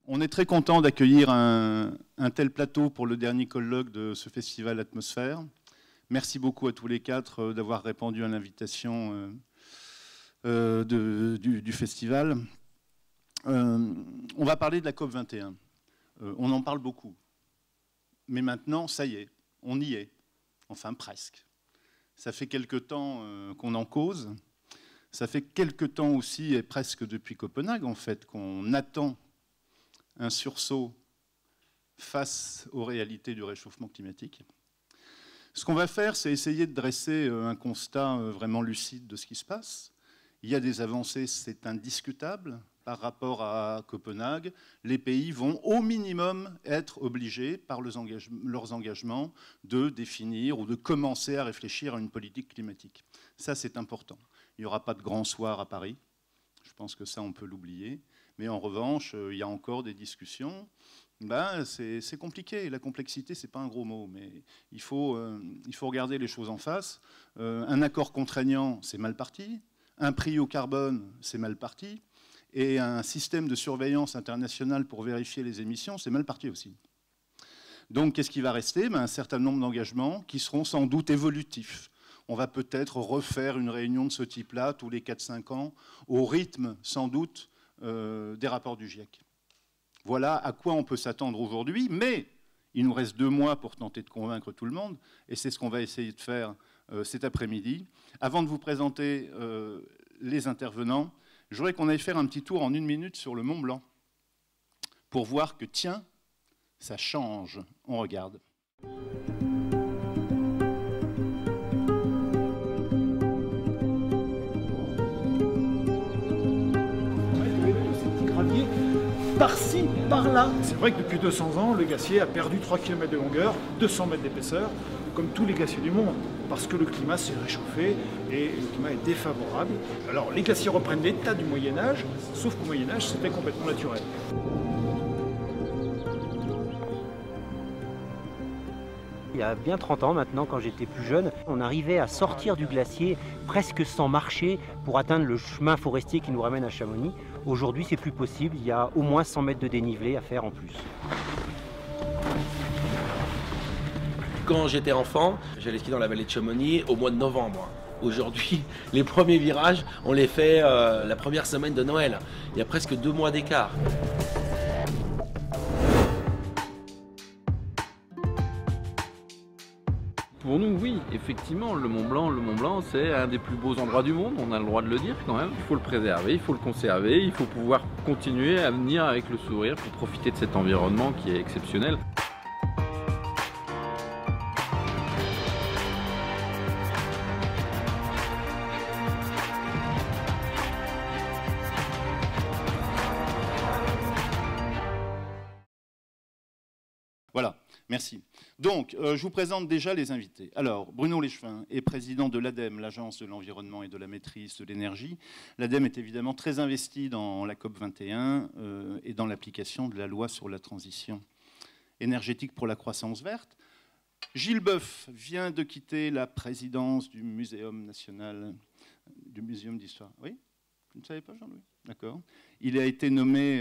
On est très content d'accueillir un tel plateau pour le dernier colloque de ce festival Atmosphère. Merci beaucoup à tous les quatre d'avoir répondu à l'invitation du festival. On va parler de la COP21. On en parle beaucoup. Mais maintenant, ça y est, on y est. Enfin, presque. Ça fait quelque temps qu'on en cause. Ça fait quelque temps aussi, et presque depuis Copenhague, en fait, qu'on attend un sursaut face aux réalités du réchauffement climatique. Ce qu'on va faire, c'est essayer de dresser un constat vraiment lucide de ce qui se passe. Il y a des avancées, c'est indiscutable. Par rapport à Copenhague, les pays vont au minimum être obligés, par leurs engagements, de définir ou de commencer à réfléchir à une politique climatique. Ça, c'est important. Il n'y aura pas de grand soir à Paris. Je pense que ça, on peut l'oublier. Mais en revanche, il y a encore des discussions. C'est compliqué. La complexité, ce n'est pas un gros mot, mais il faut regarder les choses en face. Un accord contraignant, c'est mal parti. Un prix au carbone, c'est mal parti. Et un système de surveillance internationale pour vérifier les émissions, c'est mal parti aussi. Donc, qu'est-ce qui va rester? Un certain nombre d'engagements qui seront sans doute évolutifs. On va peut-être refaire une réunion de ce type-là tous les 4-5 ans, au rythme, sans doute, des rapports du GIEC. Voilà à quoi on peut s'attendre aujourd'hui, mais il nous reste 2 mois pour tenter de convaincre tout le monde, et c'est ce qu'on va essayer de faire cet après-midi. Avant de vous présenter les intervenants, je voudrais qu'on aille faire un petit tour en 1 minute sur le Mont Blanc pour voir que, tiens, ça change. On regarde. Par-ci, par-là. C'est vrai que depuis 200 ans, le glacier a perdu 3 km de longueur, 200 mètres d'épaisseur, comme tous les glaciers du monde, parce que le climat s'est réchauffé et le climat est défavorable. Alors les glaciers reprennent l'état du Moyen-Âge, sauf qu'au Moyen-Âge, c'était complètement naturel. Il y a bien 30 ans maintenant, quand j'étais plus jeune, on arrivait à sortir du glacier presque sans marcher pour atteindre le chemin forestier qui nous ramène à Chamonix. Aujourd'hui, c'est plus possible, il y a au moins 100 mètres de dénivelé à faire en plus. Quand j'étais enfant, j'allais skier dans la vallée de Chamonix au mois de novembre. Aujourd'hui, les premiers virages, on les fait la première semaine de Noël. Il y a presque 2 mois d'écart. Pour nous, oui, effectivement, le Mont Blanc, c'est un des plus beaux endroits du monde, on a le droit de le dire quand même. Il faut le préserver, il faut le conserver, il faut pouvoir continuer à venir avec le sourire pour profiter de cet environnement qui est exceptionnel. Voilà, merci. Donc, je vous présente déjà les invités. Alors, Bruno Léchevin est président de l'ADEME, l'Agence de l'environnement et de la maîtrise de l'énergie. L'ADEME est évidemment très investi dans la COP21 et dans l'application de la loi sur la transition énergétique pour la croissance verte. Gilles Boeuf vient de quitter la présidence du Muséum national, du Muséum d'histoire. Oui? Vous ne savez pas, Jean-Louis? D'accord. Il a été nommé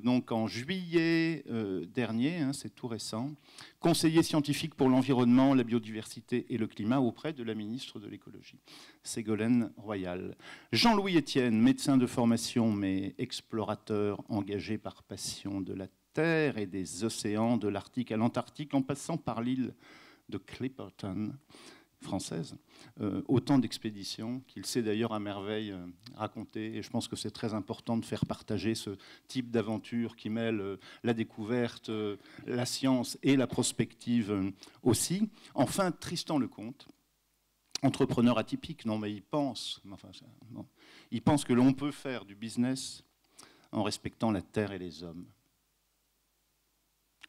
donc en juillet dernier, hein, c'est tout récent, conseiller scientifique pour l'environnement, la biodiversité et le climat auprès de la ministre de l'écologie, Ségolène Royal. Jean-Louis Etienne, médecin de formation mais explorateur engagé par passion de la Terre et des océans, de l'Arctique à l'Antarctique, en passant par l'île de Clipperton, française, autant d'expéditions qu'il sait d'ailleurs à merveille raconter, et je pense que c'est très important de faire partager ce type d'aventure qui mêle la découverte, la science et la prospective aussi. Enfin, Tristan Lecomte, entrepreneur atypique, non mais il pense que l'on peut faire du business en respectant la terre et les hommes.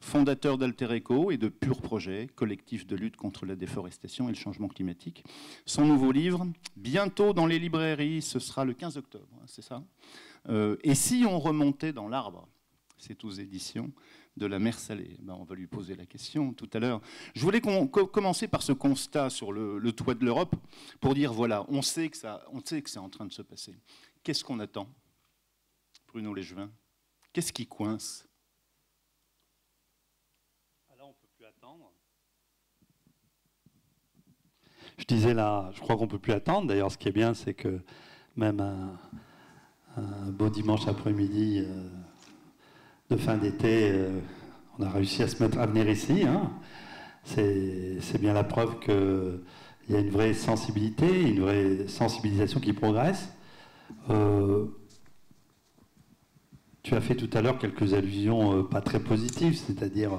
Fondateur d'Alter Eco et de Pur Projet, collectif de lutte contre la déforestation et le changement climatique. Son nouveau livre, bientôt dans les librairies, ce sera le 15 octobre, c'est ça? Et si on remontait dans l'arbre? C'est aux éditions de La Mer Salée. On va lui poser la question tout à l'heure. Je voulais commencer par ce constat sur le toit de l'Europe pour dire, voilà, on sait que c'est en train de se passer. Qu'est-ce qu'on attend, Bruno Léchevin? Qu'est-ce qui coince? Je disais là, je crois qu'on ne peut plus attendre. D'ailleurs, ce qui est bien, c'est que même un beau dimanche après-midi de fin d'été, on a réussi à venir ici. Hein. C'est bien la preuve qu'il y a une vraie sensibilité, une vraie sensibilisation qui progresse. Tu as fait tout à l'heure quelques allusions pas très positives, c'est-à-dire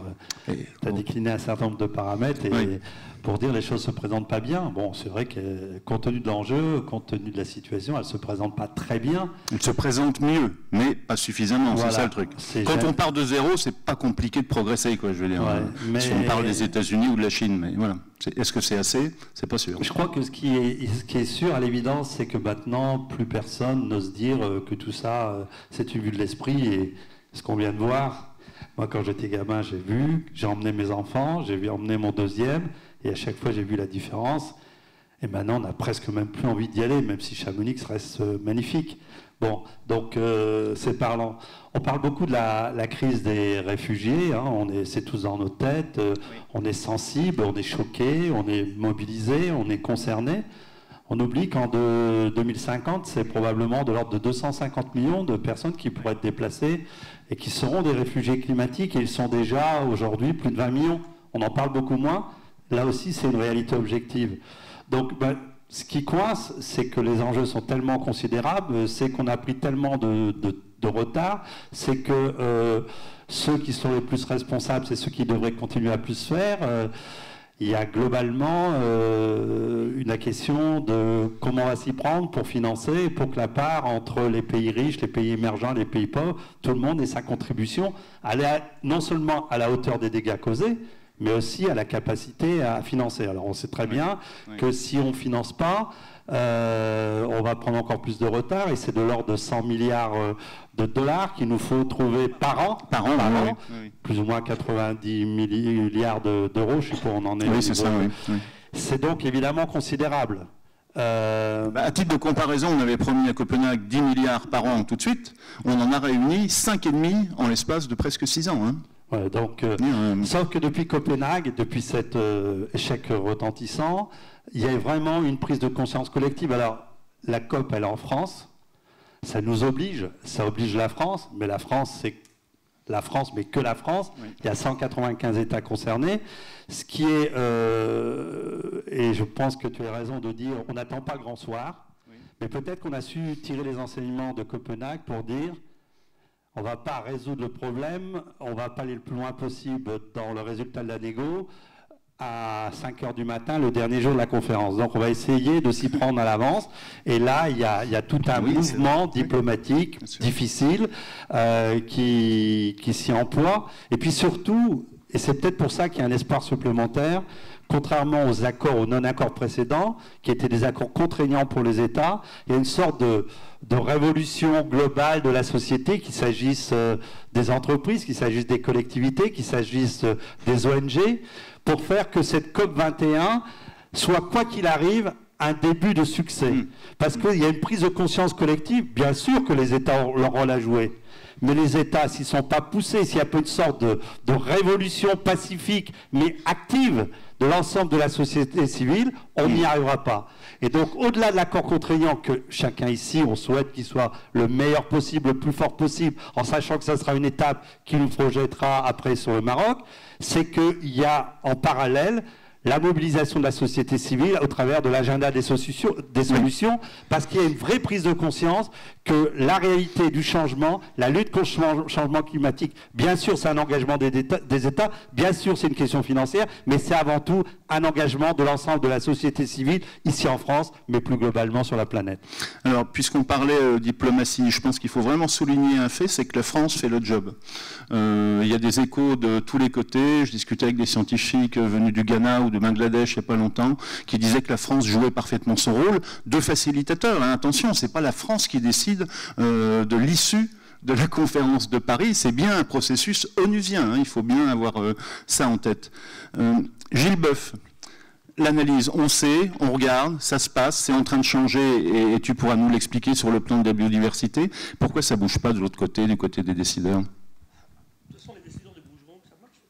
tu as décliné un certain nombre de paramètres et oui. Pour dire les choses ne se présentent pas bien. Bon, c'est vrai que compte tenu de l'enjeu, compte tenu de la situation, elle ne se présente pas très bien. Elle se présente mieux, mais pas suffisamment, voilà, c'est ça le truc. Quand on part de zéro, c'est pas compliqué de progresser, quoi, je veux dire. Ouais, mais... Si on parle des États-Unis ou de la Chine, mais voilà. Est-ce que c'est assez? C'est pas sûr. Je crois que ce qui est sûr à l'évidence, c'est que maintenant, plus personne n'ose dire que tout ça, c'est une vue de l'esprit. Et ce qu'on vient de voir, moi, quand j'étais gamin, j'ai emmené mes enfants, j'ai emmené mon deuxième, et à chaque fois, j'ai vu la différence. Et maintenant, on n'a presque même plus envie d'y aller, même si Chamonix reste magnifique. Bon, donc c'est parlant. On parle beaucoup de la crise des réfugiés, hein, c'est tous dans nos têtes, oui. On est sensible, on est choqué, on est mobilisé, on est concerné. On oublie qu'en 2050, c'est probablement de l'ordre de 250 millions de personnes qui pourraient être déplacées et qui seront des réfugiés climatiques, et ils sont déjà aujourd'hui plus de 20 millions. On en parle beaucoup moins. Là aussi, c'est une réalité objective. Donc, ce qui coince, c'est que les enjeux sont tellement considérables, c'est qu'on a pris tellement de retard, c'est que ceux qui sont les plus responsables, c'est ceux qui devraient continuer à plus faire. Il y a globalement la question de comment on va s'y prendre pour financer, pour que la part entre les pays riches, les pays émergents, les pays pauvres, tout le monde ait sa contribution, non seulement à la hauteur des dégâts causés, mais aussi à la capacité à financer. Alors on sait très bien que si on ne finance pas, on va prendre encore plus de retard, et c'est de l'ordre de 100 milliards de dollars qu'il nous faut trouver par an, oui. Plus ou moins 90 milliards d'euros, je sais pas où on en est. Oui, c'est ça, oui. C'est donc évidemment considérable. À titre de comparaison, on avait promis à Copenhague 10 milliards par an tout de suite, on en a réuni 5,5 en l'espace de presque 6 ans. Hein. Ouais, donc, sauf que depuis Copenhague, depuis cet échec retentissant, il y a vraiment une prise de conscience collective. Alors, la COP, elle est en France, ça nous oblige, ça oblige la France, mais la France, c'est la France, mais que la France. Oui. Il y a 195 États concernés, ce qui est, et je pense que tu as raison de dire, on n'attend pas grand soir, oui. Mais peut-être qu'on a su tirer les enseignements de Copenhague pour dire, on ne va pas résoudre le problème, on ne va pas aller le plus loin possible dans le résultat de la négo à 5 h du matin, le dernier jour de la conférence. Donc on va essayer de s'y prendre à l'avance. Et là, il y a tout un mouvement diplomatique difficile qui s'y emploie. Et puis surtout, et c'est peut-être pour ça qu'il y a un espoir supplémentaire, contrairement aux accords, aux non-accords précédents, qui étaient des accords contraignants pour les États, il y a une sorte de révolution globale de la société, qu'il s'agisse des entreprises, qu'il s'agisse des collectivités, qu'il s'agisse des ONG, pour faire que cette COP21 soit, quoi qu'il arrive, un début de succès. Parce qu'il y a une prise de conscience collective, bien sûr que les États ont leur rôle à jouer. Mais les États, s'ils ne sont pas poussés, s'il y a peu une sorte de révolution pacifique, mais active, de l'ensemble de la société civile, on n'y arrivera pas. Et donc, au-delà de l'accord contraignant que chacun ici, on souhaite qu'il soit le meilleur possible, le plus fort possible, en sachant que ça sera une étape qui nous projettera après sur le Maroc, c'est qu'il y a en parallèle la mobilisation de la société civile au travers de l'agenda des solutions, parce qu'il y a une vraie prise de conscience que la réalité du changement, la lutte contre le changement climatique, bien sûr c'est un engagement des États, bien sûr c'est une question financière, mais c'est avant tout un engagement de l'ensemble de la société civile, ici en France, mais plus globalement sur la planète. Alors, puisqu'on parlait diplomatie, je pense qu'il faut vraiment souligner un fait, c'est que la France fait le job. Il y a des échos de tous les côtés, je discutais avec des scientifiques venus du Ghana ou de Bangladesh il n'y a pas longtemps, qui disaient que la France jouait parfaitement son rôle de facilitateur. Hein, attention, c'est pas la France qui décide de l'issue de la conférence de Paris, c'est bien un processus onusien, hein, il faut bien avoir ça en tête. Gilles Boeuf, l'analyse, on sait, on regarde, ça se passe, c'est en train de changer, et tu pourras nous l'expliquer sur le plan de la biodiversité. Pourquoi ça ne bouge pas de l'autre côté, du côté des décideurs? De toute façon, les décideurs ne bougeront, ça marche.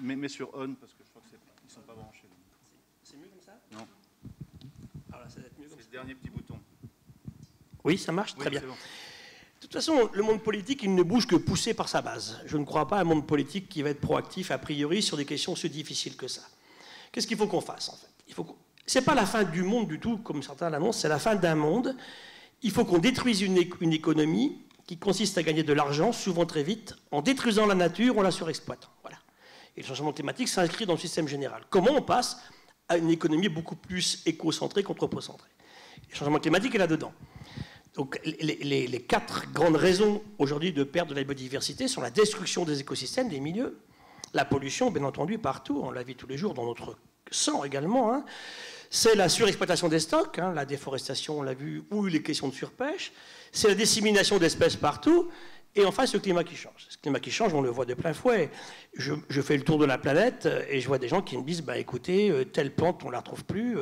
Mais sur on, parce que je crois qu'ils ne sont pas branchés. C'est mieux comme ça? Non. ce dernier petit bouton. Oui, ça marche, Oui, très bien. c'est bon. De toute façon, le monde politique, il ne bouge que poussé par sa base. Je ne crois pas à un monde politique qui va être proactif, a priori, sur des questions aussi difficiles que ça. Qu'est-ce qu'il faut qu'on fasse, en fait? Ce n'est pas la fin du monde du tout, comme certains l'annoncent, c'est la fin d'un monde. Il faut qu'on détruise une économie qui consiste à gagner de l'argent, souvent très vite, en détruisant la nature, en la surexploitant. Voilà. Et le changement climatique s'inscrit dans le système général. Comment on passe à une économie beaucoup plus écocentrée qu'anthropocentrée? Le changement climatique est là-dedans. Donc les 4 grandes raisons aujourd'hui de perte de la biodiversité sont la destruction des écosystèmes, des milieux, la pollution, bien entendu, partout, on la vit tous les jours dans notre sang également, hein. C'est la surexploitation des stocks, hein, la déforestation, on l'a vu, ou les questions de surpêche, c'est la dissémination d'espèces partout, et enfin ce climat qui change. Ce climat qui change, on le voit de plein fouet. Je fais le tour de la planète et je vois des gens qui me disent, bah, écoutez, telle plante, on ne la retrouve plus,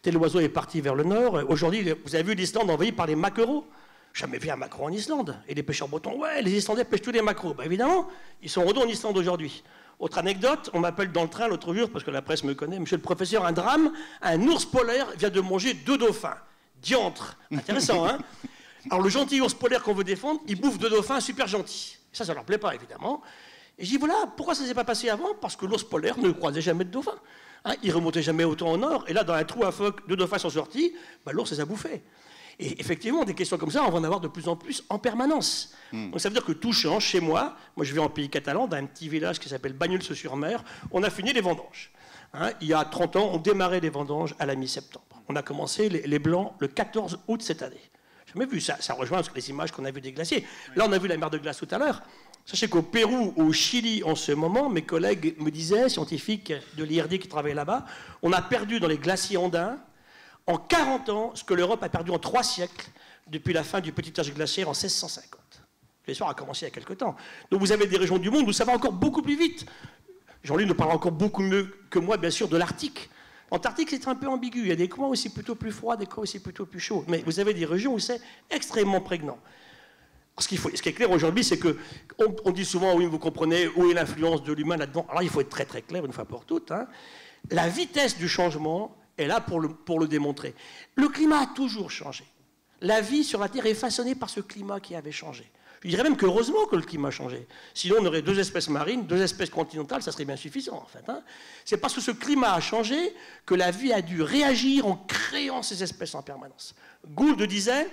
tel oiseau est parti vers le nord. Aujourd'hui, vous avez vu l'Islande envahie par les maquereaux. Jamais vu un maquereau en Islande. Et les pêcheurs bretons, ouais, les Islandais pêchent tous les maquereaux. Bah, évidemment, ils sont retournés en Islande aujourd'hui. Autre anecdote, on m'appelle dans le train l'autre jour, parce que la presse me connaît, monsieur le professeur, un drame, un ours polaire vient de manger 2 dauphins. Diantre. Intéressant, hein? Alors le gentil ours polaire qu'on veut défendre, il bouffe 2 dauphins super gentils. Ça leur plaît pas, évidemment. Et je dis, voilà, pourquoi ça ne s'est pas passé avant? Parce que l'ours polaire ne croisait jamais de dauphins. Hein, il remontait jamais autant au nord, et là, dans un trou à phoque, 2 dauphins sont sortis, bah, l'ours les a bouffés. Et effectivement, des questions comme ça, on va en avoir de plus en plus en permanence. Donc ça veut dire que tout change chez moi. Moi, je vis en pays catalan, dans un petit village qui s'appelle Bagnols-sur-Mer. On a fini les vendanges. Hein, il y a 30 ans, on démarrait les vendanges à la mi-septembre. On a commencé les blancs le 14 août cette année. J'ai jamais vu ça. Ça rejoint les images qu'on a vues des glaciers. Là, on a vu la mer de glace tout à l'heure. Sachez qu'au Pérou, au Chili, en ce moment, mes collègues me disaient, scientifiques de l'IRD qui travaillent là-bas, on a perdu dans les glaciers andins, en 40 ans, ce que l'Europe a perdu en 3 siècles, depuis la fin du petit âge glaciaire en 1650. L'histoire a commencé il y a quelque temps. Donc vous avez des régions du monde où ça va encore beaucoup plus vite. Jean-Louis nous parlera encore beaucoup mieux que moi, bien sûr, de l'Arctique. L'Antarctique, c'est un peu ambigu. Il y a des coins aussi plutôt plus froids, des coins aussi plutôt plus chauds. Mais vous avez des régions où c'est extrêmement prégnant. Ce qui est clair aujourd'hui, c'est qu'on dit souvent, oui, vous comprenez, où est l'influence de l'humain là-dedans. Alors il faut être très très clair une fois pour toutes. Hein. La vitesse du changement est là pour le démontrer. Le climat a toujours changé. La vie sur la Terre est façonnée par ce climat qui avait changé. Je dirais même qu'heureusement que le climat a changé. Sinon, on aurait 2 espèces marines, 2 espèces continentales, ça serait bien suffisant, en fait. Hein. C'est parce que ce climat a changé que la vie a dû réagir en créant ces espèces en permanence. Gould disait,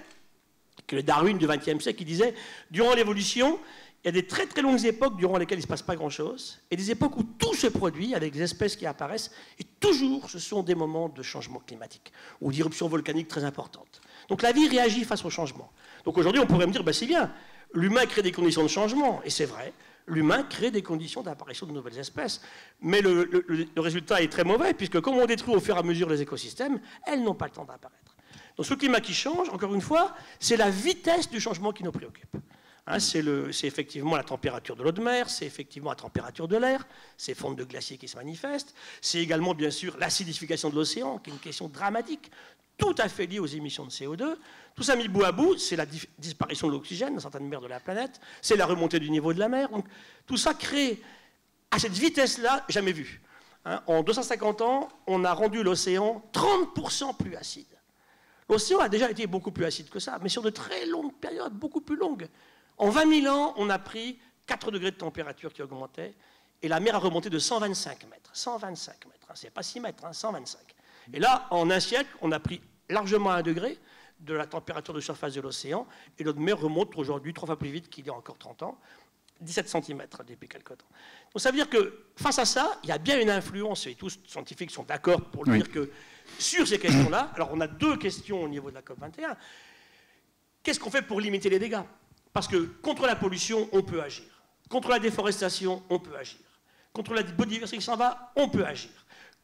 que le Darwin du XXe siècle, il disait, durant l'évolution, il y a des très très longues époques durant lesquelles il ne se passe pas grand-chose, et des époques où tout se produit avec des espèces qui apparaissent, et toujours ce sont des moments de changement climatique, ou d'éruptions volcaniques très importantes. Donc la vie réagit face au changement. Donc aujourd'hui, on pourrait me dire, bah, c'est bien, l'humain crée des conditions de changement, et c'est vrai, l'humain crée des conditions d'apparition de nouvelles espèces. Mais le résultat est très mauvais, puisque comme on détruit au fur et à mesure les écosystèmes, elles n'ont pas le temps d'apparaître. Donc ce climat qui change, encore une fois, c'est la vitesse du changement qui nous préoccupe. Hein, c'est effectivement la température de l'eau de mer, c'est effectivement la température de l'air, ces fontes de glaciers qui se manifestent, c'est également bien sûr l'acidification de l'océan, qui est une question dramatique, tout à fait liée aux émissions de CO2. Tout ça mis bout à bout, c'est la disparition de l'oxygène dans certaines mers de la planète, c'est la remontée du niveau de la mer. Donc, tout ça crée, à cette vitesse-là, jamais vu. Hein, en 250 ans, on a rendu l'océan 30% plus acide. L'océan a déjà été beaucoup plus acide que ça, mais sur de très longues périodes, beaucoup plus longues. En 20 000 ans, on a pris 4 degrés de température qui augmentaient, et la mer a remonté de 125 mètres. 125 mètres, hein, c'est pas 6 mètres, hein, 125. Et là, en un siècle, on a pris largement 1 degré de la température de surface de l'océan, et notre mer remonte aujourd'hui 3 fois plus vite qu'il y a encore 30 ans, 17 cm depuis quelque temps. Donc ça veut dire que face à ça, il y a bien une influence, et tous les scientifiques sont d'accord pour le dire que sur ces questions-là, alors on a 2 questions au niveau de la COP21, qu'est-ce qu'on fait pour limiter les dégâts? Parce que contre la pollution, on peut agir. Contre la déforestation, on peut agir. Contre la biodiversité qui s'en va, on peut agir.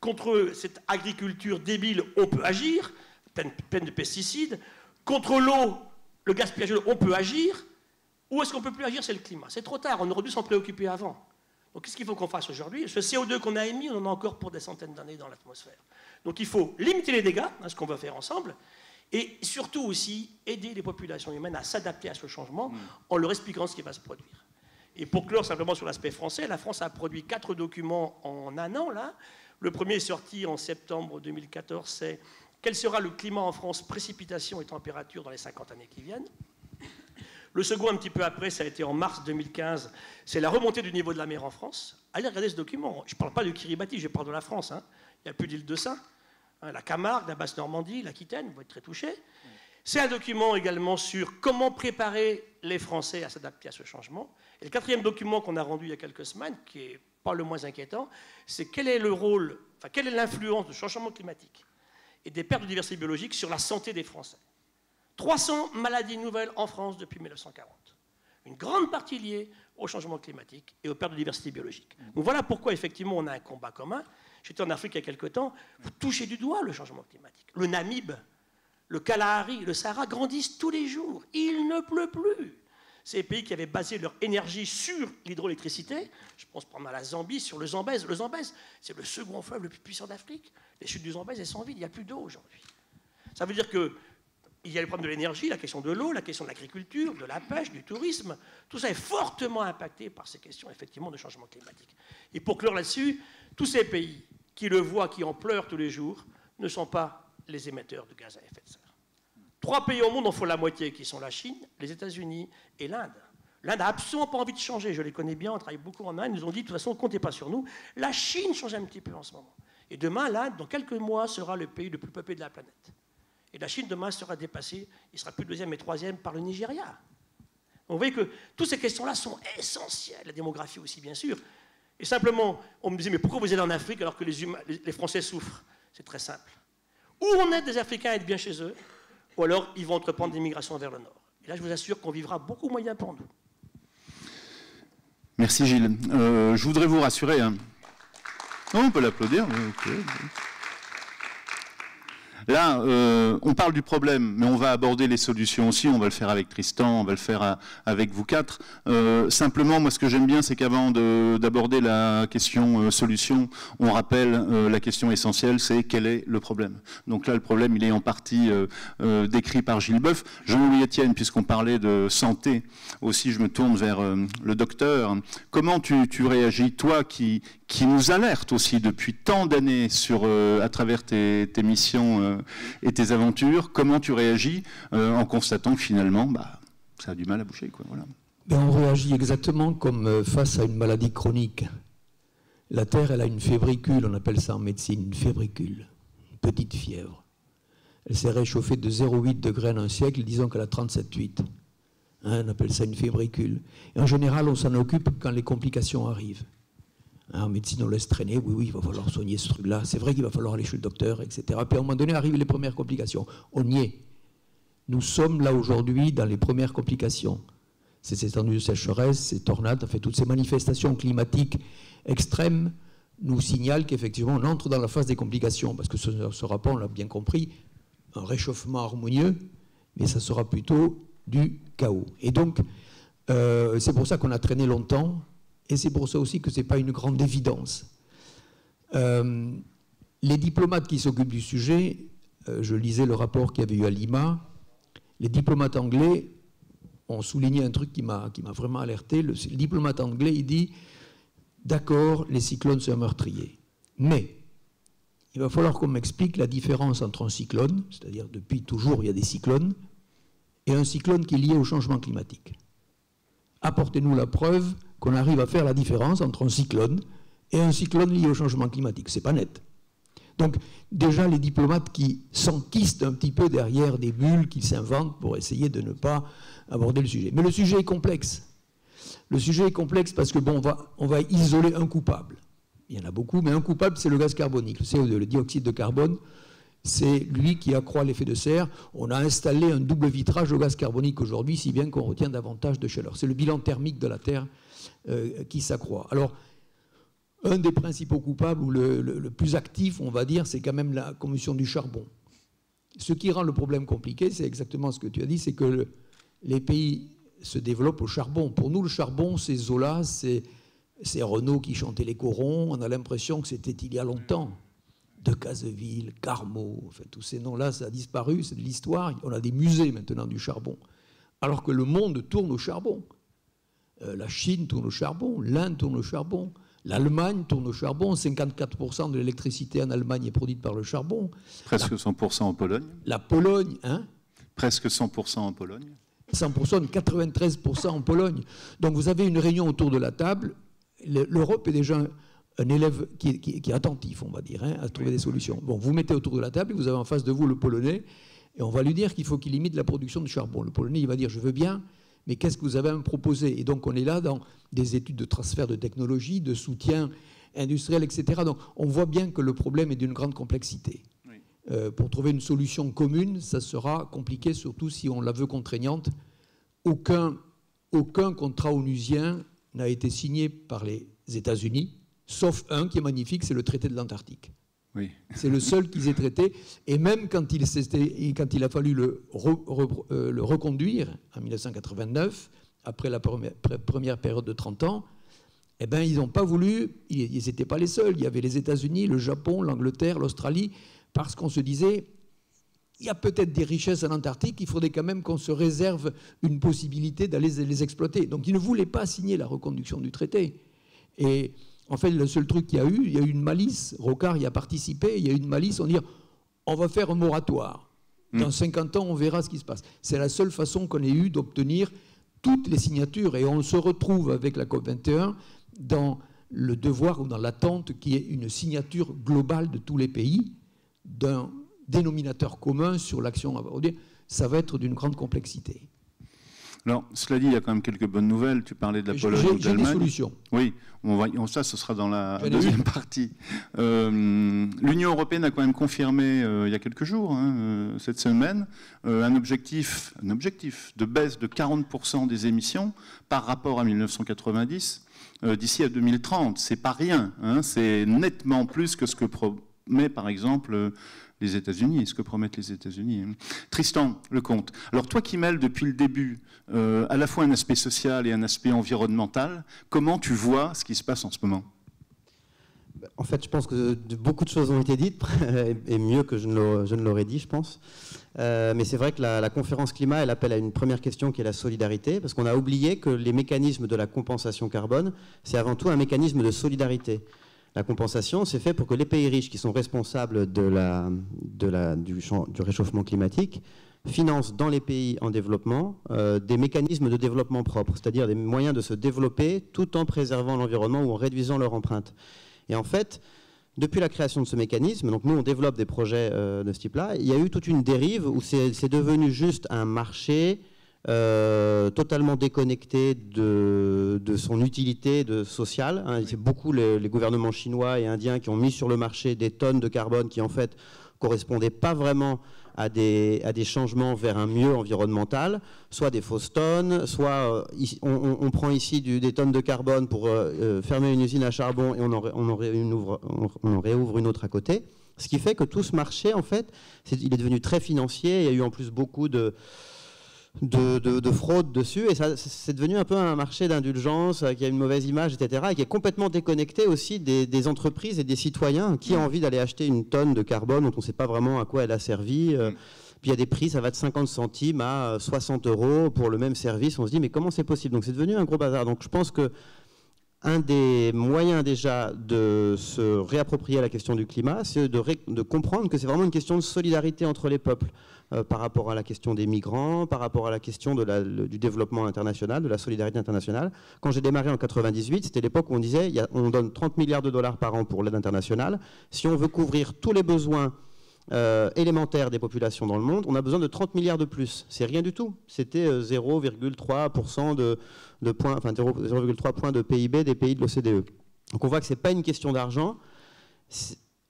Contre cette agriculture débile, on peut agir, pleine de pesticides. Contre l'eau, le gaspillage de l'eau, on peut agir. Où est-ce qu'on ne peut plus agir? C'est le climat. C'est trop tard, on aurait dû s'en préoccuper avant. Donc qu'est-ce qu'il faut qu'on fasse aujourd'hui? Ce CO2 qu'on a émis, on en a encore pour des centaines d'années dans l'atmosphère. Donc il faut limiter les dégâts, hein, ce qu'on va faire ensemble, et surtout aussi aider les populations humaines à s'adapter à ce changement en leur expliquant ce qui va se produire. Et pour clore simplement sur l'aspect français, la France a produit 4 documents en 1 an, là. Le premier est sorti en septembre 2014, c'est quel sera le climat en France, précipitations et températures dans les 50 années qui viennent. Le second, un petit peu après, ça a été en mars 2015, c'est la remontée du niveau de la mer en France. Allez regarder ce document. Je ne parle pas de Kiribati, je parle de la France. Hein. Il n'y a plus d'île de Saint. Hein, la Camargue, la Basse-Normandie, l'Aquitaine vont être très touchés. C'est un document également sur comment préparer les Français à s'adapter à ce changement. Et le quatrième document qu'on a rendu il y a quelques semaines, qui n'est pas le moins inquiétant, c'est quel est le rôle, enfin, quelle est l'influence du changement climatique et des pertes de diversité biologique sur la santé des Français. 300 maladies nouvelles en France depuis 1940. Une grande partie liée au changement climatique et aux pertes de diversité biologique. Donc voilà pourquoi, effectivement, on a un combat commun. J'étais en Afrique il y a quelque temps. Vous touchez du doigt le changement climatique. Le Namib, le Kalahari, le Sahara grandissent tous les jours. Il ne pleut plus. Ces pays qui avaient basé leur énergie sur l'hydroélectricité, je pense par exemple à la Zambie, sur le Zambèze. Le Zambèze, c'est le second fleuve le plus puissant d'Afrique. Les chutes du Zambèze, elles sont vides. Il n'y a plus d'eau aujourd'hui. Ça veut dire que il y a le problème de l'énergie, la question de l'eau, la question de l'agriculture, de la pêche, du tourisme. Tout ça est fortement impacté par ces questions, effectivement, de changement climatique. Et pour clore là-dessus, tous ces pays qui le voient, qui en pleurent tous les jours, ne sont pas les émetteurs de gaz à effet de serre. 3 pays au monde en font la moitié, qui sont la Chine, les États-Unis et l'Inde. L'Inde n'a absolument pas envie de changer. Je les connais bien, on travaille beaucoup en Inde. Ils nous ont dit, de toute façon, ne comptez pas sur nous. La Chine change un petit peu en ce moment. Et demain, l'Inde, dans quelques mois, sera le pays le plus peuplé de la planète. Et la Chine, demain, sera dépassée, il sera plus deuxième et troisième par le Nigeria. Donc, vous voyez que toutes ces questions-là sont essentielles, la démographie aussi, bien sûr. Et simplement, on me disait, mais pourquoi vous allez en Afrique alors que les Français souffrent? C'est très simple. Ou on aide des Africains à être bien chez eux, ou alors ils vont entreprendre des migrations vers le nord. Et là, je vous assure qu'on vivra beaucoup moins bien pour nous. Merci Gilles. Je voudrais vous rassurer. Hein. Non, on peut l'applaudir. Okay. Là, on parle du problème, mais on va aborder les solutions aussi. On va le faire avec Tristan, on va le faire avec vous quatre. Simplement, moi, ce que j'aime bien, c'est qu'avant d'aborder la question solution, on rappelle la question essentielle, c'est quel est le problème. Donc là, le problème, il est en partie décrit par Gilles Boeuf. Jean-Louis Etienne, puisqu'on parlait de santé, aussi, je me tourne vers le docteur. Comment tu réagis, toi, qui nous alerte aussi depuis tant d'années à travers tes missions et tes aventures, comment tu réagis en constatant que finalement, ça a du mal à boucher, quoi, voilà. Ben, on réagit exactement comme face à une maladie chronique. La Terre, elle a une fébricule, on appelle ça en médecine, une fébricule, une petite fièvre. Elle s'est réchauffée de 0,8 degrés en un siècle, disons qu'elle a 37,8. On appelle ça une fébricule. Et en général, on s'en occupe quand les complications arrivent. En médecine, on laisse traîner, oui, il va falloir soigner ce truc-là, c'est vrai qu'il va falloir aller chez le docteur, etc. Puis à un moment donné, arrivent les premières complications. On y est. Nous sommes là aujourd'hui dans les premières complications. Ces étendues de sécheresse, ces tornades, en fait, toutes ces manifestations climatiques extrêmes nous signalent qu'effectivement, on entre dans la phase des complications, parce que ce sera pas, on l'a bien compris, un réchauffement harmonieux, mais ça sera plutôt du chaos. Et donc, c'est pour ça qu'on a traîné longtemps. Et c'est pour ça aussi que ce n'est pas une grande évidence. Les diplomates qui s'occupent du sujet, je lisais le rapport qu'il y avait eu à Lima, les diplomates anglais ont souligné un truc qui m'a vraiment alerté. Le diplomate anglais, il dit, d'accord, les cyclones sont meurtriers, mais il va falloir qu'on m'explique la différence entre un cyclone, c'est-à-dire depuis toujours il y a des cyclones, et un cyclone qui est lié au changement climatique. Apportez-nous la preuve qu'on arrive à faire la différence entre un cyclone et un cyclone lié au changement climatique. C'est pas net. Donc, déjà, les diplomates qui s'enquistent un petit peu derrière des bulles qu'ils s'inventent pour essayer de ne pas aborder le sujet. Mais le sujet est complexe. Le sujet est complexe parce que, bon, on va isoler un coupable. Il y en a beaucoup, mais un coupable, c'est le gaz carbonique, le CO2, le dioxyde de carbone. C'est lui qui accroît l'effet de serre. On a installé un double vitrage au gaz carbonique aujourd'hui, si bien qu'on retient davantage de chaleur. C'est le bilan thermique de la Terre qui s'accroît. Alors, un des principaux coupables, ou le plus actif, on va dire, c'est quand même la combustion du charbon. Ce qui rend le problème compliqué, c'est exactement ce que tu as dit, c'est que les pays se développent au charbon. Pour nous, le charbon, c'est Zola, c'est Renaud qui chantait les corons. On a l'impression que c'était il y a longtemps. De Cazeville, Carmaux, enfin, tous ces noms-là, ça a disparu, c'est de l'histoire. On a des musées maintenant du charbon. Alors que le monde tourne au charbon. La Chine tourne au charbon, l'Inde tourne au charbon, L'Allemagne tourne au charbon, 54% de l'électricité en Allemagne est produite par le charbon. Presque 100% en Pologne. La Pologne, hein? Presque 100% en Pologne. 100%, 93% en Pologne. Donc vous avez une réunion autour de la table. L'Europe est déjà un élève qui est attentif, on va dire, hein, à trouver des solutions. Bon, vous mettez autour de la table et vous avez en face de vous le Polonais, et on va lui dire qu'il faut qu'il limite la production de charbon. Le Polonais, il va dire « je veux bien », mais qu'est-ce que vous avez à me proposer? Et donc on est là dans des études de transfert de technologie, de soutien industriel, etc. Donc on voit bien que le problème est d'une grande complexité. Oui. Pour trouver une solution commune, ça sera compliqué, surtout si on la veut contraignante. Aucun contrat onusien n'a été signé par les États-Unis, sauf un qui est magnifique, c'est le traité de l'Antarctique. Oui. C'est le seul qu'ils aient traité. Et même quand il a fallu le reconduire en 1989, après la première période de 30 ans, eh ben, ils n'ont pas voulu, ils n'étaient pas les seuls. Il y avait les États-Unis, le Japon, l'Angleterre, l'Australie, parce qu'on se disait, il y a peut-être des richesses en Antarctique, il faudrait quand même qu'on se réserve une possibilité d'aller les exploiter. Donc ils ne voulaient pas signer la reconduction du traité. Et en fait, le seul truc qu'il y a eu une malice. Rocard y a participé, il y a eu une malice, on dit on va faire un moratoire. Dans 50 ans, on verra ce qui se passe. C'est la seule façon qu'on ait eu d'obtenir toutes les signatures. Et on se retrouve avec la COP21 dans le devoir ou dans l'attente qui est une signature globale de tous les pays d'un dénominateur commun sur l'action à aborder. Ça va être d'une grande complexité. Alors, cela dit, il y a quand même quelques bonnes nouvelles. Tu parlais de la Pologne ou de l'Allemagne. J'ai des solutions. Oui, ça, ce sera dans la deuxième partie. L'Union européenne a quand même confirmé, il y a quelques jours, cette semaine, un objectif de baisse de 40% des émissions par rapport à 1990 d'ici à 2030. C'est pas rien. C'est nettement plus que ce que promet, par exemple, les États-Unis, ce que promettent les États-Unis. Tristan Lecomte, alors toi qui mêles depuis le début à la fois un aspect social et un aspect environnemental, comment tu vois ce qui se passe en ce moment? En fait, je pense que beaucoup de choses ont été dites, et mieux que je ne l'aurais dit, je pense. Mais c'est vrai que la conférence climat, elle appelle à une première question qui est la solidarité, parce qu'on a oublié que les mécanismes de la compensation carbone, c'est avant tout un mécanisme de solidarité. La compensation, c'est fait pour que les pays riches qui sont responsables du réchauffement climatique financent dans les pays en développement des mécanismes de développement propre, c'est-à-dire des moyens de se développer tout en préservant l'environnement ou en réduisant leur empreinte. Et en fait, depuis la création de ce mécanisme, donc nous on développe des projets de ce type-là, il y a eu toute une dérive où c'est devenu juste un marché totalement déconnecté de son utilité sociale. C'est beaucoup les gouvernements chinois et indiens qui ont mis sur le marché des tonnes de carbone qui en fait correspondaient pas vraiment à des changements vers un mieux environnemental, soit des fausses tonnes, soit on prend ici des tonnes de carbone pour fermer une usine à charbon et on en réouvre une autre à côté. Ce qui fait que tout ce marché, en fait, il est devenu très financier. Il y a eu en plus beaucoup de fraude dessus, et c'est devenu un peu un marché d'indulgence qui a une mauvaise image, etc., et qui est complètement déconnecté aussi des entreprises et des citoyens qui ont envie d'aller acheter une tonne de carbone dont on ne sait pas vraiment à quoi elle a servi. Puis il y a des prix, ça va de 50 centimes à 60 € pour le même service. On se dit, mais comment c'est possible? Donc c'est devenu un gros bazar. Donc je pense que un des moyens déjà de se réapproprier la question du climat, c'est de comprendre que c'est vraiment une question de solidarité entre les peuples par rapport à la question des migrants, par rapport à la question du développement international, de la solidarité internationale. Quand j'ai démarré en 98, c'était l'époque où on disait on donne 30 milliards de dollars par an pour l'aide internationale. Si on veut couvrir tous les besoins élémentaires des populations dans le monde, on a besoin de 30 milliards de plus. C'est rien du tout. C'était 0,3% de points, enfin 0,3 points de PIB des pays de l'OCDE. Donc on voit que ce n'est pas une question d'argent,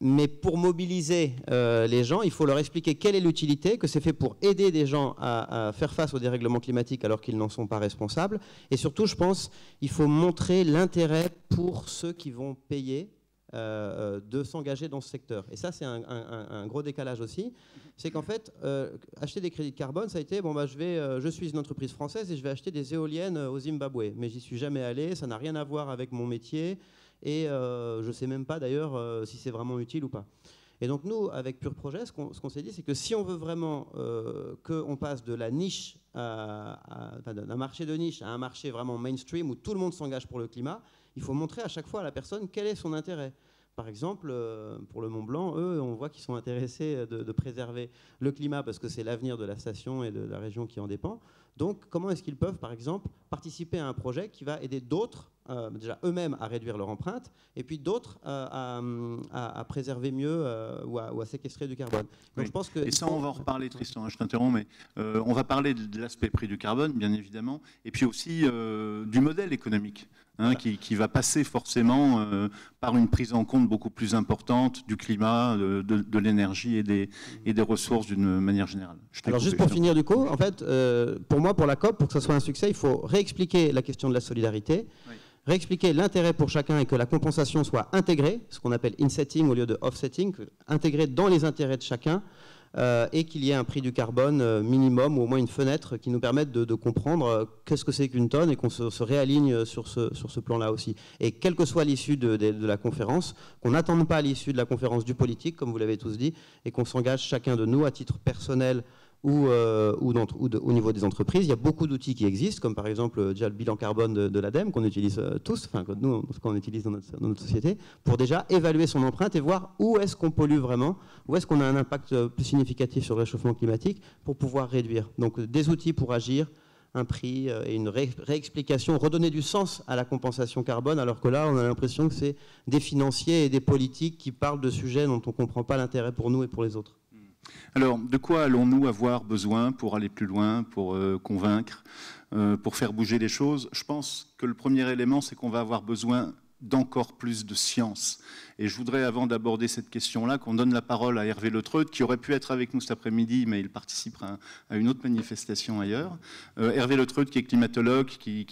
mais pour mobiliser les gens, il faut leur expliquer quelle est l'utilité, que c'est fait pour aider des gens à faire face au dérèglement climatique alors qu'ils n'en sont pas responsables. Et surtout, je pense, il faut montrer l'intérêt pour ceux qui vont payer de s'engager dans ce secteur. Et ça, c'est un gros décalage aussi. C'est qu'en fait, acheter des crédits de carbone, ça a été, je suis une entreprise française et je vais acheter des éoliennes au Zimbabwe. Mais j'y suis jamais allé, ça n'a rien à voir avec mon métier et je ne sais même pas d'ailleurs si c'est vraiment utile ou pas. Et donc nous, avec Pure Projet, ce qu'on s'est dit, c'est que si on veut vraiment qu'on passe de la niche, d'un marché de niche à un marché vraiment mainstream où tout le monde s'engage pour le climat, il faut montrer à chaque fois à la personne quel est son intérêt. Par exemple, pour le Mont Blanc, eux, on voit qu'ils sont intéressés de préserver le climat parce que c'est l'avenir de la station et de la région qui en dépend. Donc, comment est-ce qu'ils peuvent, par exemple, participer à un projet qui va aider d'autres, déjà eux-mêmes à réduire leur empreinte, et puis d'autres à préserver mieux ou à séquestrer du carbone. Donc, oui. Je pense que et ça, on va en reparler, Tristan, je t'interromps, mais on va parler de l'aspect prix du carbone, bien évidemment, et puis aussi du modèle économique. Voilà. Qui va passer forcément par une prise en compte beaucoup plus importante du climat, de l'énergie et des ressources d'une manière générale. Alors juste pour finir du coup, en fait, pour moi, pour la COP, pour que ce soit un succès, il faut réexpliquer la question de la solidarité, oui. Réexpliquer l'intérêt pour chacun et que la compensation soit intégrée, ce qu'on appelle insetting au lieu de offsetting, intégrée dans les intérêts de chacun, et qu'il y ait un prix du carbone minimum ou au moins une fenêtre qui nous permette de comprendre qu'est-ce que c'est qu'une tonne et qu'on se réaligne sur ce plan-là aussi. Et quelle que soit l'issue de la conférence, qu'on n'attende pas l'issue de la conférence du politique, comme vous l'avez tous dit, et qu'on s'engage chacun de nous à titre personnel ou au niveau des entreprises. Il y a beaucoup d'outils qui existent, comme par exemple déjà le bilan carbone de l'ADEME qu'on utilise tous, enfin que nous qu'on utilise dans notre société, pour déjà évaluer son empreinte et voir où est-ce qu'on pollue vraiment, où est-ce qu'on a un impact plus significatif sur le réchauffement climatique pour pouvoir réduire. Donc des outils pour agir, un prix et une réexplication, redonner du sens à la compensation carbone, alors que là on a l'impression que c'est des financiers et des politiques qui parlent de sujets dont on ne comprend pas l'intérêt pour nous et pour les autres. Alors, de quoi allons-nous avoir besoin pour aller plus loin, pour convaincre, pour faire bouger les choses? Je pense que le premier élément, c'est qu'on va avoir besoin d'encore plus de science. Et je voudrais, avant d'aborder cette question-là, qu'on donne la parole à Hervé Letreut, qui aurait pu être avec nous cet après-midi, mais il participera à une autre manifestation ailleurs. Hervé Letreut, qui est climatologue, qui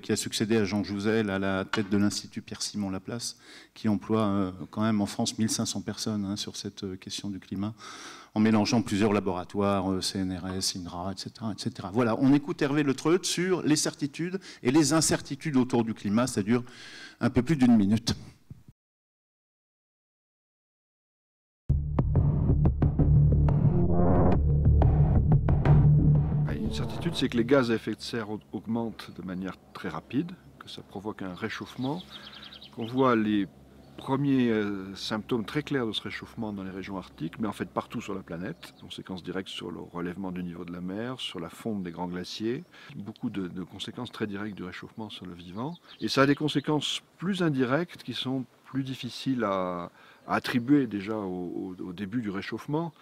a succédé à Jean Jouzel à la tête de l'Institut Pierre-Simon Laplace, qui emploie quand même en France 1500 personnes sur cette question du climat, en mélangeant plusieurs laboratoires, CNRS, INRA, etc., etc. Voilà, on écoute Hervé Letreut sur les certitudes et les incertitudes autour du climat. Ça dure un peu plus d'une minute. Une certitude, c'est que les gaz à effet de serre augmentent de manière très rapide, que ça provoque un réchauffement, qu'on voit les premiers symptômes très clairs de ce réchauffement dans les régions arctiques, mais en fait partout sur la planète, conséquences directes sur le relèvement du niveau de la mer, sur la fonte des grands glaciers, beaucoup de conséquences très directes du réchauffement sur le vivant. Et ça a des conséquences plus indirectes qui sont plus difficiles à attribuer déjà au début du réchauffement,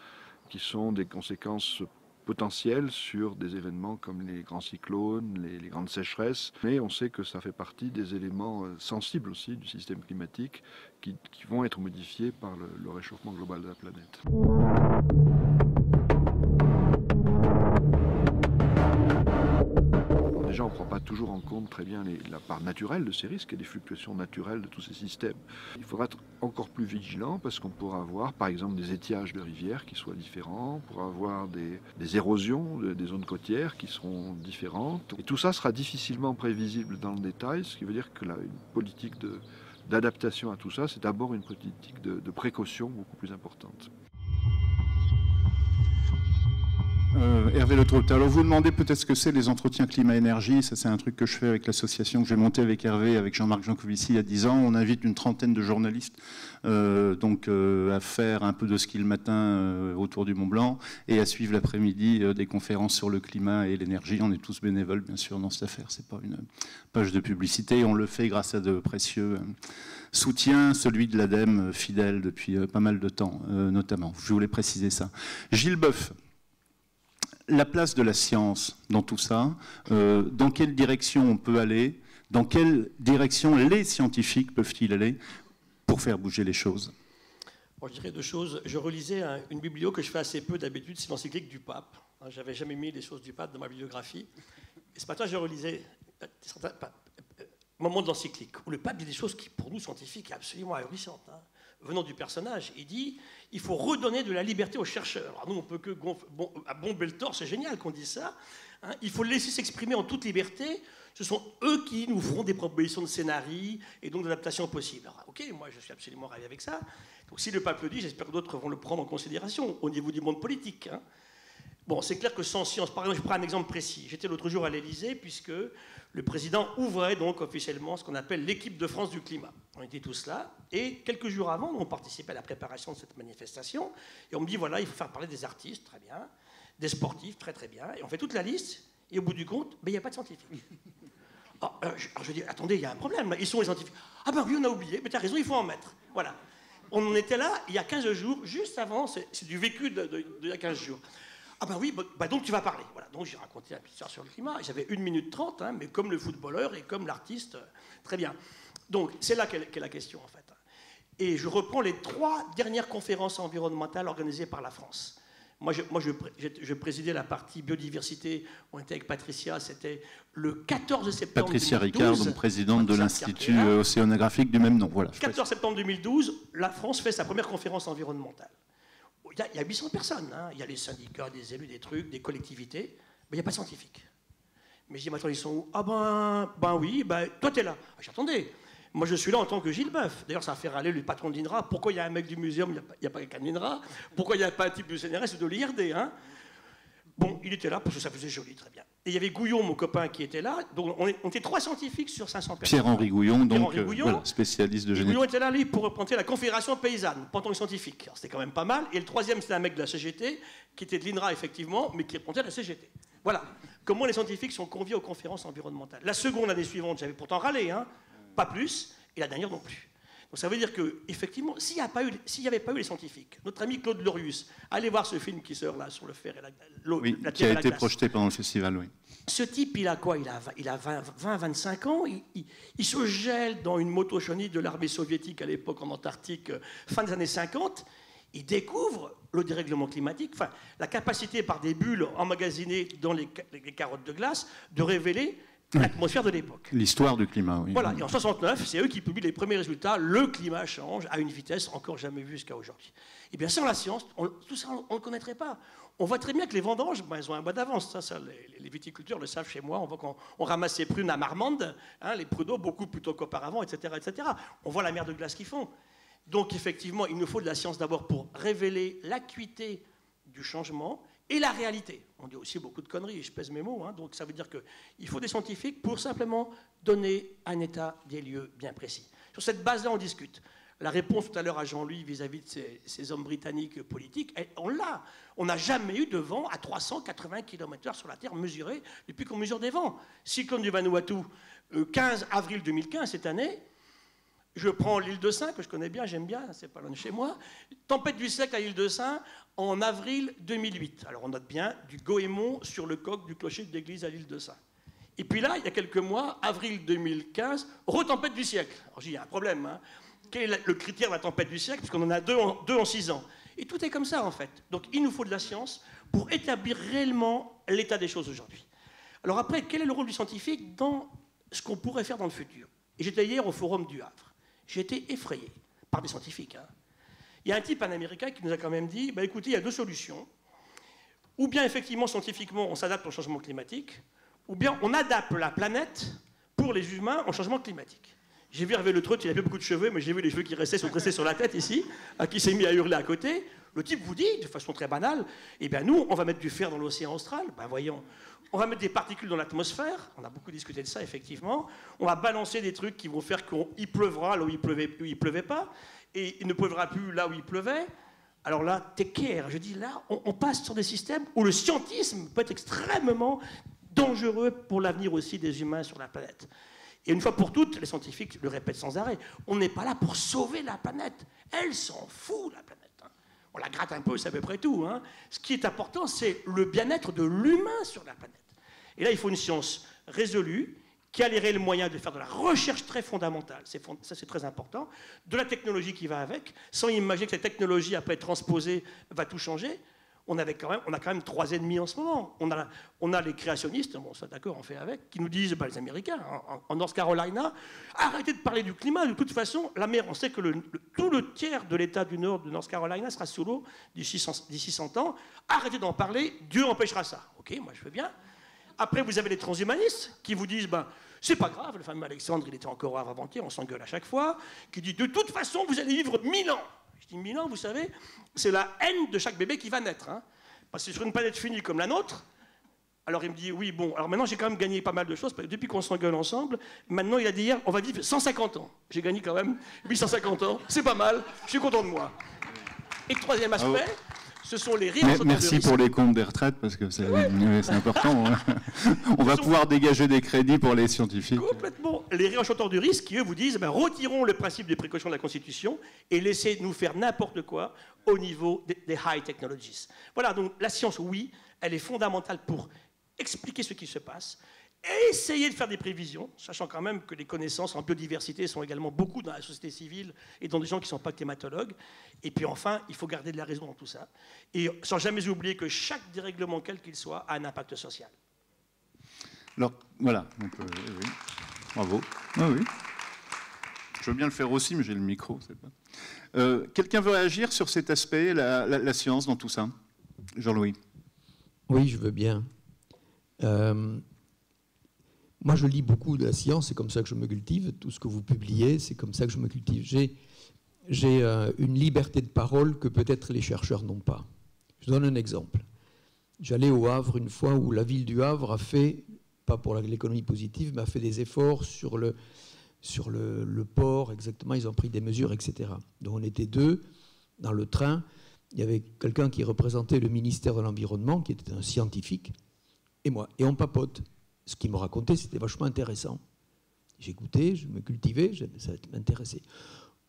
qui sont des conséquences potentiel sur des événements comme les grands cyclones, les grandes sécheresses. Mais on sait que ça fait partie des éléments sensibles aussi du système climatique qui vont être modifiés par le réchauffement global de la planète. Déjà, on ne prend pas toujours en compte très bien la part naturelle de ces risques et des fluctuations naturelles de tous ces systèmes. Il faudra être encore plus vigilant parce qu'on pourra avoir, par exemple, des étiages de rivières qui soient différents, on pourra avoir des érosions des zones côtières qui seront différentes. Et tout ça sera difficilement prévisible dans le détail, ce qui veut dire que une politique d'adaptation à tout ça, c'est d'abord une politique de précaution beaucoup plus importante. Hervé Letreut, alors vous demandez peut-être ce que c'est les entretiens climat-énergie. Ça, c'est un truc que je fais avec l'association que j'ai montée avec Hervé, avec Jean-Marc Jancovici il y a 10 ans. On invite une trentaine de journalistes à faire un peu de ski le matin autour du Mont Blanc et à suivre l'après-midi des conférences sur le climat et l'énergie. On est tous bénévoles, bien sûr, dans cette affaire. C'est pas une page de publicité. On le fait grâce à de précieux soutiens, celui de l'ADEME, fidèle depuis pas mal de temps, notamment. Je voulais préciser ça. Gilles Boeuf. La place de la science dans tout ça, dans quelle direction on peut aller, dans quelle direction les scientifiques peuvent-ils aller pour faire bouger les choses? Bon, je dirais deux choses. Je relisais une biblio que je fais assez peu d'habitude, c'est l'encyclique du pape. Je n'avais jamais mis les choses du pape dans ma bibliographie. Et ce matin, je relisais certains moments de l'encyclique où le pape dit des choses qui, pour nous, scientifiques, sont absolument ahurissantes. Venant du personnage, il dit il faut redonner de la liberté aux chercheurs. Alors nous, on peut que bomber le torse, c'est génial qu'on dise ça, Hein. Il faut les laisser s'exprimer en toute liberté. Ce sont eux qui nous feront des propositions de scénarii et donc d'adaptation possible. Alors, ok, moi je suis absolument ravi avec ça. Donc si le pape le dit, j'espère que d'autres vont le prendre en considération au niveau du monde politique. Hein. Bon, c'est clair que sans science, par exemple, je prends un exemple précis. J'étais l'autre jour à l'Élysée puisque le président ouvrait donc officiellement ce qu'on appelle l'équipe de France du climat. On était tous là et quelques jours avant, on participait à la préparation de cette manifestation et on me dit voilà, il faut faire parler des artistes, très bien, des sportifs, très très bien, et on fait toute la liste et au bout du compte, il n'y a pas de scientifiques. Alors, je dis attendez, il y a un problème, ils sont les scientifiques. Ah ben oui, on a oublié, mais tu as raison, il faut en mettre. Voilà. On en était là il y a 15 jours, juste avant, c'est du vécu d'il y a 15 jours. Ah ben oui, donc tu vas parler. Voilà, donc j'ai raconté un petit histoire sur le climat. J'avais 1 minute 30, hein, mais comme le footballeur et comme l'artiste, très bien. Donc c'est là qu'est la question en fait. Et je reprends les 3 dernières conférences environnementales organisées par la France. Moi, je présidais la partie biodiversité. On était avec Patricia, c'était le 14 septembre Patricia 2012. Ricard, donc présidente de l'Institut océanographique du même nom. Voilà. 14 septembre 2012, la France fait sa première conférence environnementale. Il y a 800 personnes, hein. Il y a les syndicats, des élus, des trucs, des collectivités, mais il n'y a pas de scientifiques. Mais je dis, attends, ils sont où? Ah ben oui, toi t'es là. J'attendais. Moi je suis là en tant que Gilles Boeuf. D'ailleurs ça a fait râler le patron de l'INRA. Pourquoi il y a un mec du muséum, il n'y a pas quelqu'un de l'INRA? Pourquoi il n'y a pas un type du CNRS ou de l'IRD, hein? Bon, il était là parce que ça faisait joli, très bien. Et il y avait Gouillon, mon copain, qui était là. Donc on était 3 scientifiques sur 500 personnes. Pierre-Henri Gouillon, donc voilà, spécialiste de génétique. Gouillon était là, lui, pour représenter la Confédération paysanne, pas en tant que scientifique. C'était quand même pas mal. Et le 3e, c'était un mec de la CGT, qui était de l'INRA, effectivement, mais qui représentait la CGT. Voilà. Comment les scientifiques sont conviés aux conférences environnementales. La seconde année suivante, j'avais pourtant râlé, hein, pas plus, et la dernière non plus. Donc ça veut dire que, effectivement, s'il n'y avait pas eu les scientifiques, notre ami Claude Lorius, allez voir ce film qui sort là sur le fer et l'eau, oui, la qui terre a et la été glace. projeté pendant le festival, oui. Ce type, il a quoi? Il a 20-25 ans. Il se gèle dans une motochenille de l'armée soviétique à l'époque en Antarctique, fin des années 50. Il découvre le dérèglement climatique, enfin, la capacité par des bulles emmagasinées dans les carottes de glace de révéler l'atmosphère de l'époque. L'histoire du climat, oui. Voilà, et en 69, c'est eux qui publient les premiers résultats. Le climat change à une vitesse encore jamais vue jusqu'à aujourd'hui. Et bien sans la science, tout ça, on ne le connaîtrait pas. On voit très bien que les vendanges, elles ont un mois d'avance. Ça les viticulteurs le savent chez moi. On voit qu'on ramasse les prunes à Marmande, hein, les pruneaux beaucoup plus tôt qu'auparavant, etc., etc. On voit la mer de glace qu'ils font. Donc effectivement, il nous faut de la science d'abord pour révéler l'acuité du changement et la réalité. On dit aussi beaucoup de conneries, je pèse mes mots, hein, donc ça veut dire qu'il faut des scientifiques pour simplement donner un état des lieux bien précis. Sur cette base-là, on discute. La réponse tout à l'heure à Jean-Louis vis-à-vis de ces hommes britanniques politiques, on l'a. On n'a jamais eu de vent à 380 km/h sur la Terre mesuré depuis qu'on mesure des vents. Cyclone du Vanuatu, 15 avril 2015, cette année. Je prends l'île de Sein, que je connais bien, j'aime bien, c'est pas loin de chez moi. Tempête du siècle à l'île de Sein en avril 2008. Alors on note bien du goémon sur le coq du clocher de l'église à l'île de Sein. Et puis là, il y a quelques mois, avril 2015, retempête du siècle. Alors j'ai dit, il y a un problème. Hein. Quel est le critère de la tempête du siècle? Parce qu'on en a deux en 6 ans. Et tout est comme ça, en fait. Donc il nous faut de la science pour établir réellement l'état des choses aujourd'hui. Alors après, quel est le rôle du scientifique dans ce qu'on pourrait faire dans le futur? Et j'étais hier au Forum du Havre. J'ai été effrayé par des scientifiques. Hein. Il y a un type, un Américain, qui nous a quand même dit, écoutez, il y a 2 solutions. Ou bien, effectivement, scientifiquement, on s'adapte au changement climatique, ou bien on adapte la planète pour les humains au changement climatique. J'ai vu Hervé Le Treut, il avait beaucoup de cheveux, mais j'ai vu les cheveux qui restaient, sont dressés sur la tête ici, qui s'est mis à hurler à côté. Le type vous dit, de façon très banale, eh bien nous, on va mettre du fer dans l'océan austral. Ben voyons. On va mettre des particules dans l'atmosphère. On a beaucoup discuté de ça, effectivement. On va balancer des trucs qui vont faire qu'il pleuvra là où il pleuvait pas. Et il ne pleuvra plus là où il pleuvait. Alors là, take care. Je dis là, on passe sur des systèmes où le scientisme peut être extrêmement dangereux pour l'avenir aussi des humains sur la planète. Et une fois pour toutes, les scientifiques le répètent sans arrêt, on n'est pas là pour sauver la planète. Elle s'en fout, la planète. On la gratte un peu, c'est à peu près tout. Hein. Ce qui est important, c'est le bien-être de l'humain sur la planète. Et là, il faut une science résolue, qui a les réels moyens de faire de la recherche très fondamentale, ça c'est très important, de la technologie qui va avec, sans imaginer que cette technologie, après transposée, va tout changer. On a quand même 3 ennemis en ce moment. On a les créationnistes, bon ça d'accord, on fait avec, qui nous disent, les Américains, en North Carolina, arrêtez de parler du climat, de toute façon, la mer, on sait que tout le tiers de l'État du Nord de North Carolina sera sous l'eau d'ici 100 ans, arrêtez d'en parler, Dieu empêchera ça. Ok, moi je veux bien. Après, vous avez les transhumanistes qui vous disent, ben, c'est pas grave, le fameux Alexandre, il était encore au Havre avant-hier, on s'engueule à chaque fois, qui dit, de toute façon, vous allez vivre 1000 ans. Je dis, 1000 ans, vous savez, c'est la haine de chaque bébé qui va naître. Hein. Parce que sur une planète finie comme la nôtre, alors il me dit, oui, bon, alors maintenant j'ai quand même gagné pas mal de choses, parce que depuis qu'on s'engueule ensemble, maintenant il a dit hier, on va vivre 150 ans. J'ai gagné quand même 850 ans, c'est pas mal, je suis content de moi. Et le troisième aspect, ce sont les rires. Merci pour les comptes des retraites, parce que c'est important. Hein. On va pouvoir dégager des crédits pour les scientifiques. Complètement. Les réenchanteurs du risque qui, eux, vous disent, ben, retirons le principe des précautions de la Constitution et laissez-nous faire n'importe quoi au niveau des high technologies. Voilà, donc la science, oui, elle est fondamentale pour expliquer ce qui se passe, et essayer de faire des prévisions, sachant quand même que les connaissances en biodiversité sont également beaucoup dans la société civile et dans des gens qui ne sont pas climatologues. Et puis enfin, il faut garder de la raison dans tout ça, et sans jamais oublier que chaque dérèglement, quel qu'il soit, a un impact social. Alors, voilà. Donc, oui. Bravo. Ah, oui. Je veux bien le faire aussi, mais j'ai le micro. Quelqu'un veut réagir sur cet aspect, la science dans tout ça? Jean-Louis. Oui, je veux bien. Moi, je lis beaucoup de la science, c'est comme ça que je me cultive. Tout ce que vous publiez, c'est comme ça que je me cultive. J'ai une liberté de parole que peut-être les chercheurs n'ont pas. Je donne un exemple. J'allais au Havre une fois où la ville du Havre a fait, pas pour l'économie positive, mais a fait des efforts sur le port, exactement. Ils ont pris des mesures, etc. Donc on était deux dans le train. Il y avait quelqu'un qui représentait le ministère de l'Environnement, qui était un scientifique, et moi. Et on papote. Ce qu'il me racontait, c'était vachement intéressant. J'écoutais, je me cultivais, ça m'intéressait.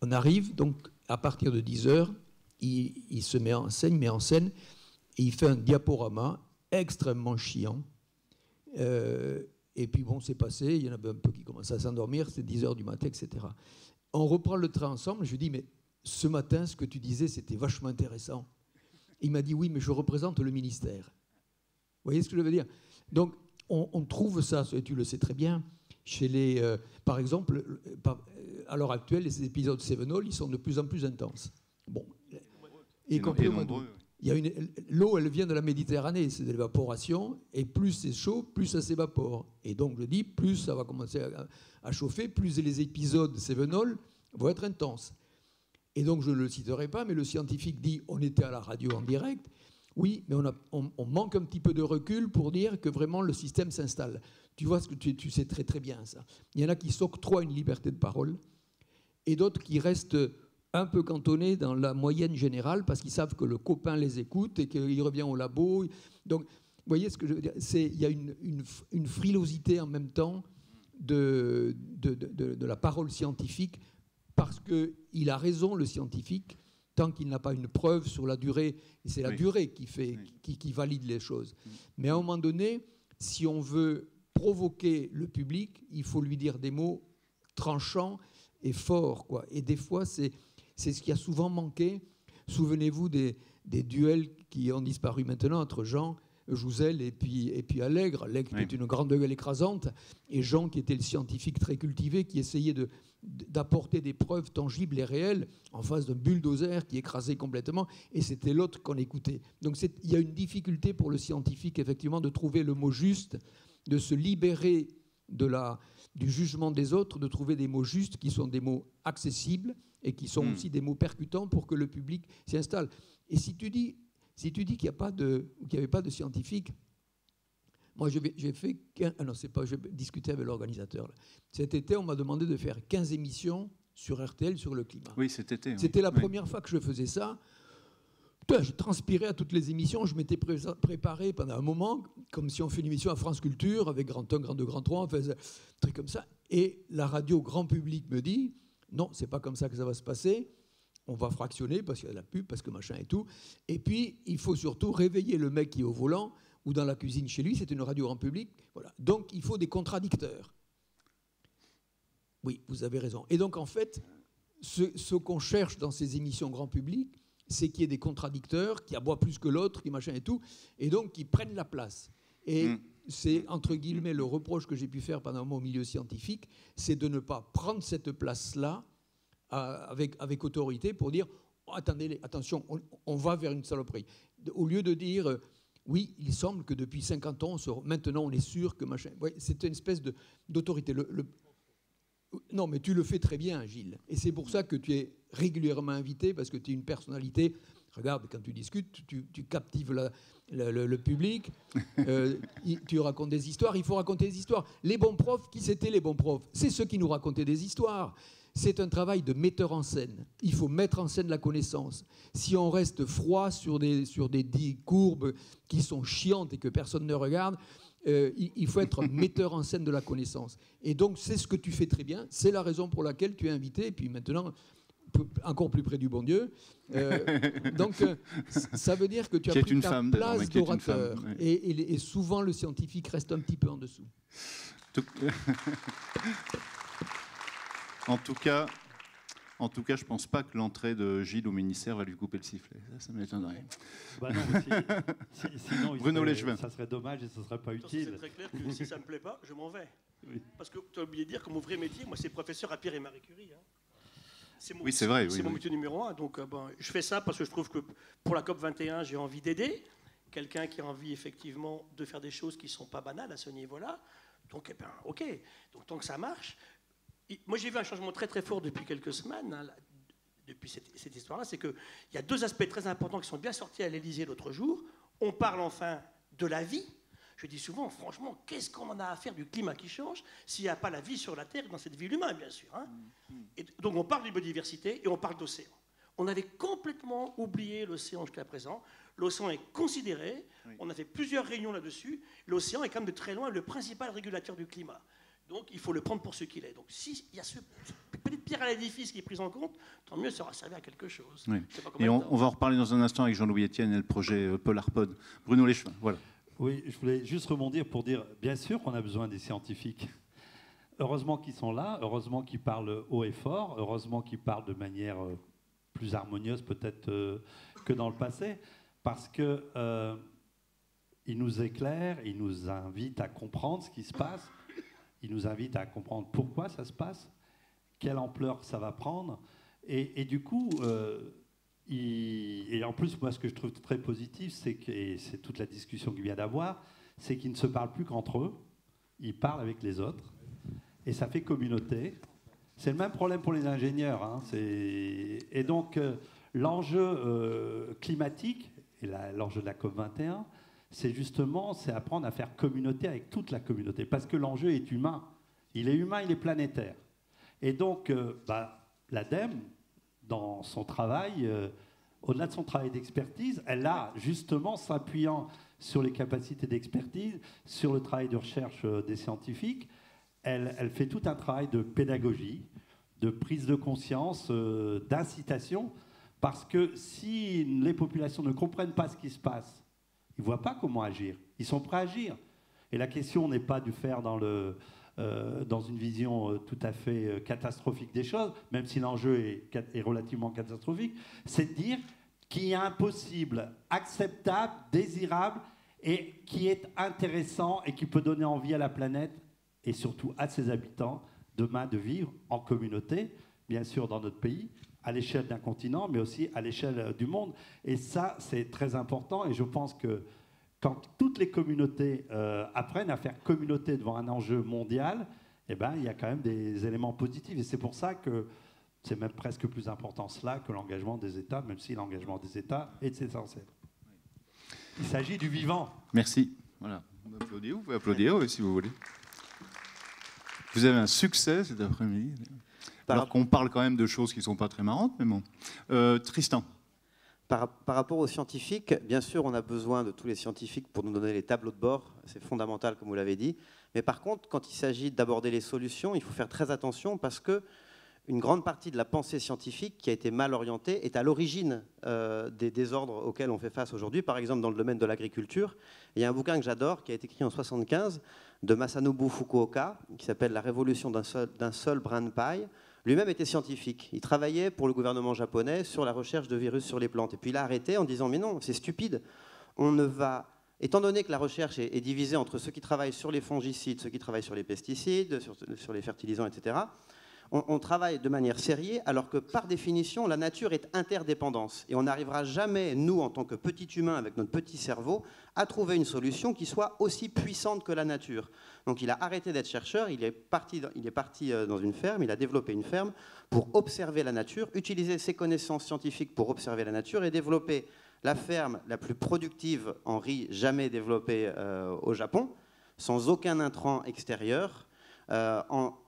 On arrive, donc, à partir de 10h, il se met en scène, et il fait un diaporama extrêmement chiant. Et puis, bon, c'est passé, il y en avait un peu qui commençaient à s'endormir, c'était 10h du matin, etc. On reprend le train ensemble, je lui dis, mais ce matin, ce que tu disais, c'était vachement intéressant. Il m'a dit, oui, mais je représente le ministère. Vous voyez ce que je veux dire? Donc, on trouve ça, tu le sais très bien, chez les... par exemple, à l'heure actuelle, les épisodes Sevenol, ils sont de plus en plus intenses. Bon. Y compris au mois d'août. L'eau, elle vient de la Méditerranée, c'est de l'évaporation, et plus c'est chaud, plus ça s'évapore. Et donc, je dis, plus ça va commencer à chauffer, plus les épisodes Sevenol vont être intenses. Et donc, je ne le citerai pas, mais le scientifique dit, on était à la radio en direct. Oui, mais on manque un petit peu de recul pour dire que vraiment le système s'installe. Tu vois, ce que tu sais très très bien ça. Il y en a qui s'octroient une liberté de parole et d'autres qui restent un peu cantonnés dans la moyenne générale parce qu'ils savent que le copain les écoute et qu'il revient au labo. Donc, vous voyez ce que je veux dire? Il y a une frilosité en même temps de la parole scientifique parce qu'il a raison, le scientifique, tant qu'il n'a pas une preuve sur la durée, et c'est la durée qui valide les choses. Mais à un moment donné, si on veut provoquer le public, il faut lui dire des mots tranchants et forts, quoi. Et des fois, c'est ce qui a souvent manqué. Souvenez-vous des duels qui ont disparu maintenant entre Jean Jouzel et puis Allègre. Allègre qui était une grande gueule écrasante, et Jean qui était le scientifique très cultivé, qui essayait d'apporter des preuves tangibles et réelles en face d'un bulldozer qui écrasait complètement, et c'était l'autre qu'on écoutait. Donc il y a une difficulté pour le scientifique, effectivement, de trouver le mot juste, de se libérer du jugement des autres, de trouver des mots justes qui sont des mots accessibles et qui sont aussi des mots percutants pour que le public s'y installe. Et si tu dis qu'il n'y avait pas de scientifiques, moi j'ai fait... j'ai discuté avec l'organisateur. Cet été, on m'a demandé de faire 15 émissions sur RTL sur le climat. Oui, cet été. C'était la première fois que je faisais ça. Putain, je transpirais à toutes les émissions. Je m'étais préparé pendant un moment, comme si on fait une émission à France Culture, avec Grand 1, Grand 2, Grand 3, on faisait un truc comme ça. Et la radio grand public me dit, non, c'est pas comme ça que ça va se passer. On va fractionner parce qu'il y a de la pub, parce que machin et tout. Et puis, il faut surtout réveiller le mec qui est au volant ou dans la cuisine chez lui. C'est une radio grand public. Voilà. Donc, il faut des contradicteurs. Oui, vous avez raison. Et donc, en fait, ce qu'on cherche dans ces émissions grand public, c'est qu'il y ait des contradicteurs qui aboient plus que l'autre, qui machin et tout, et donc qui prennent la place. Et c'est, entre guillemets, le reproche que j'ai pu faire pendant un moment au milieu scientifique, c'est de ne pas prendre cette place-là avec autorité pour dire oh, attendez, attention, on va vers une saloperie. Au lieu de dire oui, il semble que depuis 50 ans, maintenant on est sûr que machin. Ouais, c'est une espèce d'autorité. Non, mais tu le fais très bien, Gilles. Et c'est pour ça que tu es régulièrement invité, parce que tu es une personnalité. Regarde, quand tu discutes, tu captives le public, tu racontes des histoires, il faut raconter des histoires. Les bons profs, qui c'était les bons profs? C'est ceux qui nous racontaient des histoires. C'est un travail de metteur en scène. Il faut mettre en scène la connaissance. Si on reste froid sur des courbes qui sont chiantes et que personne ne regarde, il faut être metteur en scène de la connaissance. Et donc, c'est ce que tu fais très bien. C'est la raison pour laquelle tu es invité. Et puis maintenant, encore plus près du bon Dieu. Donc, ça veut dire que tu as pris ta place d'orateur. Oui. Et souvent, le scientifique reste un petit peu en dessous. En tout cas, je ne pense pas que l'entrée de Gilles au ministère va lui couper le sifflet. Ça m'étonnerait. Bah non, sinon, Bruno Léchevin. Ça serait dommage et ce ne serait pas utile. C'est très clair que si ça ne me plaît pas, je m'en vais. Oui. Parce que tu as oublié de dire que mon vrai métier, moi, c'est professeur à Pierre et Marie Curie. Hein. Oui, c'est vrai. C'est mon métier numéro 1. Donc, je fais ça parce que je trouve que pour la COP21, j'ai envie d'aider quelqu'un qui a envie effectivement de faire des choses qui ne sont pas banales à ce niveau-là. Donc, OK. Donc, tant que ça marche. Moi, j'ai vu un changement très très fort depuis quelques semaines, hein, depuis cette histoire-là. C'est qu'il y a deux aspects très importants qui sont bien sortis à l'Élysée l'autre jour. On parle enfin de la vie. Je dis souvent, franchement, qu'est-ce qu'on en a à faire du climat qui change s'il n'y a pas la vie sur la Terre, dans cette vie humaine, bien sûr. Hein. Et donc, on parle de biodiversité et on parle d'océan. On avait complètement oublié l'océan jusqu'à présent. L'océan est considéré. Oui. On a fait plusieurs réunions là-dessus. L'océan est quand même de très loin le principal régulateur du climat. Donc, il faut le prendre pour ce qu'il est. Donc, s'il y a cette petite pierre à l'édifice qui est prise en compte, tant mieux, ça aura servi à quelque chose. Oui. Et on va en reparler dans un instant avec Jean-Louis Etienne et le projet Polarpod. Bruno Léchevin, voilà. Oui, je voulais juste rebondir pour dire, bien sûr qu'on a besoin des scientifiques. Heureusement qu'ils sont là, heureusement qu'ils parlent haut et fort, heureusement qu'ils parlent de manière plus harmonieuse peut-être que dans le passé, parce qu'ils nous éclairent, ils nous invitent à comprendre ce qui se passe. Il nous invite à comprendre pourquoi ça se passe, quelle ampleur ça va prendre. Et du coup, et en plus, moi, ce que je trouve très positif, c'est que, et c'est toute la discussion qu'il vient d'avoir, c'est qu'ils ne se parlent plus qu'entre eux, ils parlent avec les autres, et ça fait communauté. C'est le même problème pour les ingénieurs. Hein, et donc, l'enjeu climatique, et l'enjeu de la COP21, c'est apprendre à faire communauté avec toute la communauté. Parce que l'enjeu est humain. Il est humain, il est planétaire. Et donc, l'ADEME, dans son travail, au-delà de son travail d'expertise, elle a, justement, s'appuyant sur les capacités d'expertise, sur le travail de recherche des scientifiques, elle fait tout un travail de pédagogie, de prise de conscience, d'incitation, parce que si les populations ne comprennent pas ce qui se passe, ils ne voient pas comment agir. Ils sont prêts à agir. Et la question n'est pas de faire dans une vision tout à fait catastrophique des choses, même si l'enjeu est relativement catastrophique, c'est de dire qu'il y a un possible acceptable, désirable, et qui est intéressant et qui peut donner envie à la planète, et surtout à ses habitants, demain de vivre en communauté, bien sûr dans notre pays, à l'échelle d'un continent, mais aussi à l'échelle du monde. Et ça, c'est très important. Et je pense que quand toutes les communautés apprennent à faire communauté devant un enjeu mondial, eh ben, il y a quand même des éléments positifs. Et c'est pour ça que c'est même presque plus important cela que l'engagement des États, même si l'engagement des États est essentiel. Il s'agit du vivant. Merci. Voilà. Vous pouvez applaudir si vous voulez. Vous avez un succès cet après-midi. Alors qu'on parle quand même de choses qui ne sont pas très marrantes, mais bon. Tristan. Par rapport aux scientifiques, bien sûr, on a besoin de tous les scientifiques pour nous donner les tableaux de bord. C'est fondamental, comme vous l'avez dit. Mais par contre, quand il s'agit d'aborder les solutions, il faut faire très attention parce que une grande partie de la pensée scientifique qui a été mal orientée est à l'origine des désordres auxquels on fait face aujourd'hui. Par exemple, dans le domaine de l'agriculture, il y a un bouquin que j'adore qui a été écrit en 1975 de Masanobu Fukuoka qui s'appelle « La révolution d'un seul brin de paille ». Lui-même était scientifique. Il travaillait pour le gouvernement japonais sur la recherche de virus sur les plantes. Et puis il a arrêté en disant « Mais non, c'est stupide. On ne va... » Étant donné que la recherche est divisée entre ceux qui travaillent sur les fongicides, ceux qui travaillent sur les pesticides, sur les fertilisants, etc., On travaille de manière sérieuse, alors que par définition, la nature est interdépendance. Et on n'arrivera jamais, nous, en tant que petits humains, avec notre petit cerveau, à trouver une solution qui soit aussi puissante que la nature. Donc il a arrêté d'être chercheur, il est parti dans une ferme, il a développé une ferme pour observer la nature, utiliser ses connaissances scientifiques pour observer la nature et développer la ferme la plus productive en riz jamais développée au Japon, sans aucun intrant extérieur,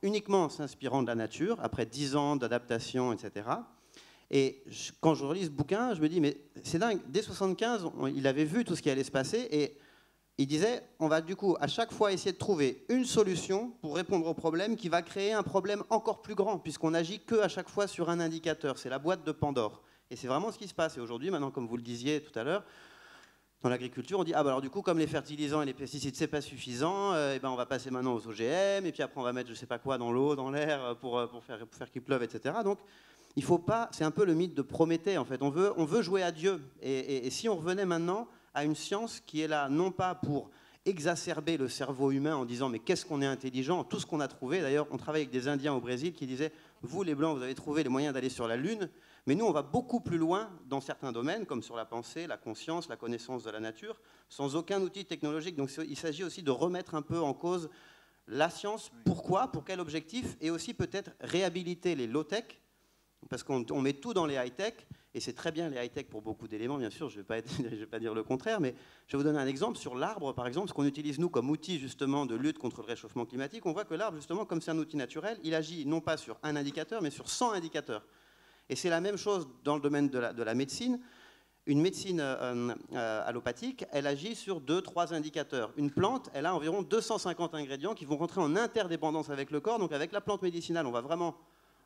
uniquement s'inspirant de la nature, après 10 ans d'adaptation, etc. Et quand je relis ce bouquin, je me dis, mais c'est dingue, dès 1975, il avait vu tout ce qui allait se passer, et il disait, on va du coup à chaque fois essayer de trouver une solution pour répondre au problème qui va créer un problème encore plus grand, puisqu'on n'agit qu'à chaque fois sur un indicateur, c'est la boîte de Pandore. Et c'est vraiment ce qui se passe. Et aujourd'hui, maintenant, comme vous le disiez tout à l'heure, dans l'agriculture, on dit, ah bah alors du coup, comme les fertilisants et les pesticides, c'est pas suffisant, et ben on va passer maintenant aux OGM, et puis après on va mettre je sais pas quoi dans l'eau, dans l'air, pour faire qu'il pleuve, etc. Donc, il faut pas, c'est un peu le mythe de Prométhée, en fait. On veut jouer à Dieu. Et si on revenait maintenant à une science qui est là, non pas pour exacerber le cerveau humain en disant, mais qu'est-ce qu'on est intelligent, tout ce qu'on a trouvé. D'ailleurs, on travaille avec des Indiens au Brésil qui disaient, vous les Blancs, vous avez trouvé les moyens d'aller sur la Lune, mais nous, on va beaucoup plus loin dans certains domaines, comme sur la pensée, la conscience, la connaissance de la nature, sans aucun outil technologique. Donc il s'agit aussi de remettre un peu en cause la science. Pas, pour quel objectif, et aussi peut-être réhabiliter les low-tech, parce qu'on met tout dans les high-tech, et c'est très bien les high-tech pour beaucoup d'éléments, bien sûr, je ne vais pas dire le contraire, mais je vais vous donner un exemple sur l'arbre, par exemple, ce qu'on utilise nous comme outil justement de lutte contre le réchauffement climatique. On voit que l'arbre, justement, comme c'est un outil naturel, il agit non pas sur un indicateur, mais sur 100 indicateurs. Et c'est la même chose dans le domaine de la médecine. Une médecine allopathique, elle agit sur 2-3 indicateurs. Une plante, elle a environ 250 ingrédients qui vont rentrer en interdépendance avec le corps. Donc avec la plante médicinale, on va vraiment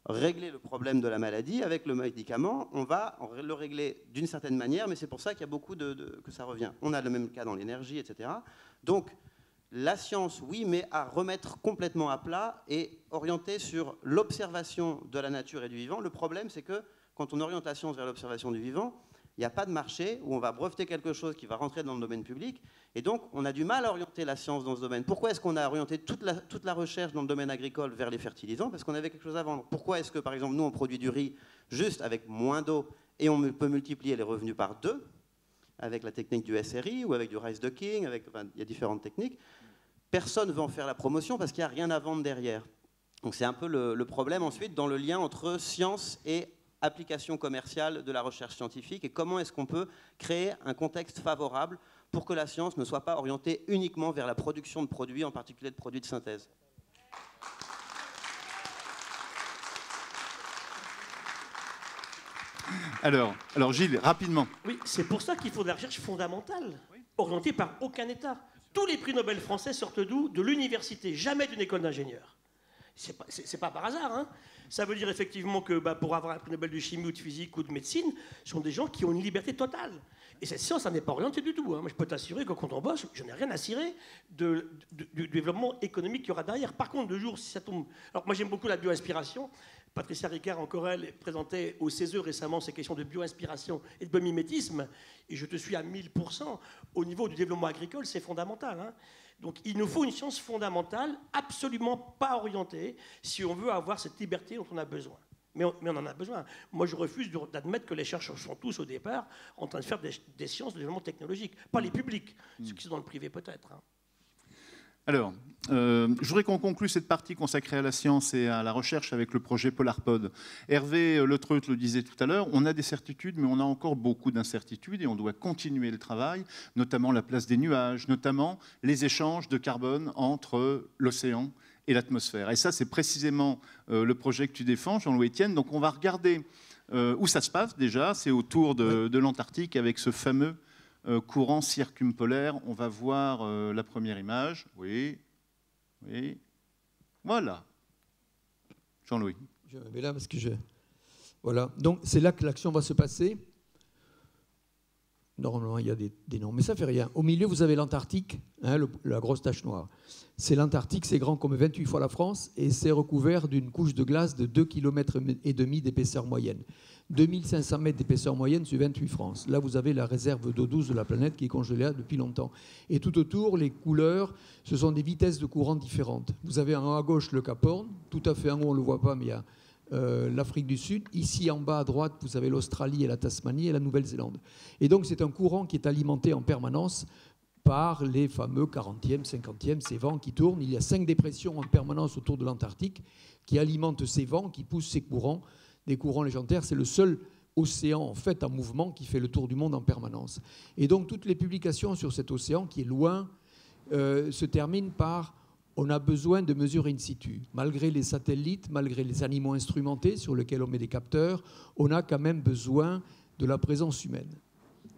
régler le problème de la maladie. Avec le médicament, on va le régler d'une certaine manière, mais c'est pour ça qu'il y a beaucoup que ça revient. On a le même cas dans l'énergie, etc. Donc la science, oui, mais à remettre complètement à plat et orienter sur l'observation de la nature et du vivant. Le problème, c'est que quand on oriente la science vers l'observation du vivant, il n'y a pas de marché où on va breveter quelque chose qui va rentrer dans le domaine public. Et donc, on a du mal à orienter la science dans ce domaine. Pourquoi est-ce qu'on a orienté toute la recherche dans le domaine agricole vers les fertilisants? Parce qu'on avait quelque chose à vendre. Pourquoi est-ce que, par exemple, nous, on produit du riz juste avec moins d'eau et on peut multiplier les revenus par 2 avec la technique du SRI ou avec du rice ducking, il y a différentes techniques. Personne ne veut en faire la promotion parce qu'il n'y a rien à vendre derrière. Donc c'est un peu le problème ensuite dans le lien entre science et application commerciale de la recherche scientifique et comment est-ce qu'on peut créer un contexte favorable pour que la science ne soit pas orientée uniquement vers la production de produits, en particulier de produits de synthèse. Alors Gilles, rapidement. Oui, c'est pour ça qu'il faut de la recherche fondamentale, orientée par aucun État. Tous les prix Nobel français sortent d'où? De l'université, jamais d'une école d'ingénieur. C'est pas par hasard, hein. Ça veut dire effectivement que pour avoir un prix Nobel de chimie ou de physique ou de médecine, ce sont des gens qui ont une liberté totale. Et cette science, ça n'est pas orienté du tout. Hein. Moi, je peux t'assurer que quand on bosse, je n'ai rien à cirer du développement économique qu'il y aura derrière. Par contre, de jour, si ça tombe... Alors moi, j'aime beaucoup la bio-inspiration. Patricia Ricard, encore elle, présentait au CESE récemment ces questions de bio-inspiration et de biomimétisme. Et je te suis à 1000%. Au niveau du développement agricole, c'est fondamental. Hein. Donc il nous faut une science fondamentale, absolument pas orientée, si on veut avoir cette liberté dont on a besoin. Mais on en a besoin. Moi, je refuse d'admettre que les chercheurs sont tous, au départ, en train de faire des sciences de développement technologique. Pas les publics, ceux qui sont dans le privé peut-être. Hein. Alors, je voudrais qu'on conclue cette partie consacrée à la science et à la recherche avec le projet PolarPod. Hervé Le Treut le disait tout à l'heure, on a des certitudes, mais on a encore beaucoup d'incertitudes et on doit continuer le travail, notamment la place des nuages, notamment les échanges de carbone entre l'océan et l'atmosphère. Et ça, c'est précisément le projet que tu défends, Jean-Louis Etienne. Donc on va regarder où ça se passe déjà, c'est autour de l'Antarctique avec ce fameux courant circumpolaire. On va voir la première image. Oui. Voilà. Jean-Louis. Je me mets là parce que Voilà. Donc c'est là que l'action va se passer. Normalement, il y a des noms, mais ça ne fait rien. Au milieu, vous avez l'Antarctique, hein, la grosse tache noire. C'est l'Antarctique, c'est grand comme 28 fois la France, et c'est recouvert d'une couche de glace de 2,5 km d'épaisseur moyenne. 2500 mètres d'épaisseur moyenne sur 28 France. Là, vous avez la réserve d'eau douce de la planète qui est congelée là depuis longtemps. Et tout autour, les couleurs, ce sont des vitesses de courant différentes. Vous avez en haut à gauche le Cap Horn, tout à fait en haut, on ne le voit pas, mais il y a l'Afrique du Sud. Ici, en bas à droite, vous avez l'Australie et la Tasmanie et la Nouvelle-Zélande. Et donc, c'est un courant qui est alimenté en permanence par les fameux 40e, 50e, ces vents qui tournent. Il y a 5 dépressions en permanence autour de l'Antarctique qui alimentent ces vents, qui poussent ces courants, des courants légendaires. C'est le seul océan en fait en mouvement qui fait le tour du monde en permanence. Et donc, toutes les publications sur cet océan qui est loin se terminent par on a besoin de mesures in situ. Malgré les satellites, malgré les animaux instrumentés sur lesquels on met des capteurs, on a quand même besoin de la présence humaine.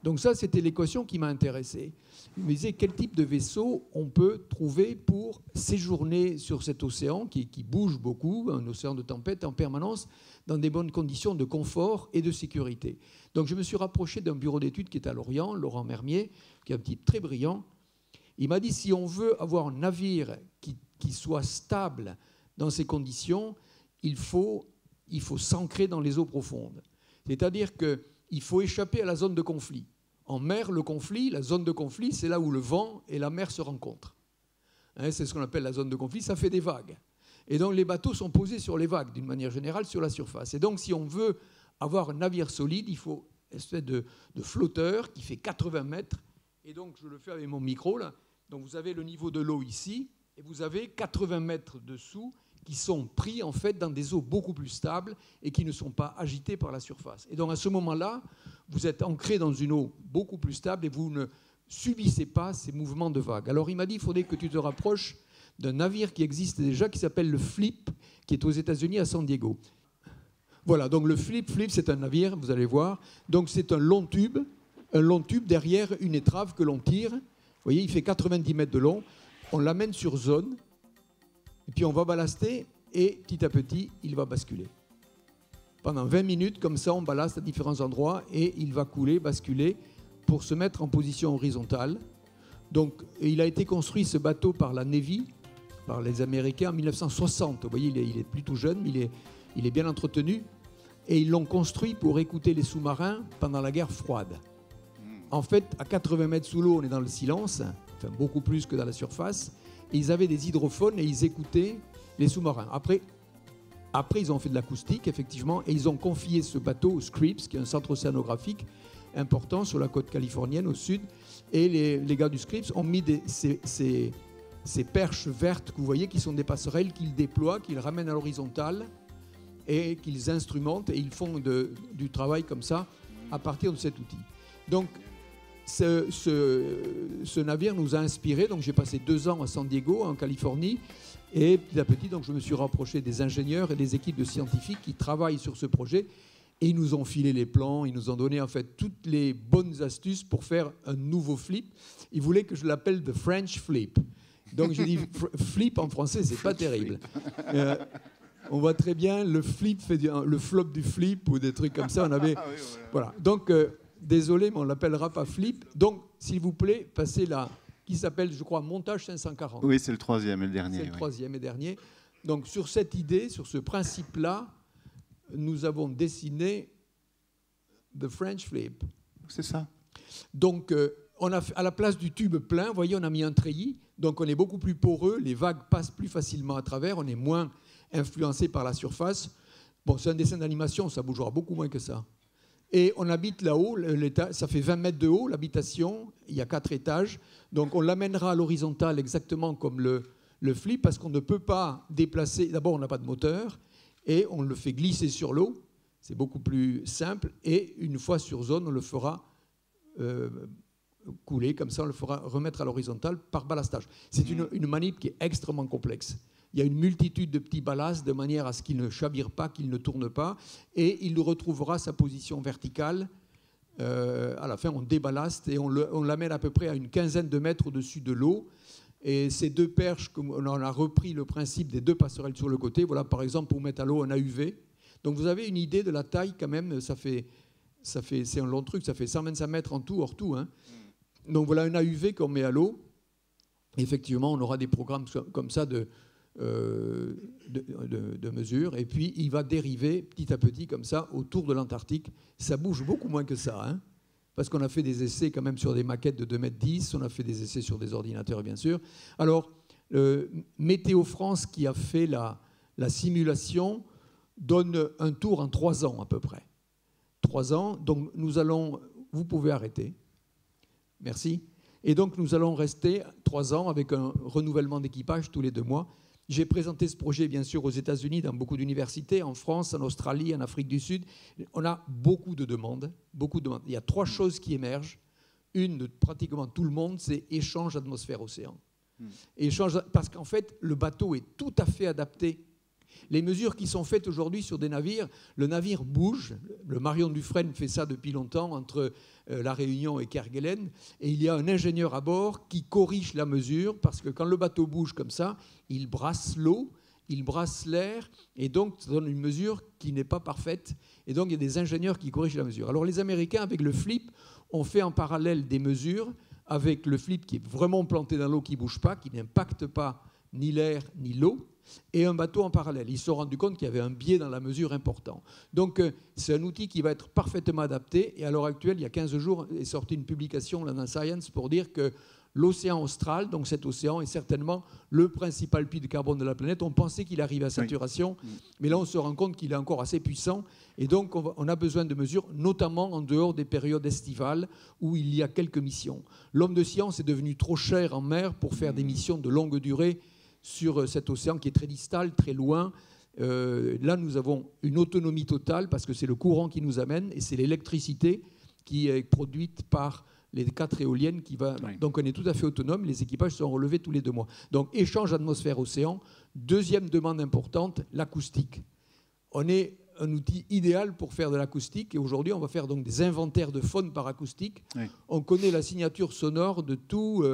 Donc ça, c'était l'équation qui m'a intéressé. Je me disais, quel type de vaisseau on peut trouver pour séjourner sur cet océan qui bouge beaucoup, un océan de tempête en permanence, dans des bonnes conditions de confort et de sécurité. Donc je me suis rapproché d'un bureau d'études qui est à Lorient, Laurent Mermier, qui est un type très brillant. Il m'a dit, si on veut avoir un navire qui soit stable dans ces conditions, il faut s'ancrer dans les eaux profondes. C'est-à-dire qu'il faut échapper à la zone de conflit. En mer, le conflit, la zone de conflit, c'est là où le vent et la mer se rencontrent. Hein, c'est ce qu'on appelle la zone de conflit, ça fait des vagues. Et donc les bateaux sont posés sur les vagues, d'une manière générale, sur la surface. Et donc si on veut avoir un navire solide, il faut une espèce de flotteur qui fait 80 mètres. Et donc je le fais avec mon micro, là. Donc vous avez le niveau de l'eau ici, et vous avez 80 mètres dessous qui sont pris en fait dans des eaux beaucoup plus stables et qui ne sont pas agitées par la surface. Et donc à ce moment-là, vous êtes ancré dans une eau beaucoup plus stable et vous ne subissez pas ces mouvements de vagues. Alors il m'a dit, il faudrait que tu te rapproches d'un navire qui existe déjà, qui s'appelle le Flip, qui est aux États-Unis à San Diego. Voilà, donc le Flip, c'est un navire, vous allez voir. Donc c'est un long tube derrière une étrave que l'on tire. Vous voyez, il fait 90 mètres de long. On l'amène sur zone, et puis on va ballaster, et petit à petit, il va basculer. Pendant 20 minutes, comme ça, on ballaste à différents endroits, et il va couler, basculer, pour se mettre en position horizontale. Donc, il a été construit, ce bateau, par la Navy, par les Américains, en 1960. Vous voyez, il est plutôt jeune, mais il est bien entretenu. Et ils l'ont construit pour écouter les sous-marins pendant la guerre froide. En fait, à 80 mètres sous l'eau, on est dans le silence, enfin beaucoup plus que dans la surface. Et ils avaient des hydrophones et ils écoutaient les sous-marins. Après, ils ont fait de l'acoustique, effectivement, et ils ont confié ce bateau au Scripps, qui est un centre océanographique important sur la côte californienne, au sud. Et les gars du Scripps ont mis ces perches vertes que vous voyez, qui sont des passerelles qu'ils déploient, qu'ils ramènent à l'horizontale et qu'ils instrumentent. Et ils font du travail comme ça à partir de cet outil. Donc, ce navire nous a inspirés. Donc j'ai passé 2 ans à San Diego, en Californie, et petit à petit, donc, je me suis rapproché des ingénieurs et des équipes de scientifiques qui travaillent sur ce projet, et ils nous ont filé les plans, ils nous ont donné en fait toutes les bonnes astuces pour faire un nouveau flip. Ils voulaient que je l'appelle The French Flip. Donc j'ai dit flip en français, c'est pas terrible. On voit très bien le flip fait le flop du flip ou des trucs comme ça. On avait voilà. Donc désolé, mais on ne l'appellera pas Flip. Donc, s'il vous plaît, passez là, qui s'appelle, je crois, Montage 540. Oui, c'est le 3e et le dernier. C'est le 3e et dernier. Donc, sur cette idée, sur ce principe-là, nous avons dessiné The French Flip. C'est ça. Donc, on a, à la place du tube plein, vous voyez, on a mis un treillis. Donc, on est beaucoup plus poreux, les vagues passent plus facilement à travers, on est moins influencé par la surface. Bon, c'est un dessin d'animation, ça bougera beaucoup moins que ça. Et on habite là-haut, ça fait 20 mètres de haut, l'habitation, il y a 4 étages. Donc on l'amènera à l'horizontale exactement comme le flip, parce qu'on ne peut pas déplacer, d'abord on n'a pas de moteur, et on le fait glisser sur l'eau, c'est beaucoup plus simple, et une fois sur zone, on le fera couler, comme ça on le fera remettre à l'horizontale par ballastage. C'est une manip qui est extrêmement complexe. Il y a une multitude de petits ballasts de manière à ce qu'il ne chavire pas, qu'il ne tourne pas, et il retrouvera sa position verticale. À la fin, on déballaste et on l'amène à peu près à une 15aine de mètres au-dessus de l'eau. Et ces 2 perches, on a repris le principe des 2 passerelles sur le côté. Voilà, par exemple, pour mettre à l'eau un AUV. Donc vous avez une idée de la taille quand même. Ça fait c'est un long truc, ça fait 125 mètres en tout, hors tout. Hein. Donc voilà un AUV qu'on met à l'eau. Effectivement, on aura des programmes comme ça de mesure, et puis il va dériver petit à petit comme ça autour de l'Antarctique. Ça bouge beaucoup moins que ça, hein, parce qu'on a fait des essais quand même sur des maquettes de 2,10 m, on a fait des essais sur des ordinateurs bien sûr. Alors, Météo France qui a fait la simulation donne un tour en 3 ans à peu près. 3 ans, donc nous allons... Vous pouvez arrêter. Merci. Et donc, nous allons rester 3 ans avec un renouvellement d'équipage tous les 2 mois. J'ai présenté ce projet, bien sûr, aux États-Unis, dans beaucoup d'universités, en France, en Australie, en Afrique du Sud. On a beaucoup de demandes, beaucoup de demandes. Il y a 3 choses qui émergent. Une de pratiquement tout le monde, c'est échange atmosphère-océan. Échange, parce qu'en fait, le bateau est tout à fait adapté. Les mesures qui sont faites aujourd'hui sur des navires, le navire bouge. Le Marion Dufresne fait ça depuis longtemps entre La Réunion et Kerguelen. Et il y a un ingénieur à bord qui corrige la mesure parce que quand le bateau bouge comme ça, il brasse l'eau, il brasse l'air et donc ça donne une mesure qui n'est pas parfaite. Et donc il y a des ingénieurs qui corrigent la mesure. Alors les Américains, avec le FLIP, ont fait en parallèle des mesures avec le FLIP qui est vraiment planté dans l'eau, qui ne bouge pas, qui n'impacte pas ni l'air ni l'eau, et un bateau en parallèle. Ils se sont rendus compte qu'il y avait un biais dans la mesure important. Donc, c'est un outil qui va être parfaitement adapté. Et à l'heure actuelle, il y a 15 jours, est sortie une publication là, dans Science pour dire que l'océan austral, donc cet océan, est certainement le principal puits de carbone de la planète. On pensait qu'il arrivait à saturation, mais là, on se rend compte qu'il est encore assez puissant. Et donc, on a besoin de mesures, notamment en dehors des périodes estivales où il y a quelques missions. L'homme de science est devenu trop cher en mer pour faire des missions de longue durée sur cet océan qui est très distal, très loin. Là, nous avons une autonomie totale parce que c'est le courant qui nous amène et c'est l'électricité qui est produite par les 4 éoliennes qui va. Oui. Donc, on est tout à fait autonome. Les équipages sont relevés tous les 2 mois. Donc, échange atmosphère-océan. Deuxième demande importante, l'acoustique. On est un outil idéal pour faire de l'acoustique et aujourd'hui, on va faire donc des inventaires de faune par acoustique. Oui. On connaît la signature sonore de tout.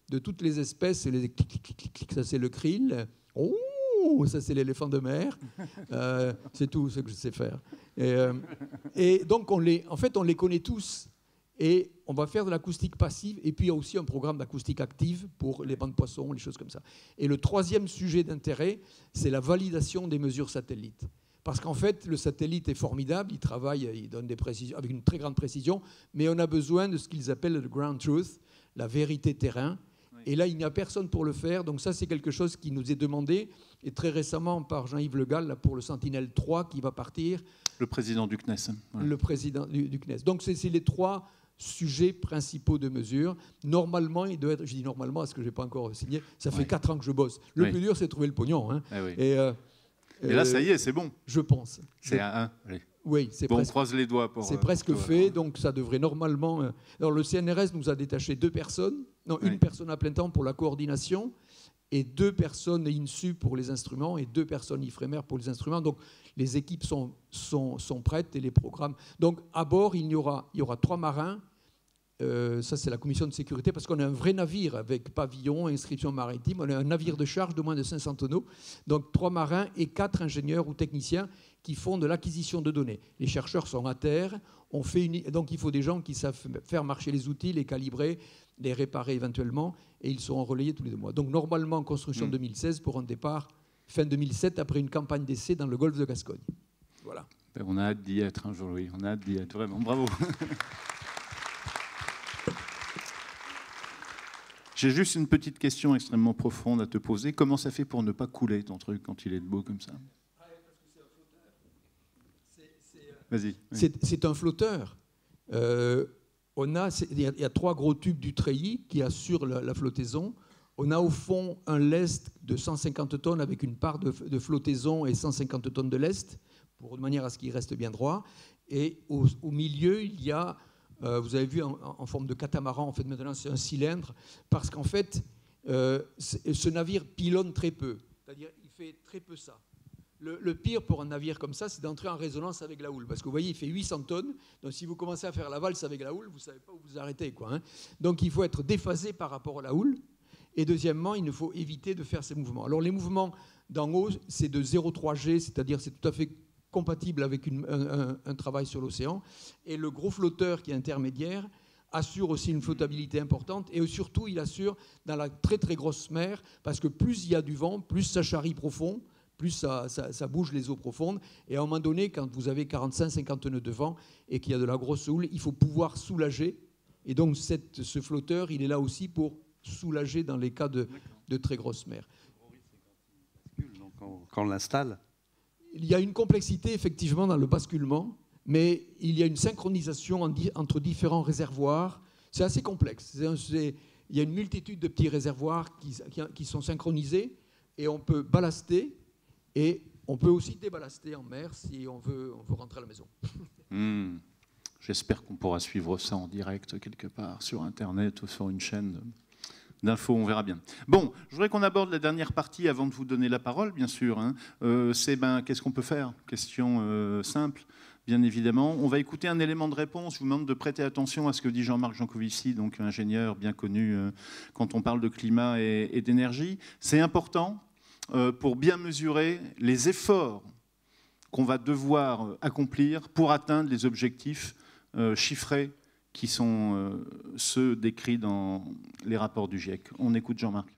De toutes les espèces, les clic, clic, clic, clic, ça c'est le krill, oh, ça c'est l'éléphant de mer, c'est tout ce que je sais faire. Et donc on les connaît tous et on va faire de l'acoustique passive et puis il y a aussi un programme d'acoustique active pour les bancs de poissons, les choses comme ça. Et le 3e sujet d'intérêt, c'est la validation des mesures satellites. Parce qu'en fait, le satellite est formidable, il travaille, il donne des précisions avec une très grande précision, mais on a besoin de ce qu'ils appellent le ground truth, la vérité terrain. Et là, il n'y a personne pour le faire. Donc ça, c'est quelque chose qui nous est demandé. Et très récemment, par Jean-Yves Le Gall, là, pour le Sentinelle 3 qui va partir. Le président du CNES. Voilà. Le président du CNES. Donc c'est les 3 sujets principaux de mesure. Normalement, il doit être... Je dis normalement parce que je n'ai pas encore signé. Ça fait 4 ans que je bosse. Le plus dur, c'est de trouver le pognon. Hein. Ah oui. Et là, ça y est, c'est bon. Je pense. C'est à 1. Allez. Oui, c'est bon, presque, on croise les doigts pour... C'est presque fait, donc ça devrait normalement... Alors, le CNRS nous a détaché 2 personnes, non, une personne à plein temps pour la coordination et 2 personnes INSU pour les instruments et 2 personnes IFREMER pour les instruments. Donc, les équipes sont prêtes et les programmes... Donc, à bord, il y aura 3 marins. Ça, c'est la commission de sécurité, parce qu'on a un vrai navire avec pavillon, inscription maritime. On a un navire de charge de moins de 500 tonneaux. Donc, 3 marins et 4 ingénieurs ou techniciens qui font de l'acquisition de données. Les chercheurs sont à terre. Donc, il faut des gens qui savent faire marcher les outils, les calibrer, les réparer éventuellement, et ils seront relayés tous les 2 mois. Donc, normalement, construction 2016 pour un départ fin 2007 après une campagne d'essai dans le golfe de Gascogne. Voilà. On a hâte d'y être un jour, oui. On a hâte d'y être, vraiment. Bravo. J'ai juste une petite question extrêmement profonde à te poser. Comment ça fait pour ne pas couler ton truc quand il est debout comme ça ? Vas-y. C'est un flotteur. Il y a 3 gros tubes du treillis qui assurent la flottaison. On a au fond un lest de 150 tonnes avec une part de flottaison et 150 tonnes de lest, de manière à ce qu'il reste bien droit. Et au milieu, il y a, vous avez vu en forme de catamaran, en fait maintenant c'est un cylindre, parce qu'en fait, ce navire pilonne très peu. C'est-à-dire il fait très peu ça. Le pire pour un navire comme ça, c'est d'entrer en résonance avec la houle. Parce que vous voyez, il fait 800 tonnes. Donc si vous commencez à faire la valse avec la houle, vous ne savez pas où vous arrêtez, quoi, hein. Donc il faut être déphasé par rapport à la houle. Et deuxièmement, il faut éviter de faire ces mouvements. Alors les mouvements d'en haut, c'est de 0,3 G, c'est-à-dire c'est tout à fait compatible avec un travail sur l'océan. Et le gros flotteur qui est intermédiaire assure aussi une flottabilité importante et surtout il assure dans la très très grosse mer parce que plus il y a du vent, plus ça charrie profond, plus ça bouge les eaux profondes. Et à un moment donné, quand vous avez 45-50 nœuds de vent et qu'il y a de la grosse houle, il faut pouvoir soulager. Et donc ce flotteur, il est là aussi pour soulager dans les cas de très grosse mer. Quand on l'installe, il y a une complexité effectivement dans le basculement, mais il y a une synchronisation entre différents réservoirs. C'est assez complexe. Il y a une multitude de petits réservoirs qui sont synchronisés et on peut ballaster et on peut aussi déballaster en mer si on veut rentrer à la maison. J'espère qu'on pourra suivre ça en direct quelque part sur Internet ou sur une chaîne d'infos, on verra bien. Bon, je voudrais qu'on aborde la dernière partie avant de vous donner la parole, bien sûr. C'est qu'est-ce qu'on peut faire? Question simple, bien évidemment. On va écouter un élément de réponse. Je vous demande de prêter attention à ce que dit Jean-Marc Jancovici, donc ingénieur bien connu quand on parle de climat et d'énergie. C'est important pour bien mesurer les efforts qu'on va devoir accomplir pour atteindre les objectifs chiffrés qui sont ceux décrits dans les rapports du GIEC. On écoute Jean-Marc.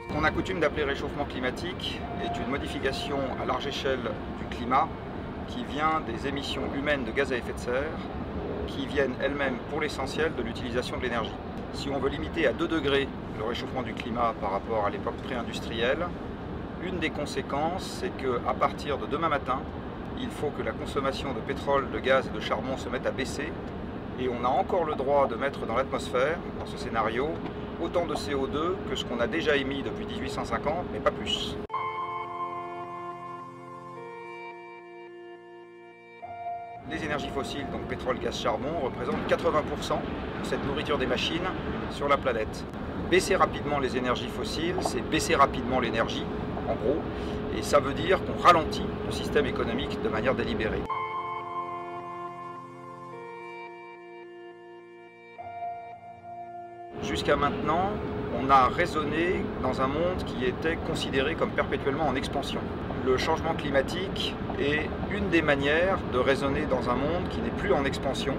Ce qu'on a coutume d'appeler réchauffement climatique est une modification à large échelle du climat qui vient des émissions humaines de gaz à effet de serre qui viennent elles-mêmes pour l'essentiel de l'utilisation de l'énergie. Si on veut limiter à 2 degrés le réchauffement du climat par rapport à l'époque pré-industrielle, une des conséquences, c'est qu'à partir de demain matin, il faut que la consommation de pétrole, de gaz et de charbon se mette à baisser. Et on a encore le droit de mettre dans l'atmosphère, dans ce scénario, autant de CO2 que ce qu'on a déjà émis depuis 1850, mais pas plus. Les énergies fossiles, donc pétrole, gaz, charbon, représentent 80% de cette nourriture des machines sur la planète. Baisser rapidement les énergies fossiles, c'est baisser rapidement l'énergie, en gros, et ça veut dire qu'on ralentit le système économique de manière délibérée. Jusqu'à maintenant, on a raisonné dans un monde qui était considéré comme perpétuellement en expansion. Le changement climatique est une des manières de raisonner dans un monde qui n'est plus en expansion,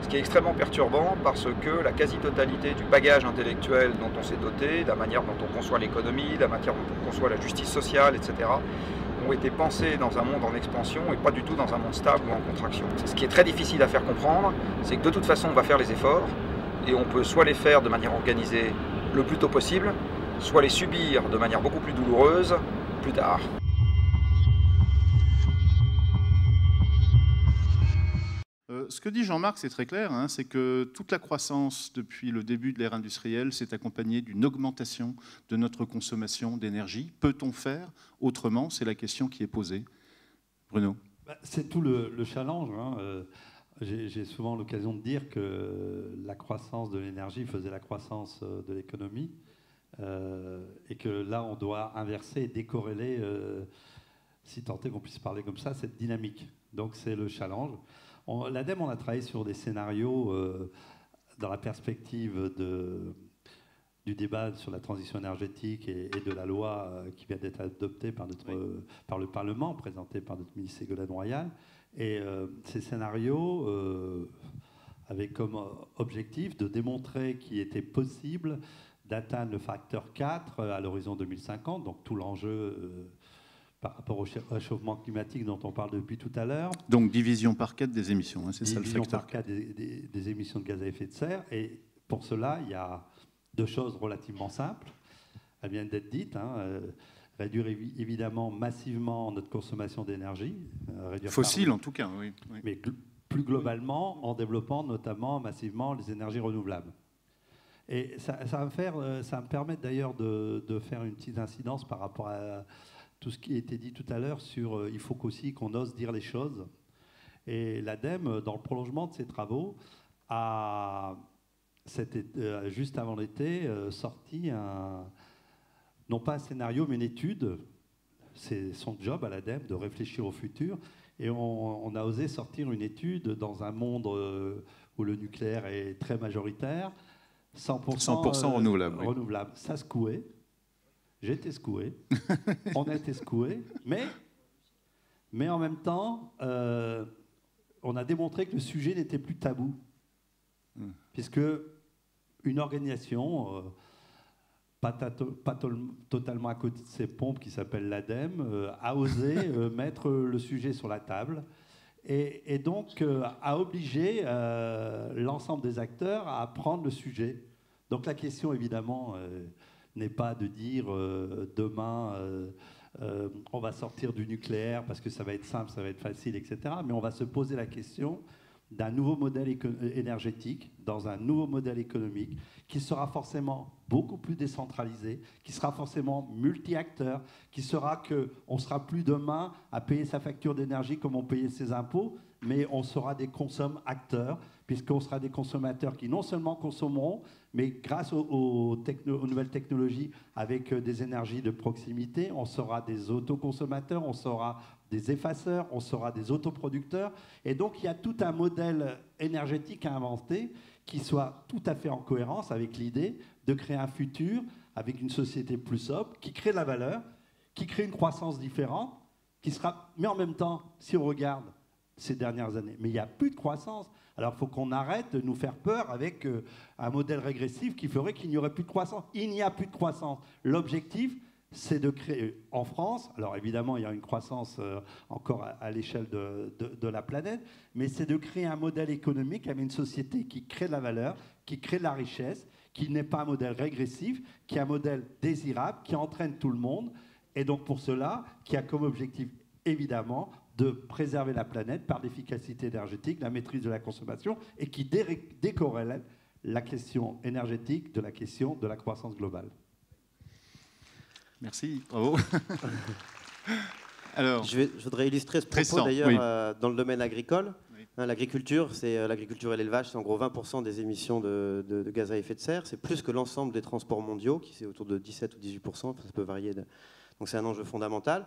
ce qui est extrêmement perturbant parce que la quasi-totalité du bagage intellectuel dont on s'est doté, la manière dont on conçoit l'économie, la manière dont on conçoit la justice sociale, etc., ont été pensés dans un monde en expansion et pas du tout dans un monde stable ou en contraction. Ce qui est très difficile à faire comprendre, c'est que de toute façon on va faire les efforts et on peut soit les faire de manière organisée le plus tôt possible, soit les subir de manière beaucoup plus douloureuse plus tard. Ce que dit Jean-Marc, c'est très clair, c'est que toute la croissance depuis le début de l'ère industrielle s'est accompagnée d'une augmentation de notre consommation d'énergie. Peut-on faire autrement? C'est la question qui est posée. Bruno? C'est tout le challenge. J'ai souvent l'occasion de dire que la croissance de l'énergie faisait la croissance de l'économie et que là, on doit inverser et décorréler, si tant est qu'on puisse parler comme ça, cette dynamique. Donc c'est le challenge. L'ADEME, on a travaillé sur des scénarios dans la perspective du débat sur la transition énergétique et de la loi qui vient d'être adoptée par le Parlement, présentée par notre ministre Ségolène Royal. Et ces scénarios avaient comme objectif de démontrer qu'il était possible d'atteindre le facteur 4 à l'horizon 2050, donc tout l'enjeu par rapport au réchauffement climatique dont on parle depuis tout à l'heure. Donc division par 4 des émissions, c'est ça le facteur. Division par 4 des émissions de gaz à effet de serre. Et pour cela, il y a 2 choses relativement simples. Elles viennent d'être dites. Réduire évidemment massivement notre consommation d'énergie. Fossile en tout cas, oui. Mais plus globalement, en développant notamment massivement les énergies renouvelables. Et ça va me permettre d'ailleurs de faire une petite incidence par rapport à tout ce qui a été dit tout à l'heure sur il faut aussi qu'on ose dire les choses. Et l'ADEME, dans le prolongement de ses travaux, a juste avant l'été sorti non pas un scénario, mais une étude. C'est son job à l'ADEME de réfléchir au futur. Et on a osé sortir une étude dans un monde où le nucléaire est très majoritaire, 100% renouvelable. Oui. Renouvelable. Ça secouait. J'ai été secoué. On a été secoué. Mais en même temps, on a démontré que le sujet n'était plus tabou. Puisque une organisation, pas totalement à côté de ses pompes, qui s'appelle l'ADEME, a osé mettre le sujet sur la table et donc a obligé l'ensemble des acteurs à prendre le sujet. Donc la question, évidemment, n'est pas de dire demain on va sortir du nucléaire parce que ça va être simple, ça va être facile, etc. Mais on va se poser la question d'un nouveau modèle énergétique, dans un nouveau modèle économique, qui sera forcément beaucoup plus décentralisé, qui sera forcément multi-acteurs, qui sera qu'on ne sera plus demain à payer sa facture d'énergie comme on payait ses impôts, mais on sera des consommateurs, puisqu'on sera des consommateurs qui non seulement consommeront, mais grâce aux nouvelles technologies avec des énergies de proximité, on sera des autoconsommateurs, on sera des effaceurs, on sera des autoproducteurs. Et donc, il y a tout un modèle énergétique à inventer qui soit tout à fait en cohérence avec l'idée de créer un futur avec une société plus sobre, qui crée de la valeur, qui crée une croissance différente, qui sera... Mais en même temps, si on regarde ces dernières années, mais il n'y a plus de croissance. Alors, il faut qu'on arrête de nous faire peur avec un modèle régressif qui ferait qu'il n'y aurait plus de croissance. Il n'y a plus de croissance. L'objectif, c'est de créer en France, alors évidemment il y a une croissance encore à l'échelle de la planète, mais c'est de créer un modèle économique avec une société qui crée de la valeur, qui crée de la richesse, qui n'est pas un modèle régressif, qui est un modèle désirable, qui entraîne tout le monde, et donc pour cela, qui a comme objectif évidemment de préserver la planète par l'efficacité énergétique, la maîtrise de la consommation, et qui décorrèle la question énergétique de la question de la croissance globale. Merci, bravo. Alors, je voudrais illustrer ce propos d'ailleurs oui. Dans le domaine agricole. Oui. L'agriculture et l'élevage, c'est en gros 20% des émissions de gaz à effet de serre. C'est plus que l'ensemble des transports mondiaux, qui c'est autour de 17 ou 18%, ça peut varier. Donc c'est un enjeu fondamental.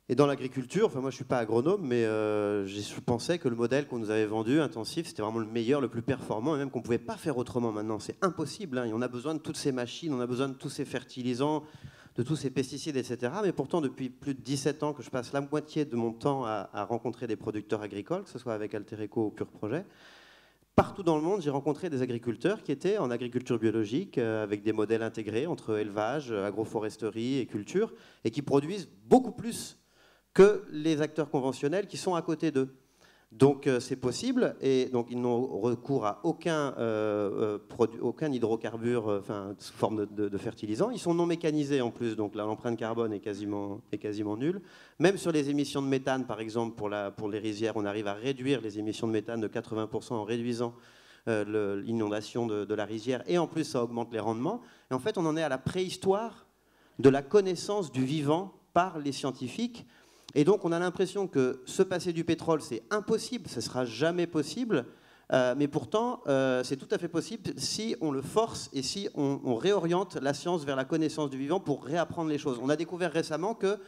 Et dans l'agriculture, enfin moi je ne suis pas agronome, mais je pensais que le modèle qu'on nous avait vendu, intensif, c'était vraiment le meilleur, le plus performant, et même qu'on ne pouvait pas faire autrement maintenant. C'est impossible, hein. Et on a besoin de toutes ces machines, on a besoin de tous ces fertilisants, de tous ces pesticides, etc. Mais pourtant, depuis plus de 17 ans que je passe la moitié de mon temps à rencontrer des producteurs agricoles, que ce soit avec Altereco ou Pure Projet, partout dans le monde, j'ai rencontré des agriculteurs qui étaient en agriculture biologique, avec des modèles intégrés entre élevage, agroforesterie et culture, et qui produisent beaucoup plus que les acteurs conventionnels qui sont à côté d'eux. Donc c'est possible, et donc ils n'ont recours à aucun hydrocarbure sous forme de fertilisant. Ils sont non mécanisés en plus, donc l'empreinte carbone est quasiment nulle. Même sur les émissions de méthane, par exemple, pour les rizières, on arrive à réduire les émissions de méthane de 80% en réduisant l'inondation de la rizière, et en plus ça augmente les rendements. Et en fait, on en est à la préhistoire de la connaissance du vivant par les scientifiques. Et donc, on a l'impression que se passer du pétrole, c'est impossible, ce ne sera jamais possible. Mais pourtant, c'est tout à fait possible si on le force et si on réoriente la science vers la connaissance du vivant pour réapprendre les choses. On a découvert récemment que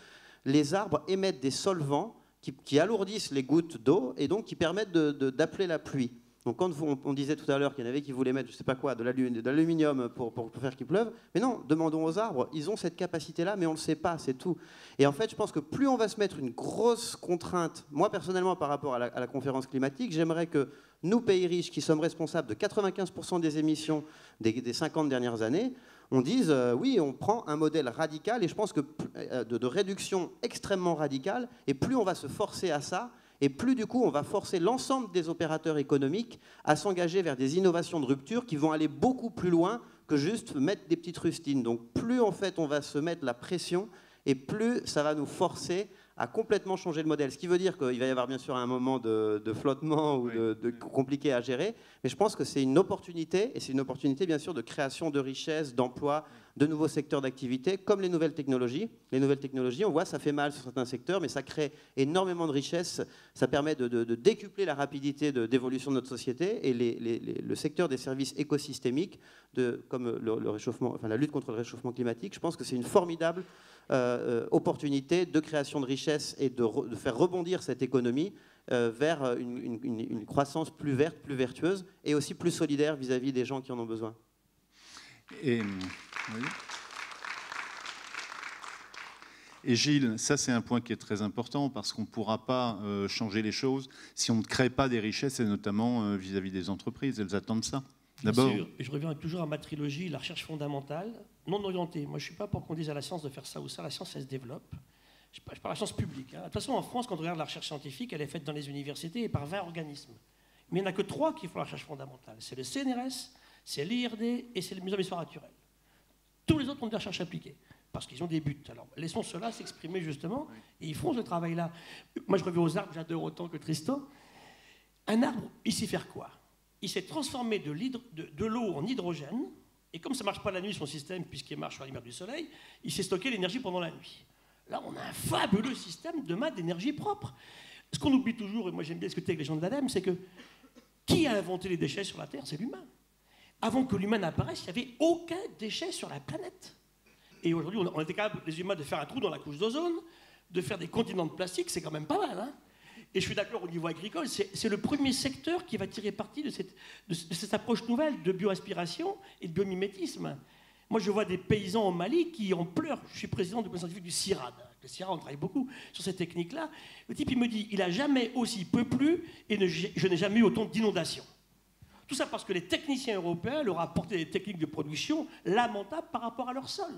les arbres émettent des solvants qui alourdissent les gouttes d'eau et donc qui permettent d'appeler la pluie. Donc quand on disait tout à l'heure qu'il y en avait qui voulaient mettre, je ne sais pas quoi, de l'aluminium pour faire qu'il pleuve, mais non, demandons aux arbres, ils ont cette capacité-là, mais on ne le sait pas, c'est tout. Et en fait, je pense que plus on va se mettre une grosse contrainte, moi personnellement par rapport à la conférence climatique, j'aimerais que nous, pays riches, qui sommes responsables de 95% des émissions des 50 dernières années, on dise, oui, on prend un modèle radical, et je pense que de réduction extrêmement radicale, et plus on va se forcer à ça, et plus du coup on va forcer l'ensemble des opérateurs économiques à s'engager vers des innovations de rupture qui vont aller beaucoup plus loin que juste mettre des petites rustines. Donc plus en fait on va se mettre la pression et plus ça va nous forcer à complètement changer le modèle. Ce qui veut dire qu'il va y avoir bien sûr un moment de flottement ou de compliqué à gérer, mais je pense que c'est une opportunité, et c'est une opportunité bien sûr de création de richesses, d'emplois, de nouveaux secteurs d'activité, comme les nouvelles technologies. Les nouvelles technologies, on voit, ça fait mal sur certains secteurs, mais ça crée énormément de richesses, ça permet de décupler la rapidité d'évolution de notre société, et le secteur des services écosystémiques, comme le réchauffement, enfin, la lutte contre le réchauffement climatique, je pense que c'est une formidable opportunité de création de richesses et de faire rebondir cette économie vers une croissance plus verte, plus vertueuse et aussi plus solidaire vis-à-vis des gens qui en ont besoin. Et Gilles, ça c'est un point qui est très important parce qu'on ne pourra pas changer les choses si on ne crée pas des richesses, et notamment vis-à-vis des entreprises. Elles attendent ça. D'abord. Bien sûr, et je reviens toujours à ma trilogie, la recherche fondamentale, non orientée. Moi je ne suis pas pour qu'on dise à la science de faire ça ou ça, la science elle se développe. Je parle de la science publique. Hein. De toute façon en France, quand on regarde la recherche scientifique, elle est faite dans les universités et par 20 organismes. Mais il n'y en a que 3 qui font la recherche fondamentale. C'est le CNRS, c'est l'IRD et c'est le Muséum d'histoire naturelle. Tous les autres ont de la recherche appliquée. Parce qu'ils ont des buts. Alors, laissons cela s'exprimer justement, et ils font ce travail-là. Moi, je reviens aux arbres, j'adore autant que Tristan. Un arbre, il sait faire quoi? Il s'est transformé de l'eau en hydrogène, et comme ça ne marche pas la nuit, son système, puisqu'il marche sur la lumière du soleil, il s'est stocké l'énergie pendant la nuit. Là, on a un fabuleux système de maths d'énergie propre. Ce qu'on oublie toujours, et moi j'aime bien discuter avec les gens de l'ADEME, c'est que qui a inventé les déchets sur la Terre? C'est l'humain. Avant que l'humain n'apparaisse, il n'y avait aucun déchet sur la planète. Et aujourd'hui, on était capable, les humains, de faire un trou dans la couche d'ozone, de faire des continents de plastique, c'est quand même pas mal. Hein. Et je suis d'accord au niveau agricole, c'est le premier secteur qui va tirer parti de cette approche nouvelle de bioaspiration et de biomimétisme. Moi, je vois des paysans au Mali qui en pleurent. Je suis président du conseil scientifique du CIRAD. Le CIRAD, on travaille beaucoup sur cette technique-là. Le type, il me dit, il n'a jamais aussi peu plu et je n'ai jamais eu autant d'inondations. Tout ça parce que les techniciens européens leur apporté des techniques de production lamentables par rapport à leur sol.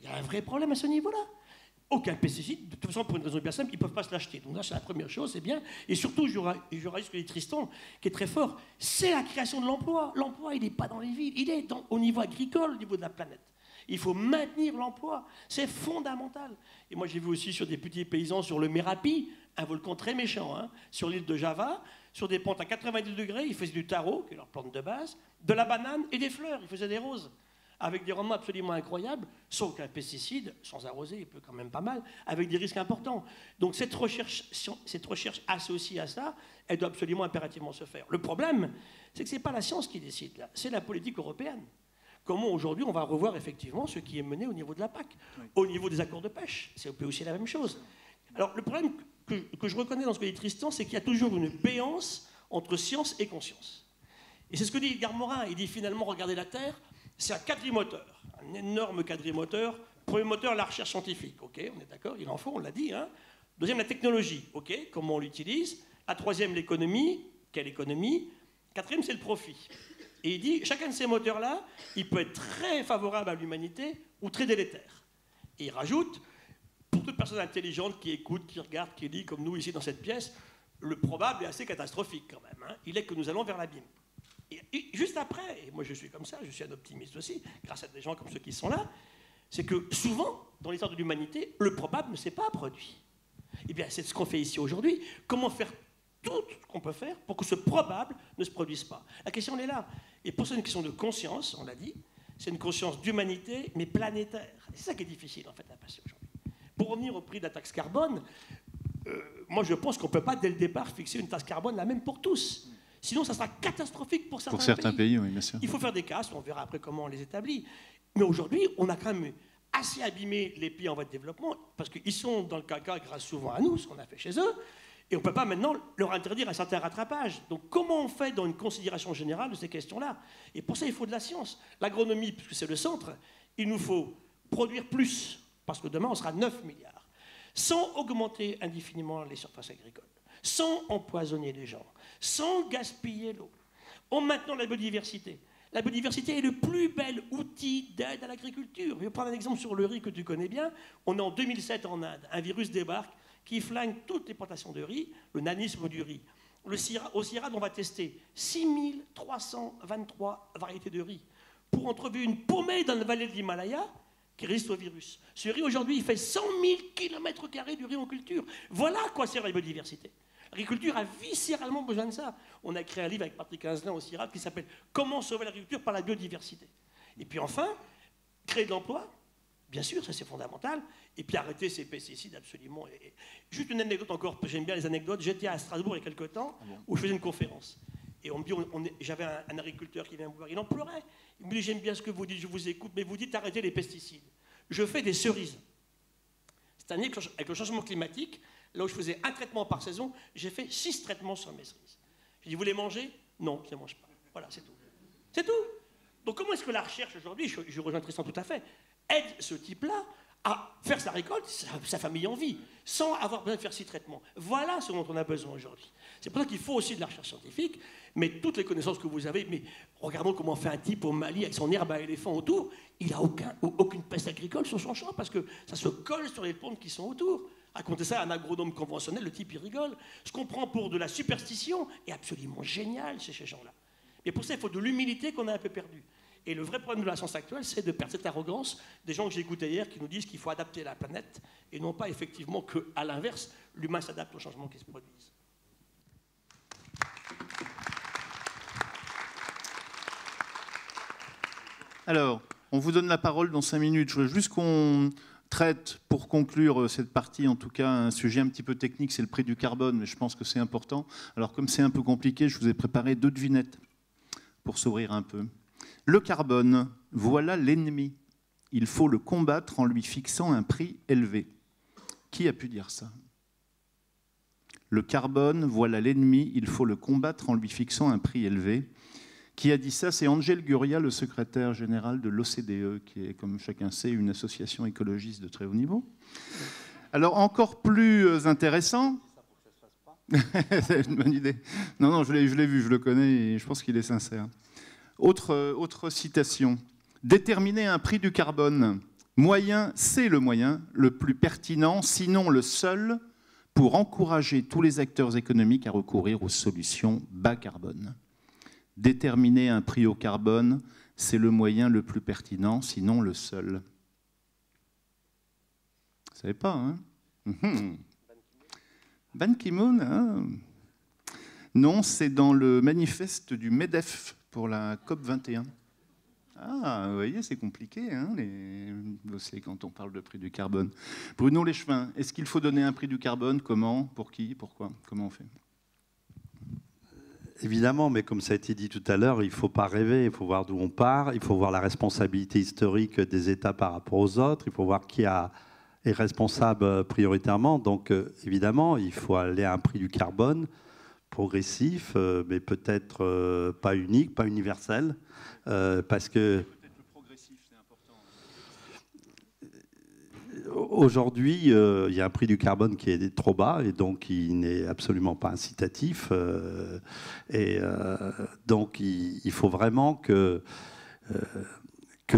Il y a un vrai problème à ce niveau-là. Aucun pesticide, de toute façon, pour une raison bien simple, ils ne peuvent pas se l'acheter. Donc là, c'est la première chose, c'est bien. Et surtout, je rajoute ce que dit Tristan, qui est très fort, c'est la création de l'emploi. L'emploi, il n'est pas dans les villes, il est au niveau agricole, au niveau de la planète. Il faut maintenir l'emploi, c'est fondamental. Et moi, j'ai vu aussi sur des petits paysans sur le Merapi, un volcan très méchant, hein, sur l'île de Java, sur des pentes à 90 degrés, ils faisaient du taro, qui est leur plante de base, de la banane et des fleurs, ils faisaient des roses, avec des rendements absolument incroyables, sans aucun pesticide, sans arroser, il peut quand même pas mal, avec des risques importants. Donc cette recherche associée à ça, elle doit absolument impérativement se faire. Le problème, c'est que ce n'est pas la science qui décide, là, c'est la politique européenne. Comment aujourd'hui on va revoir effectivement ce qui est mené au niveau de la PAC, au niveau des accords de pêche, c'est aussi la même chose. Alors le problème que je reconnais dans ce que dit Tristan, c'est qu'il y a toujours une béance entre science et conscience. Et c'est ce que dit Edgar Morin, il dit finalement, regardez la Terre, c'est un quadrimoteur, un énorme quadrimoteur. Premier moteur, la recherche scientifique, ok, on est d'accord, il en faut, on l'a dit. Hein. Deuxième, la technologie, ok, comment on l'utilise. La troisième, l'économie, quelle économie. Quatrième, c'est le profit. Et il dit, chacun de ces moteurs-là, il peut être très favorable à l'humanité ou très délétère. Et il rajoute, pour toute personne intelligente qui écoute, qui regarde, qui lit, comme nous ici dans cette pièce, le probable est assez catastrophique quand même. Hein. Il est que nous allons vers l'abîme. Et juste après, et moi je suis comme ça, je suis un optimiste aussi, grâce à des gens comme ceux qui sont là, c'est que souvent, dans l'histoire de l'humanité, le probable ne s'est pas produit. Eh bien, c'est ce qu'on fait ici aujourd'hui. Comment faire tout ce qu'on peut faire pour que ce probable ne se produise pas? La question, elle est là. Et pour ça, c'est une question de conscience, on l'a dit, c'est une conscience d'humanité, mais planétaire. Et c'est ça qui est difficile, en fait, à passer aujourd'hui. Pour revenir au prix de la taxe carbone, moi je pense qu'on ne peut pas, dès le départ, fixer une taxe carbone la même pour tous. Sinon, ça sera catastrophique pour certains pays. Oui, bien sûr. Il faut faire des castes, on verra après comment on les établit. Mais aujourd'hui, on a quand même assez abîmé les pays en voie de développement, parce qu'ils sont dans le caca grâce souvent à nous, ce qu'on a fait chez eux, et on ne peut pas maintenant leur interdire un certain rattrapage. Donc comment on fait dans une considération générale de ces questions-là? Et pour ça, il faut de la science. L'agronomie, puisque c'est le centre, il nous faut produire plus, parce que demain, on sera 9 milliards, sans augmenter indéfiniment les surfaces agricoles, sans empoisonner les gens, sans gaspiller l'eau, en maintenant la biodiversité. La biodiversité est le plus bel outil d'aide à l'agriculture. Je vais prendre un exemple sur le riz que tu connais bien. On est en 2007 en Inde. Un virus débarque qui flingue toutes les plantations de riz, le nanisme du riz. Au CIRAD, on va tester 6323 variétés de riz pour en trouver une paumée dans la vallée de l'Himalaya qui résiste au virus. Ce riz, aujourd'hui, il fait 100 000 km² du riz en culture. Voilà à quoi sert la biodiversité. L'agriculture a viscéralement besoin de ça. On a créé un livre avec Patrick Hinzelin au CIRAD qui s'appelle « Comment sauver l'agriculture par la biodiversité ». Et puis enfin, créer de l'emploi, bien sûr, ça c'est fondamental. Et puis arrêter ces pesticides absolument. Et juste une anecdote encore, j'aime bien les anecdotes. J'étais à Strasbourg il y a quelques temps où je faisais une conférence. Et on me dit, j'avais un agriculteur qui vient me voir, il en pleurait. Il me dit, j'aime bien ce que vous dites, je vous écoute, mais vous dites arrêtez les pesticides. Je fais des cerises. Cette année, avec le changement climatique, là où je faisais un traitement par saison, j'ai fait 6 traitements sur mes cerises. J'ai dit, vous les mangez? Non, je ne les mange pas. Voilà, c'est tout. C'est tout. Donc comment est-ce que la recherche aujourd'hui, je rejoins Tristan tout à fait, aide ce type-là à faire sa récolte, sa famille en vie, sans avoir besoin de faire 6 traitements. Voilà ce dont on a besoin aujourd'hui. C'est pour ça qu'il faut aussi de la recherche scientifique, mais toutes les connaissances que vous avez, mais regardons comment fait un type au Mali avec son herbe à éléphant autour, il n'a aucune peste agricole sur son champ parce que ça se colle sur les plantes qui sont autour. Racontez ça à un agronome conventionnel, le type il rigole. Ce qu'on prend pour de la superstition est absolument génial chez ces gens-là. Mais pour ça, il faut de l'humilité qu'on a un peu perdue. Et le vrai problème de la science actuelle, c'est de perdre cette arrogance des gens que j'ai écoutés hier qui nous disent qu'il faut adapter la planète et non pas effectivement qu'à l'inverse, l'humain s'adapte aux changements qui se produisent. Alors, on vous donne la parole dans 5 minutes. Je veux juste qu'on traite, pour conclure cette partie, en tout cas, un sujet un petit peu technique, c'est le prix du carbone, mais je pense que c'est important. Alors, comme c'est un peu compliqué, je vous ai préparé 2 devinettes pour s'ouvrir un peu. Le carbone, voilà l'ennemi. Il faut le combattre en lui fixant un prix élevé. Qui a pu dire ça? Le carbone, voilà l'ennemi. Il faut le combattre en lui fixant un prix élevé. Qui a dit ça? C'est Angel Gurria, le secrétaire général de l'OCDE, qui est, comme chacun sait, une association écologiste de très haut niveau. Alors, encore plus intéressant... C'est une bonne idée. Non, je l'ai vu, je le connais et je pense qu'il est sincère. Autre citation. Déterminer un prix du carbone. C'est le moyen le plus pertinent, sinon le seul, pour encourager tous les acteurs économiques à recourir aux solutions bas carbone. Déterminer un prix au carbone, c'est le moyen le plus pertinent, sinon le seul. Vous ne savez pas, hein? Ban Ki-moon, hein? Non, c'est dans le manifeste du MEDEF pour la COP21. Ah, vous voyez, c'est compliqué, hein, les dossiers quand on parle de prix du carbone. Bruno Léchevin, est-ce qu'il faut donner un prix du carbone? Comment? Pour qui? Pourquoi? Comment on fait? Évidemment, mais comme ça a été dit tout à l'heure, il ne faut pas rêver, il faut voir d'où on part, il faut voir la responsabilité historique des États par rapport aux autres, il faut voir qui est responsable prioritairement. Donc, évidemment, il faut aller à un prix du carbone progressif, mais peut-être pas unique, pas universel, parce que aujourd'hui, il y a un prix du carbone qui est trop bas et donc il n'est absolument pas incitatif. Donc, il faut vraiment que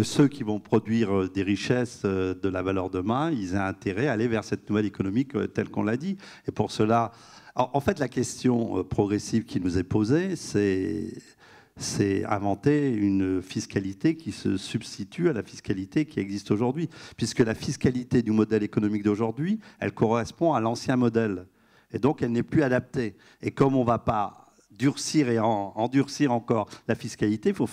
ceux qui vont produire des richesses de la valeur demain, ils aient intérêt à aller vers cette nouvelle économie telle qu'on l'a dit. Et pour cela, en fait, la question progressive qui nous est posée, c'est inventer une fiscalité qui se substitue à la fiscalité qui existe aujourd'hui. Puisque la fiscalité du modèle économique d'aujourd'hui, elle correspond à l'ancien modèle. Et donc, elle n'est plus adaptée. Et comme on ne va pas durcir et endurcir encore la fiscalité, il faut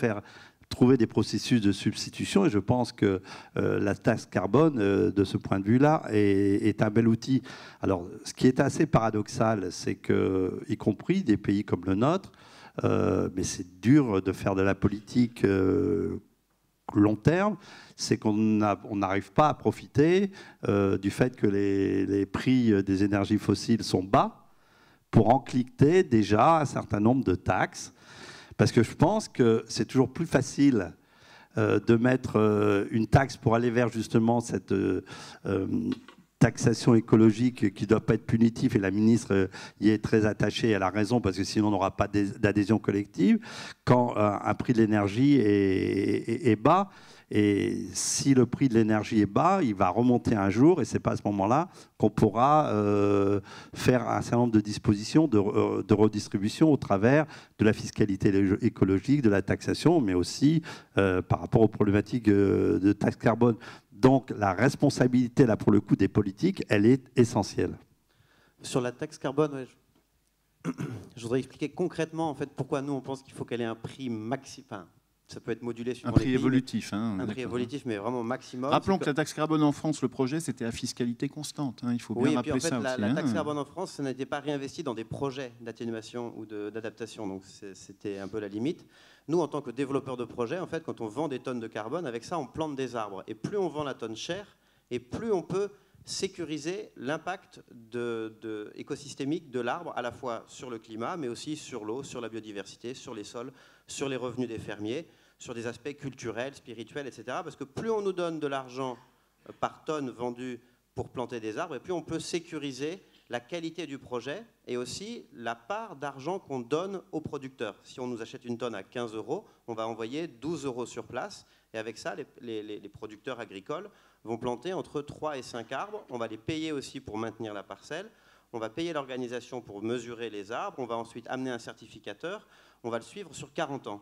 trouver des processus de substitution. Et je pense que la taxe carbone, de ce point de vue-là, est un bel outil. Alors, ce qui est assez paradoxal, c'est que, y compris des pays comme le nôtre, mais c'est dur de faire de la politique long terme, c'est qu'on n'arrive pas à profiter du fait que les prix des énergies fossiles sont bas pour encliquer déjà un certain nombre de taxes. Parce que je pense que c'est toujours plus facile de mettre une taxe pour aller vers justement cette taxation écologique qui ne doit pas être punitive, et la ministre y est très attachée, elle a raison, parce que sinon on n'aura pas d'adhésion collective, quand un prix de l'énergie est bas. Et si le prix de l'énergie est bas, il va remonter un jour, et ce n'est pas à ce moment-là qu'on pourra faire un certain nombre de dispositions de redistribution au travers de la fiscalité écologique, de la taxation, mais aussi par rapport aux problématiques de taxe carbone. Donc la responsabilité, là pour le coup, des politiques, elle est essentielle. Sur la taxe carbone, ouais, je voudrais expliquer concrètement en fait, pourquoi nous on pense qu'il faut qu'elle ait un prix maximum. Ça peut être modulé sur un prix évolutif. Un prix évolutif, mais vraiment maximum. Rappelons que la taxe carbone en France, le projet, c'était à fiscalité constante. Hein, il faut bien rappeler ça aussi. La taxe carbone en France, ça n'était pas réinvesti dans des projets d'atténuation ou d'adaptation. Donc c'était un peu la limite. Nous, en tant que développeurs de projets, en fait, quand on vend des tonnes de carbone, avec ça, on plante des arbres. Et plus on vend la tonne chère, et plus on peut sécuriser l'impact écosystémique de l'arbre, à la fois sur le climat, mais aussi sur l'eau, sur la biodiversité, sur les sols, sur les revenus des fermiers, sur des aspects culturels, spirituels, etc. Parce que plus on nous donne de l'argent par tonne vendue pour planter des arbres, et plus on peut sécuriser la qualité du projet et aussi la part d'argent qu'on donne aux producteurs. Si on nous achète une tonne à 15 €, on va envoyer 12 € sur place. Et avec ça, les producteurs agricoles vont planter entre 3 et 5 arbres. On va les payer aussi pour maintenir la parcelle. On va payer l'organisation pour mesurer les arbres. On va ensuite amener un certificateur. On va le suivre sur 40 ans.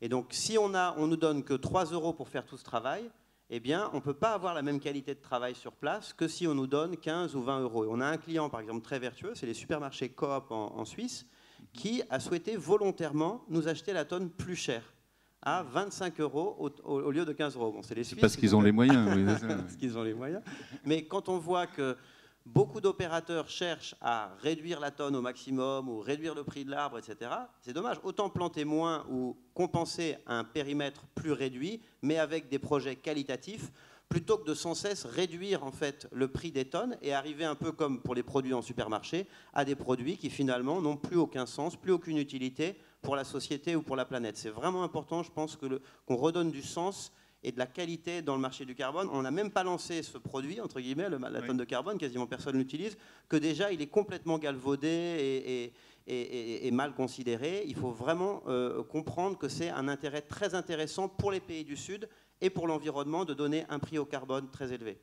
Et donc, si on nous donne que 3 € pour faire tout ce travail, eh bien, on ne peut pas avoir la même qualité de travail sur place que si on nous donne 15 ou 20 €. Et on a un client, par exemple, très vertueux, c'est les supermarchés Coop en Suisse, qui a souhaité volontairement nous acheter la tonne plus chère, à 25 € au lieu de 15 €. Bon, c'est les Suisses. Parce qu'ils ont les moyens. Oui, parce qu'ils ont les moyens. Mais quand on voit que beaucoup d'opérateurs cherchent à réduire la tonne au maximum ou réduire le prix de l'arbre, etc., c'est dommage. Autant planter moins ou compenser un périmètre plus réduit, mais avec des projets qualitatifs, plutôt que de sans cesse réduire en fait le prix des tonnes et arriver un peu comme pour les produits en supermarché, à des produits qui finalement n'ont plus aucun sens, plus aucune utilité pour la société ou pour la planète. C'est vraiment important, je pense, qu'on redonne du sens et de la qualité dans le marché du carbone. On n'a même pas lancé ce produit, entre guillemets, la tonne de carbone, quasiment personne ne l'utilise, que déjà il est complètement galvaudé et mal considéré. Il faut vraiment comprendre que c'est un intérêt très intéressant pour les pays du Sud et pour l'environnement de donner un prix au carbone très élevé.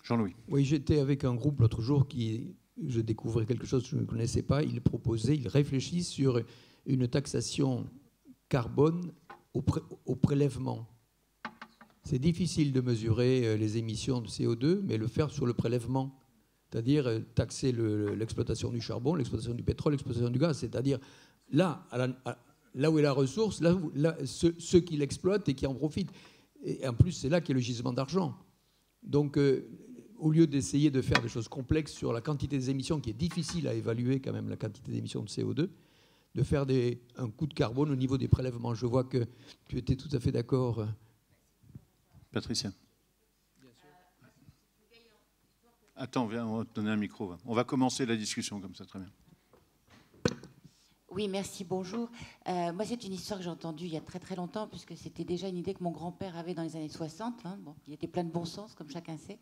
Jean-Louis. Oui, j'étais avec un groupe l'autre jour je découvrais quelque chose que je ne connaissais pas. Ils réfléchissent sur une taxation carbone au prélèvement. C'est difficile de mesurer les émissions de CO2, mais le faire sur le prélèvement, c'est-à-dire taxer l'exploitation du charbon, l'exploitation du pétrole, l'exploitation du gaz, c'est-à-dire là où est la ressource, ceux qui l'exploitent et qui en profitent. Et en plus, c'est là qu'est le gisement d'argent. Donc, au lieu d'essayer de faire des choses complexes sur la quantité des émissions, qui est difficile à évaluer quand même, la quantité d'émissions de CO2, de faire un coût de carbone au niveau des prélèvements. Je vois que tu étais tout à fait d'accord. Patricia. Attends, viens, on va te donner un micro. On va commencer la discussion comme ça, très bien. Oui, merci, bonjour. Moi, c'est une histoire que j'ai entendue il y a très très longtemps, puisque c'était déjà une idée que mon grand-père avait dans les années 60. Hein. Bon, il était plein de bon sens, comme chacun sait.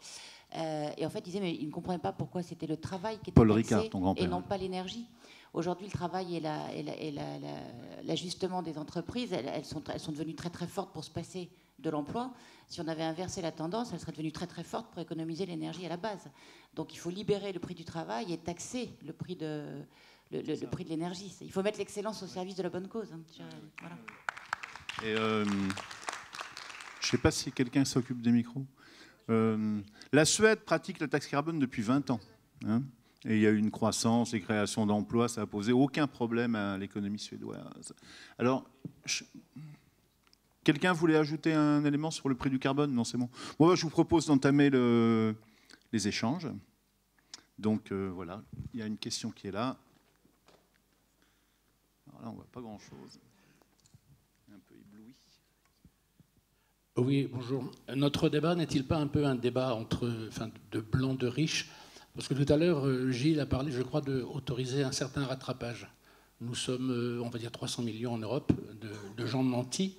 Et en fait, il disait, mais il ne comprenait pas pourquoi c'était le travail qui était Paul taxé Ricard, ton grand-père. Et non pas l'énergie. Aujourd'hui, le travail et l'ajustement des entreprises, elles sont devenues très très fortes pour se passer de l'emploi. Si on avait inversé la tendance, elle serait devenue très très forte pour économiser l'énergie à la base. Donc il faut libérer le prix du travail et taxer le prix de l'énergie. Il faut mettre l'excellence au service de la bonne cause. Hein. Voilà. Et je ne sais pas si quelqu'un s'occupe des micros. La Suède pratique la taxe carbone depuis 20 ans. Hein, et il y a eu une croissance et création d'emplois. Ça n'a posé aucun problème à l'économie suédoise. Alors, quelqu'un voulait ajouter un élément sur le prix du carbone? Non, c'est bon. Moi, je vous propose d'entamer les échanges. Donc, voilà, il y a une question qui est là. Alors là, on ne voit pas grand-chose. Un peu ébloui. Oui, bonjour. Notre débat n'est-il pas un peu un débat de blancs, de riches? Parce que tout à l'heure, Gilles a parlé, je crois, d'autoriser un certain rattrapage. Nous sommes, on va dire, 300 millions en Europe de gens nantis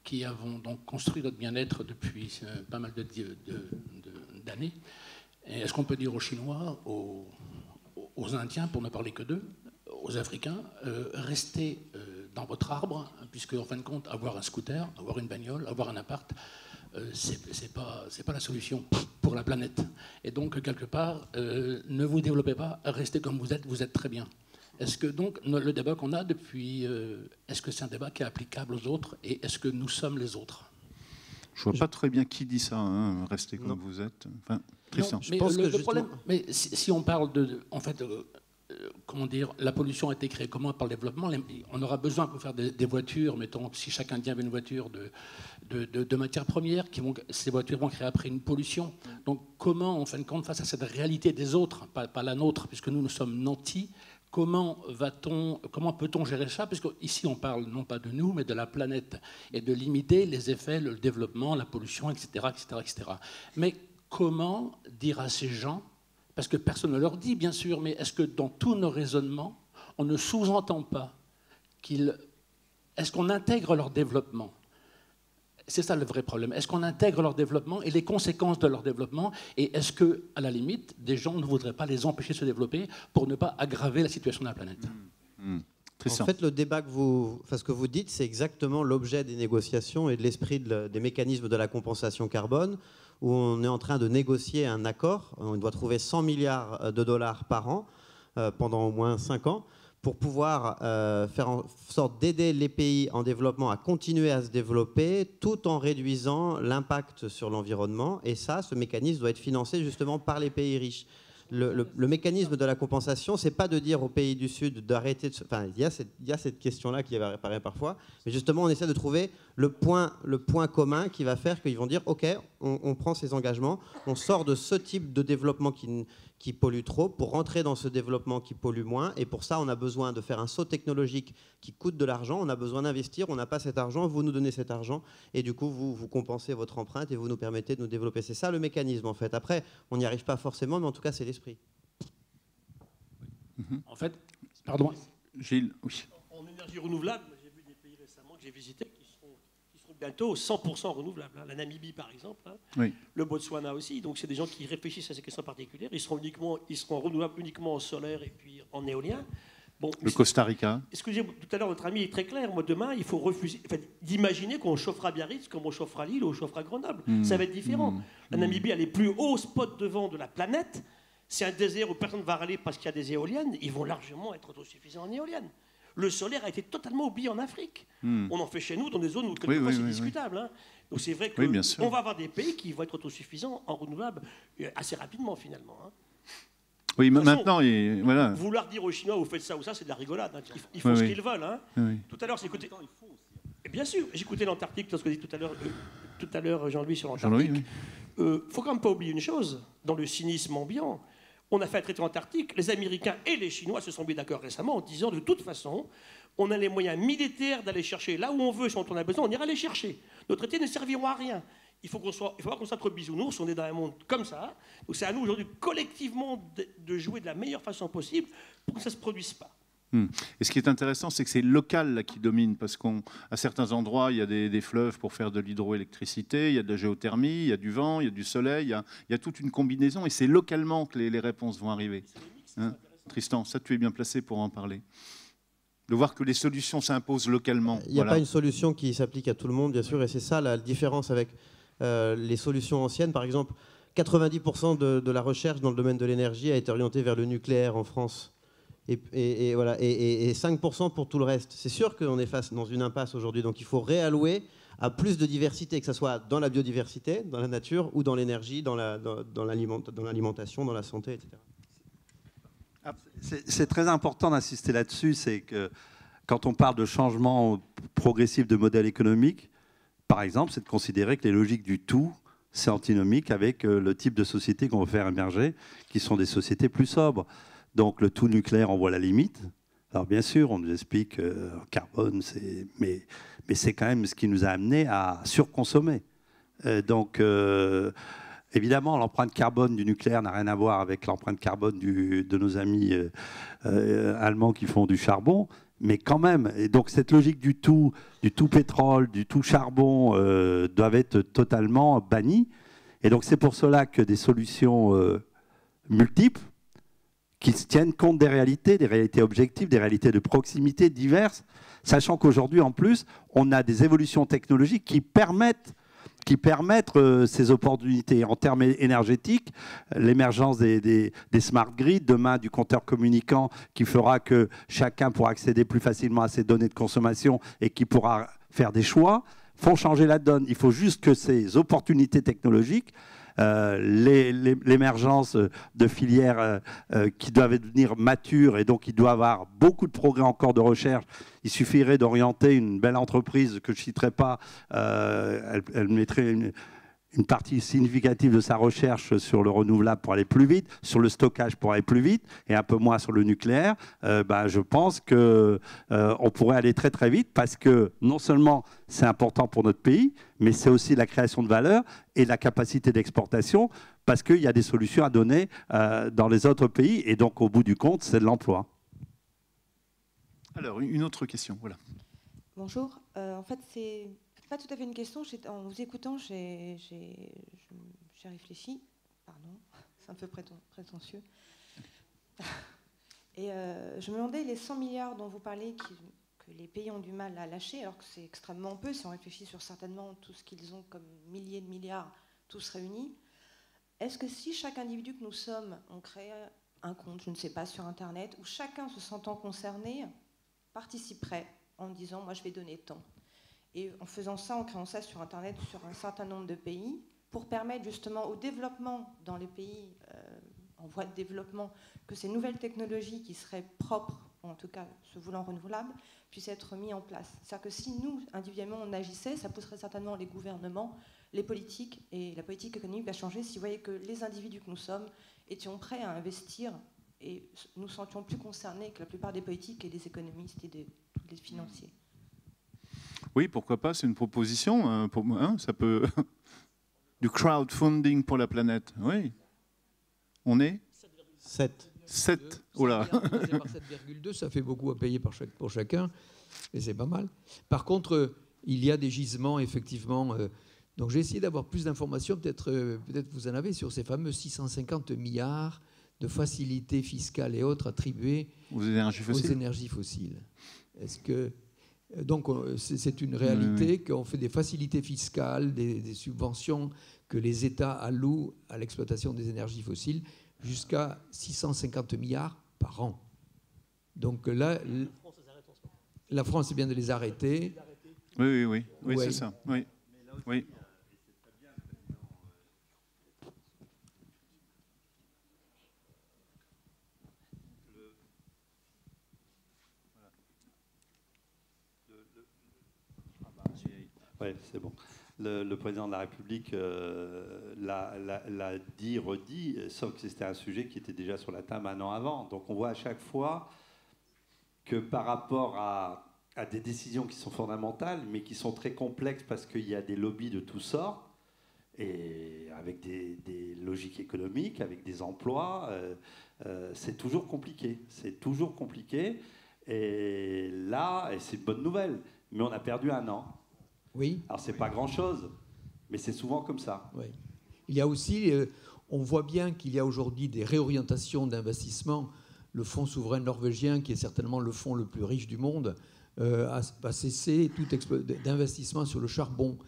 qui avons donc construit notre bien-être depuis pas mal d'années. Est-ce qu'on peut dire aux Chinois, aux Indiens, pour ne parler que d'eux, aux Africains, restez dans votre arbre, puisque en fin de compte, avoir un scooter, avoir une bagnole, avoir un appart, c'est pas la solution pour la planète. Et donc, quelque part, ne vous développez pas, restez comme vous êtes très bien. Est-ce que donc le débat qu'on a depuis, est-ce que c'est un débat qui est applicable aux autres et est-ce que nous sommes les autres? Je vois pas très bien qui dit ça, hein, restez comme vous êtes. Enfin, Christian. Non, mais je pense que le problème, mais si on parle en fait, comment dire, la pollution a été créée comment par le développement? On aura besoin pour faire des voitures, mettons, si chacun Indien avait une voiture de matières premières, ces voitures vont créer après une pollution. Donc comment, en fin de compte, face à cette réalité des autres, pas la nôtre, puisque nous sommes nantis, comment peut-on gérer ça? Parce qu'ici, on parle non pas de nous, mais de la planète, et de limiter les effets, le développement, la pollution, etc., etc., etc. Mais comment dire à ces gens, parce que personne ne leur dit, bien sûr, mais est-ce que dans tous nos raisonnements, on ne sous-entend pas qu'ils est-ce qu'on intègre leur développement? C'est ça le vrai problème. Est-ce qu'on intègre leur développement et les conséquences de leur développement? Et est-ce que, à la limite, des gens ne voudraient pas les empêcher de se développer pour ne pas aggraver la situation de la planète? En fait, le débat ce que vous dites, c'est exactement l'objet des négociations et de l'esprit des mécanismes de la compensation carbone, où on est en train de négocier un accord. On doit trouver 100 milliards de dollars par an pendant au moins 5 ans pour pouvoir faire en sorte d'aider les pays en développement à continuer à se développer tout en réduisant l'impact sur l'environnement. Et ça, ce mécanisme doit être financé justement par les pays riches. Le mécanisme de la compensation, c'est pas de dire aux pays du Sud d'arrêter de... Enfin, il y a cette question-là qui apparaît parfois, mais justement, on essaie de trouver le point commun qui va faire qu'ils vont dire, OK, on prend ces engagements, on sort de ce type de développement qui pollue trop pour rentrer dans ce développement qui pollue moins, et pour ça, on a besoin de faire un saut technologique qui coûte de l'argent, on a besoin d'investir, on n'a pas cet argent, vous nous donnez cet argent, et du coup, vous compensez votre empreinte et vous nous permettez de nous développer. C'est ça le mécanisme, en fait. Après, on n'y arrive pas forcément, mais en tout cas, c'est l'esprit. En fait, pardon. Gilles, oui. En énergie renouvelable, j'ai vu des pays récemment que j'ai visités qui seront bientôt 100% renouvelables. La Namibie, par exemple, oui. Le Botswana aussi. Donc, c'est des gens qui réfléchissent à ces questions particulières. Ils seront renouvelables uniquement en solaire et puis en éolien. Bon, le Costa Rica. Ce que je disais tout à l'heure, notre ami est très clair. Moi, demain, il faut refuser d'imaginer qu'on chauffera Biarritz comme on chauffera Lille ou on chauffera Grenoble. Ça va être différent. La Namibie a les plus hauts spots de vent de la planète. C'est un désert où personne ne va râler parce qu'il y a des éoliennes. Ils vont largement être autosuffisants en éoliennes. Le solaire a été totalement oublié en Afrique. On en fait chez nous dans des zones où quelquefois c'est discutable. Hein. Donc c'est vrai qu'on va avoir des pays qui vont être autosuffisants en renouvelables assez rapidement finalement. Hein. Oui, mais maintenant, voilà. Vouloir dire aux Chinois vous faites ça ou ça, c'est de la rigolade. Hein. Ils font ce qu'ils veulent. Hein. Tout à l'heure, c'est écouté. Bien sûr, j'écoutais l'Antarctique, ce que dit tout à l'heure Jean-Louis sur l'Antarctique. Faut quand même pas oublier une chose dans le cynisme ambiant. On a fait un traité antarctique, les Américains et les Chinois se sont mis d'accord récemment en disant de toute façon, on a les moyens militaires d'aller chercher là où on veut, si on en a besoin, on ira les chercher. Nos traités ne serviront à rien. Il faut qu'on soit trop bisounours, on est dans un monde comme ça. Donc c'est à nous aujourd'hui collectivement de jouer de la meilleure façon possible pour que ça ne se produise pas. Et ce qui est intéressant, c'est que c'est local là, qui domine, parce qu'à certains endroits, il y a des fleuves pour faire de l'hydroélectricité, il y a de la géothermie, il y a du vent, il y a du soleil, il y a toute une combinaison, et c'est localement que les réponses vont arriver. Hein, Tristan, ça tu es bien placé pour en parler. De voir que les solutions s'imposent localement. Il n'y a pas une solution qui s'applique à tout le monde, bien sûr, et c'est ça la différence avec les solutions anciennes. Par exemple, 90% de la recherche dans le domaine de l'énergie a été orientée vers le nucléaire en France. Et voilà, et 5% pour tout le reste. C'est sûr qu'on est face dans une impasse aujourd'hui, donc il faut réallouer à plus de diversité, que ce soit dans la biodiversité, dans la nature, ou dans l'énergie, dans l'alimentation, dans la santé, etc. C'est très important d'insister là-dessus, c'est que quand on parle de changement progressif de modèle économique, par exemple, c'est de considérer que les logiques du tout, c'est antinomique avec le type de société qu'on veut faire émerger, qui sont des sociétés plus sobres. Donc le tout nucléaire, on voit la limite. Alors bien sûr, on nous explique que carbone, mais c'est quand même ce qui nous a amené à surconsommer. Donc évidemment, l'empreinte carbone du nucléaire n'a rien à voir avec l'empreinte carbone de nos amis allemands qui font du charbon, mais quand même. Et donc cette logique du tout pétrole, du tout charbon doivent être totalement bannies. Et donc c'est pour cela que des solutions multiples, qui tiennent compte des réalités objectives, des réalités de proximité diverses, sachant qu'aujourd'hui, en plus, on a des évolutions technologiques qui permettent ces opportunités. En termes énergétiques, l'émergence des smart grids, demain du compteur communicant qui fera que chacun pourra accéder plus facilement à ses données de consommation et qui pourra faire des choix, font changer la donne. Il faut juste que ces opportunités technologiques, l'émergence de filières qui doivent devenir matures et donc il doit y avoir beaucoup de progrès encore de recherche. Il suffirait d'orienter une belle entreprise que je ne citerai pas, elle mettrait une partie significative de sa recherche sur le renouvelable pour aller plus vite, sur le stockage pour aller plus vite et un peu moins sur le nucléaire. Je pense qu'on pourrait aller très très vite parce que non seulement c'est important pour notre pays, mais c'est aussi la création de valeur et la capacité d'exportation parce qu'il y a des solutions à donner dans les autres pays et donc au bout du compte, c'est de l'emploi. Alors, une autre question, voilà. Bonjour. En fait, c'est pas tout à fait une question. En vous écoutant, j'ai réfléchi. Pardon, c'est un peu prétentieux. Et je me demandais, les 100 milliards dont vous parlez, que les pays ont du mal à lâcher, alors que c'est extrêmement peu, si on réfléchit sur certainement tout ce qu'ils ont comme milliers de milliards, tous réunis, est-ce que si chaque individu que nous sommes, on crée un compte, je ne sais pas, sur Internet, où chacun se sentant concerné participerait en disant « moi je vais donner tant ». Et en faisant ça, en créant ça sur Internet, sur un certain nombre de pays, pour permettre justement au développement dans les pays en voie de développement, que ces nouvelles technologies qui seraient propres, ou en tout cas se voulant renouvelables, puissent être mises en place. C'est-à-dire que si nous, individuellement, on agissait, ça pousserait certainement les gouvernements, les politiques, et la politique économique va changer si vous voyez que les individus que nous sommes étions prêts à investir et nous sentions plus concernés que la plupart des politiques et des économistes et des financiers. Oui, pourquoi pas, c'est une proposition. Pour moi, hein, ça peut... du crowdfunding pour la planète, oui. On est 7. Oh là. Par 7,2, ça fait beaucoup à payer pour chacun, et c'est pas mal. Par contre, il y a des gisements, effectivement. Donc j'ai essayé d'avoir plus d'informations, peut-être vous en avez, sur ces fameux 650 milliards de facilités fiscales et autres attribuées aux énergies fossiles. Est-ce que... Donc c'est une réalité qu'on fait des facilités fiscales, des subventions que les États allouent à l'exploitation des énergies fossiles jusqu'à 650 milliards par an. Donc là, la France est bien de les arrêter. Oui, c'est ça. Oui. Oui. Oui, c'est bon. Le président de la République l'a dit, redit, sauf que c'était un sujet qui était déjà sur la table un an avant. Donc on voit à chaque fois que par rapport à des décisions qui sont fondamentales, mais qui sont très complexes parce qu'il y a des lobbies de toutes sortes, et avec des logiques économiques, avec des emplois, c'est toujours compliqué. C'est toujours compliqué. Et là, et c'est une bonne nouvelle, mais on a perdu un an. Oui. Alors, c'est pas grand-chose, mais c'est souvent comme ça. Oui. Il y a aussi, on voit bien qu'il y a aujourd'hui des réorientations d'investissement. Le fonds souverain norvégien, qui est certainement le fonds le plus riche du monde, a cessé tout d'investissement sur le charbon.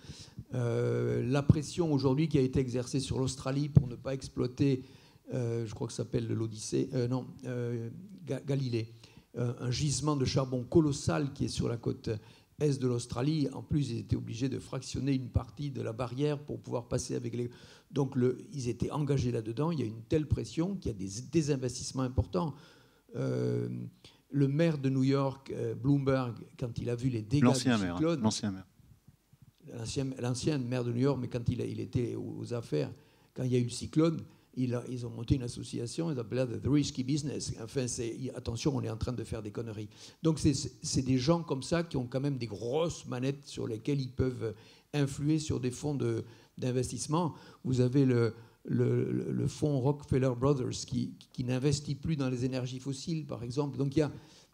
La pression aujourd'hui qui a été exercée sur l'Australie pour ne pas exploiter, je crois que ça s'appelle l'Odyssée, Galilée, un gisement de charbon colossal qui est sur la côte est de l'Australie. En plus, ils étaient obligés de fractionner une partie de la barrière pour pouvoir passer avec les... Donc, ils étaient engagés là-dedans. Il y a une telle pression qu'il y a des désinvestissements importants. Le maire de New York, Bloomberg, quand il a vu les dégâts du cyclone... L'ancien maire de New York, mais quand il était aux affaires, quand il y a eu le cyclone, ils ont monté une association, ils appelaient The Risky Business. Enfin, attention, on est en train de faire des conneries. Donc, c'est des gens comme ça qui ont quand même des grosses manettes sur lesquelles ils peuvent influer sur des fonds d'investissement. Vous avez le fonds Rockefeller Brothers qui n'investit plus dans les énergies fossiles, par exemple. Donc, il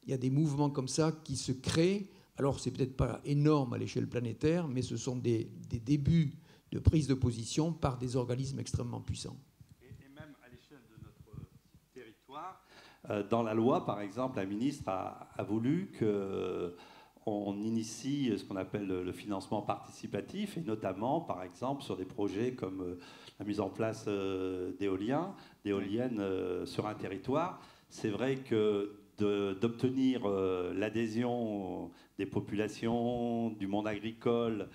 y a des mouvements comme ça qui se créent. Alors, c'est peut-être pas énorme à l'échelle planétaire, mais ce sont des débuts de prise de position par des organismes extrêmement puissants. Dans la loi, par exemple, la ministre a voulu qu'on initie ce qu'on appelle le financement participatif, et notamment, par exemple, sur des projets comme la mise en place d'éoliennes sur un territoire. C'est vrai que d'obtenir l'adhésion des populations, du monde agricole,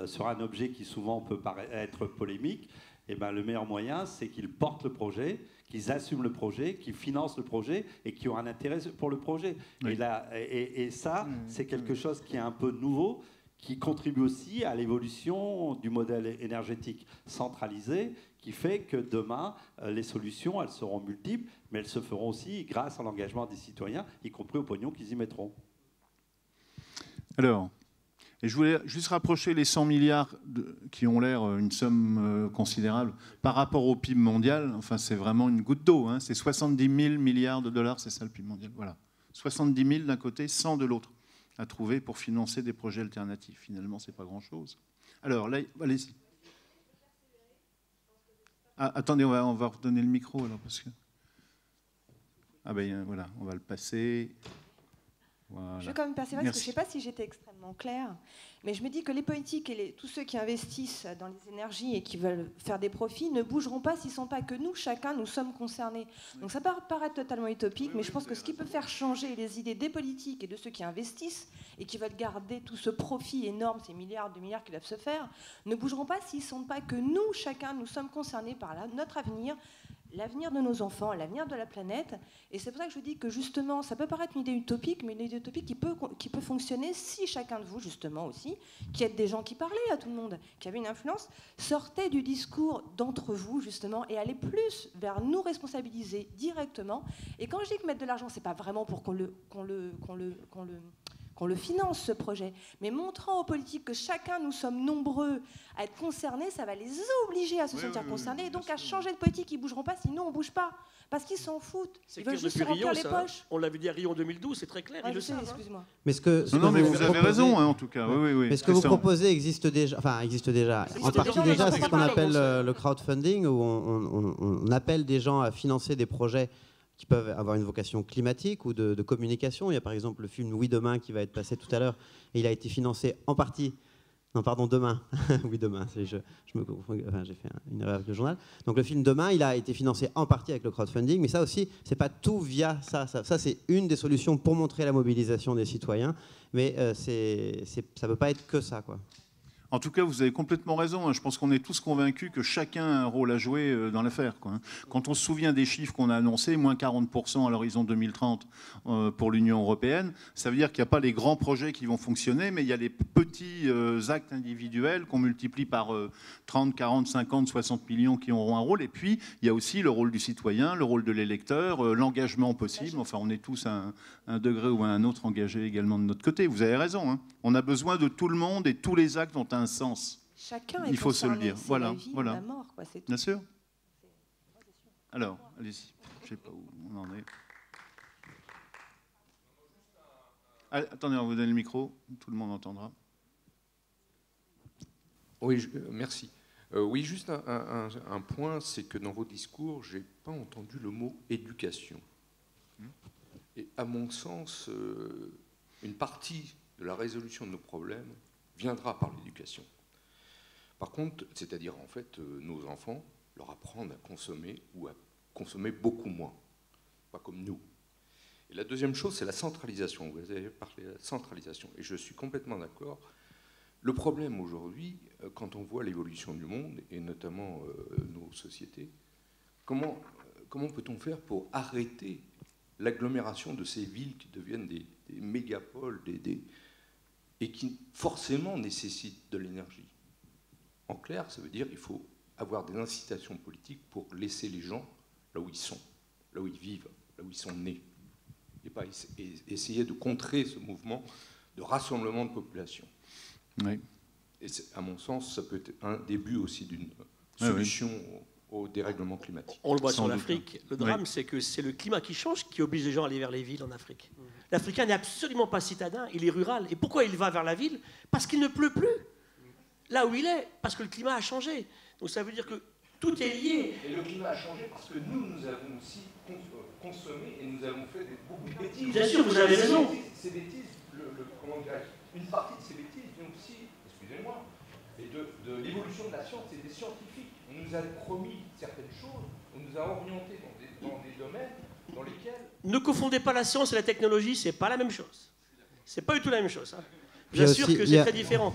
sur un objet qui souvent peut être polémique, eh ben, le meilleur moyen, c'est qu'ils portent le projet, qu'ils assument le projet, qu'ils financent le projet et qu'ils ont un intérêt pour le projet. Oui. Et ça, c'est quelque chose qui est un peu nouveau, qui contribue aussi à l'évolution du modèle énergétique centralisé, qui fait que demain, les solutions, elles seront multiples, mais elles se feront aussi grâce à l'engagement des citoyens, y compris au pognon qu'ils y mettront. Alors, et je voulais juste rapprocher les 100 milliards qui ont l'air une somme considérable par rapport au PIB mondial. Enfin, c'est vraiment une goutte d'eau. Hein. C'est 70 000 milliards de dollars, c'est ça le PIB mondial. Voilà. 70 000 d'un côté, 100 de l'autre. à trouver pour financer des projets alternatifs. Finalement, c'est pas grand-chose. Alors, là, allez-y. Ah, attendez, on va redonner le micro, alors, parce que... Ah ben voilà, on va le passer. Voilà. Je vais quand même persévérer parce que je ne sais pas si j'étais extrêmement claire, mais je me dis que les politiques et tous ceux qui investissent dans les énergies et qui veulent faire des profits ne bougeront pas s'ils ne sont pas que nous, chacun, nous sommes concernés. Donc ça peut paraître totalement utopique, mais je pense que ce qui peut faire changer les idées des politiques et de ceux qui investissent et qui veulent garder tout ce profit énorme, ces milliards de milliards qui doivent se faire, ne bougeront pas s'ils ne sont pas que nous, chacun, nous sommes concernés par notre avenir, l'avenir de nos enfants, l'avenir de la planète. Et c'est pour ça que je dis que justement, ça peut paraître une idée utopique, mais une idée utopique qui peut fonctionner si chacun de vous, justement aussi, qui êtes des gens qui parlaient à tout le monde, qui avaient une influence, sortez du discours d'entre vous, justement, et allez plus vers nous responsabiliser directement. Et quand je dis que mettre de l'argent, c'est pas vraiment pour qu'on le finance, ce projet, mais montrant aux politiques que chacun, nous sommes nombreux à être concernés, ça va les obliger à se sentir concernés, et donc à changer de politique. Ils ne bougeront pas, sinon on ne bouge pas, parce qu'ils s'en foutent. Ils veulent juste se remplir les poches. On l'avait dit à Rio en 2012, c'est très clair, ils le savent. Excuse-moi. Mais mais vous avez raison, hein, en tout cas. Oui. Mais ce que vous proposez existe déjà. En partie déjà, c'est ce qu'on appelle le crowdfunding, où on appelle des gens à financer des projets qui peuvent avoir une vocation climatique ou de communication. Il y a par exemple le film Oui Demain qui va être passé tout à l'heure, et il a été financé en partie... Non, pardon, Demain. Oui, Demain, je me confonds, enfin, j'ai fait une erreur avec le journal. Donc le film Demain, il a été financé en partie avec le crowdfunding, mais ça aussi, c'est pas tout via ça. Ça c'est une des solutions pour montrer la mobilisation des citoyens, mais ça ne peut pas être que ça, quoi. En tout cas, vous avez complètement raison. Je pense qu'on est tous convaincus que chacun a un rôle à jouer dans l'affaire. Quand on se souvient des chiffres qu'on a annoncés, moins 40% à l'horizon 2030 pour l'Union européenne, ça veut dire qu'il n'y a pas les grands projets qui vont fonctionner, mais il y a les petits actes individuels qu'on multiplie par 30, 40, 50, 60 millions qui auront un rôle. Et puis, il y a aussi le rôle du citoyen, le rôle de l'électeur, l'engagement possible. Enfin, on est tous à un degré ou à un autre engagés également de notre côté. Vous avez raison. Hein. On a besoin de tout le monde et tous les actes ont un sens. Chacun il faut se le dire. Voilà, vie, voilà. la mort, quoi, c'est tout. Bien sûr. Alors, allez-y. Je ne sais pas où on en est. Allez, attendez, on va vous donner le micro. Tout le monde entendra. Oui, merci. Oui, juste un point, c'est que dans vos discours, je n'ai pas entendu le mot éducation. Et à mon sens, une partie de la résolution de nos problèmes viendra par l'éducation. Par contre, c'est-à-dire en fait nos enfants, leur apprendre à consommer ou à consommer beaucoup moins, pas comme nous. Et la deuxième chose, c'est la centralisation. Vous avez parlé de la centralisation, et je suis complètement d'accord. Le problème aujourd'hui, quand on voit l'évolution du monde, et notamment nos sociétés, comment peut-on faire pour arrêter l'agglomération de ces villes qui deviennent des mégapoles, et qui forcément nécessitent de l'énergie. En clair, ça veut dire qu'il faut avoir des incitations politiques pour laisser les gens là où ils sont, là où ils vivent, là où ils sont nés, et pas essayer de contrer ce mouvement de rassemblement de population. Oui. Et à mon sens, ça peut être un début aussi d'une solution au dérèglement climatique. On le voit sur l'Afrique. Le drame, c'est que c'est le climat qui change qui oblige les gens à aller vers les villes en Afrique. L'Africain n'est absolument pas citadin, il est rural. Et pourquoi il va vers la ville? Parce qu'il ne pleut plus. Là où il est, parce que le climat a changé. Donc ça veut dire que tout est lié. Et le climat a changé parce que nous avons aussi consommé et nous avons fait beaucoup de bêtises. Bien sûr, vous avez raison. Ces bêtises, une partie de ces bêtises vient aussi, excusez-moi, de l'évolution de la science et des scientifiques. On nous a promis certaines choses, on nous a orientés dans des domaines dans lesquels... Ne confondez pas la science et la technologie, c'est pas la même chose. C'est pas du tout la même chose. Hein. Je vous assure que c'est très différent.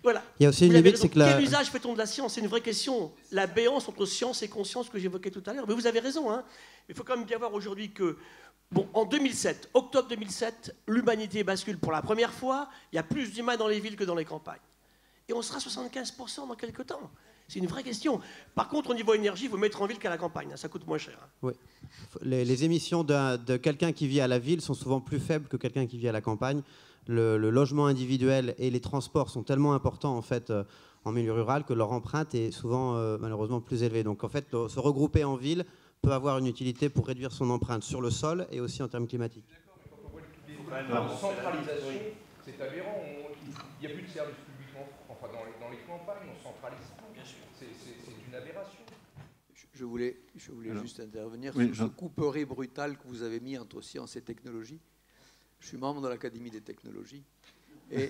Voilà. Il y a aussi une limite, c'est que quel usage fait-on de la science? C'est une vraie question. La béance entre science et conscience que j'évoquais tout à l'heure. Mais vous avez raison. Hein. Il faut quand même bien voir aujourd'hui que, bon, en 2007, octobre 2007, l'humanité bascule pour la première fois. Il y a plus d'humains dans les villes que dans les campagnes. Et on sera 75% dans quelques temps. C'est une vraie question. Par contre, au niveau énergie, il faut mettre en ville qu'à la campagne. Ça coûte moins cher. Hein. Oui. Les émissions de quelqu'un qui vit à la ville sont souvent plus faibles que quelqu'un qui vit à la campagne. Le logement individuel et les transports sont tellement importants en fait en milieu rural que leur empreinte est souvent malheureusement plus élevée. Donc en fait, se regrouper en ville peut avoir une utilité pour réduire son empreinte sur le sol et aussi en termes climatiques. Centralisation, c'est aberrant. Il n'y a plus de service public enfin, dans les campagnes, on centralise tout. C'est une aberration. Je voulais juste intervenir oui, sur ce couperet brutal que vous avez mis entre sciences et technologie. Je suis membre de l'Académie des technologies. Et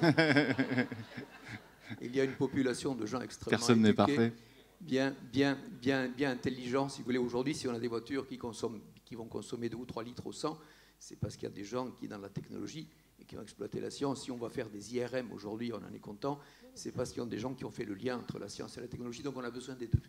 il y a une population de gens extrêmement Personne n'est parfait. bien intelligents, si vous voulez. Aujourd'hui, si on a des voitures qui vont consommer 2 ou 3 litres au 100, c'est parce qu'il y a des gens qui, dans la technologie, et qui ont exploité la science. Si on va faire des IRM aujourd'hui, on en est content. C'est parce qu'il y a des gens qui ont fait le lien entre la science et la technologie. Donc on a besoin des deux.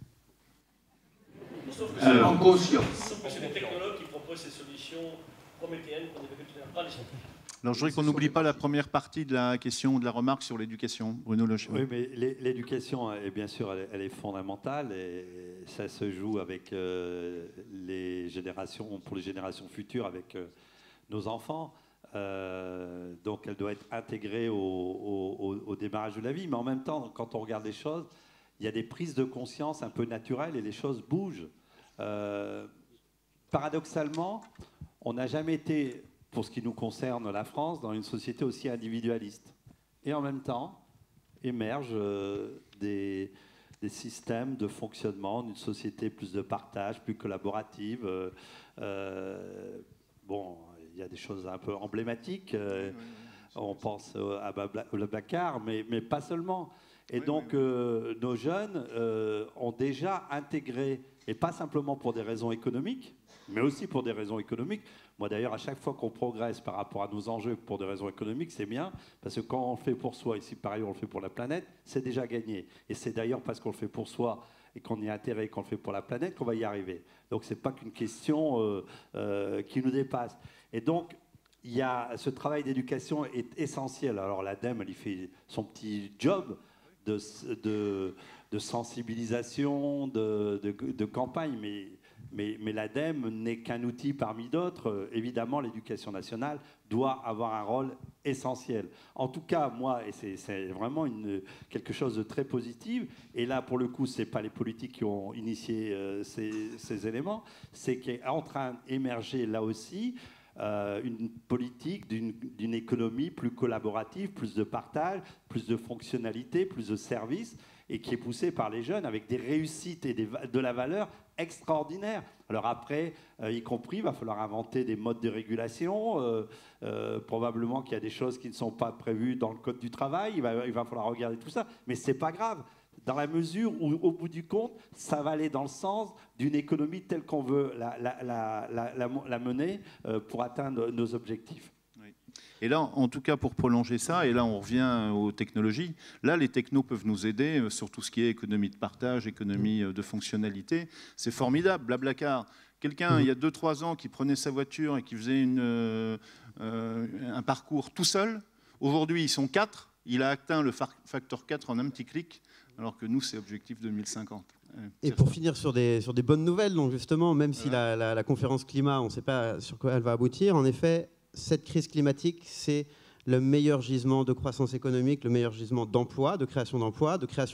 En conscience. Sauf que c'est les technologues qui proposent ces solutions prométhéennes qu'on évoquait tout à l'heure, pas les scientifiques. Alors je voudrais qu'on n'oublie pas la première partie de la question, de la remarque sur l'éducation. Bruno Le Cheval. Oui, mais l'éducation, bien sûr, elle est fondamentale et ça se joue avec les générations, pour les générations futures, avec nos enfants. Donc elle doit être intégrée au démarrage de la vie. Mais en même temps, quand on regarde les choses, il y a des prises de conscience un peu naturelles et les choses bougent. Paradoxalement, on n'a jamais été, pour ce qui nous concerne, la France, dans une société aussi individualiste. Et en même temps, émergent des systèmes de fonctionnement d'une société plus de partage, plus collaborative. Bon, il y a des choses un peu emblématiques. On pense à Blablacar, mais pas seulement. Et donc, nos jeunes ont déjà intégré, et pas simplement pour des raisons économiques, mais aussi pour des raisons économiques. Moi, d'ailleurs, à chaque fois qu'on progresse par rapport à nos enjeux pour des raisons économiques, c'est bien, parce que quand on le fait pour soi, ici, pareil, on le fait pour la planète, c'est déjà gagné. Et c'est d'ailleurs parce qu'on le fait pour soi et qu'on y a intérêt, qu'on le fait pour la planète, qu'on va y arriver. Donc, ce n'est pas qu'une question qui nous dépasse. Et donc, il y a, ce travail d'éducation est essentiel. Alors, l'ADEME, elle y fait son petit job de sensibilisation, de campagne, mais l'ADEME n'est qu'un outil parmi d'autres. Évidemment, l'éducation nationale doit avoir un rôle essentiel. En tout cas, moi, et c'est vraiment quelque chose de très positif, et là, pour le coup, ce n'est pas les politiques qui ont initié ces éléments, c'est qu'est en train d'émerger, là aussi, une politique d'une économie plus collaborative, plus de partage, plus de fonctionnalité, plus de services, et qui est poussée par les jeunes avec des réussites et de la valeur extraordinaire. Alors après, y compris, il va falloir inventer des modes de régulation. Probablement qu'il y a des choses qui ne sont pas prévues dans le Code du travail. Il va falloir regarder tout ça. Mais ce n'est pas grave, dans la mesure où, au bout du compte, ça va aller dans le sens d'une économie telle qu'on veut la mener pour atteindre nos objectifs. Et là, en tout cas, pour prolonger ça, et là, on revient aux technologies. Là, les technos peuvent nous aider sur tout ce qui est économie de partage, économie de fonctionnalité. C'est formidable, Blablacar. Quelqu'un, il y a 2-3 ans, qui prenait sa voiture et qui faisait un parcours tout seul. Aujourd'hui, ils sont 4. Il a atteint le facteur 4 en un petit clic, alors que nous, c'est objectif 2050. Et pour finir sur des bonnes nouvelles, donc justement, même si la conférence climat, on ne sait pas sur quoi elle va aboutir, en effet, cette crise climatique, c'est le meilleur gisement de croissance économique, le meilleur gisement d'emploi, de création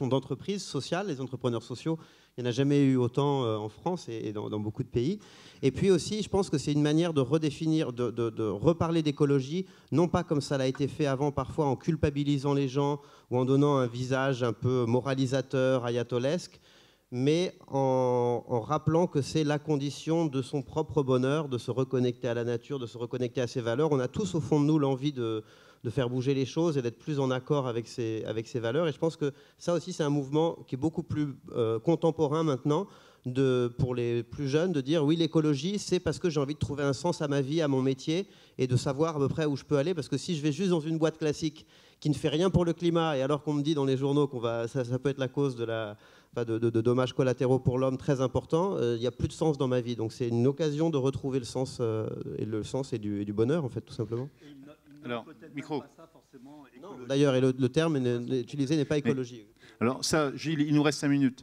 d'entreprises sociales, les entrepreneurs sociaux. Il n'y en a jamais eu autant en France et dans beaucoup de pays. Et puis aussi, je pense que c'est une manière de redéfinir, de reparler d'écologie, non pas comme ça l'a été fait avant, parfois en culpabilisant les gens ou en donnant un visage un peu moralisateur, ayatollesque, mais en rappelant que c'est la condition de son propre bonheur, de se reconnecter à la nature, de se reconnecter à ses valeurs. On a tous au fond de nous l'envie de faire bouger les choses et d'être plus en accord avec ses valeurs. Et je pense que ça aussi, c'est un mouvement qui est beaucoup plus contemporain maintenant, pour les plus jeunes, de dire oui, l'écologie, c'est parce que j'ai envie de trouver un sens à ma vie, à mon métier, et de savoir à peu près où je peux aller. Parce que si je vais juste dans une boîte classique qui ne fait rien pour le climat, et alors qu'on me dit dans les journaux que ça peut être la cause de dommages collatéraux pour l'homme très importants, il n'y a plus de sens dans ma vie. Donc c'est une occasion de retrouver le sens et du bonheur, en fait, tout simplement. Alors, micro. D'ailleurs, et le terme utilisé n'est pas écologie. Alors ça, Gilles, il nous reste 5 minutes.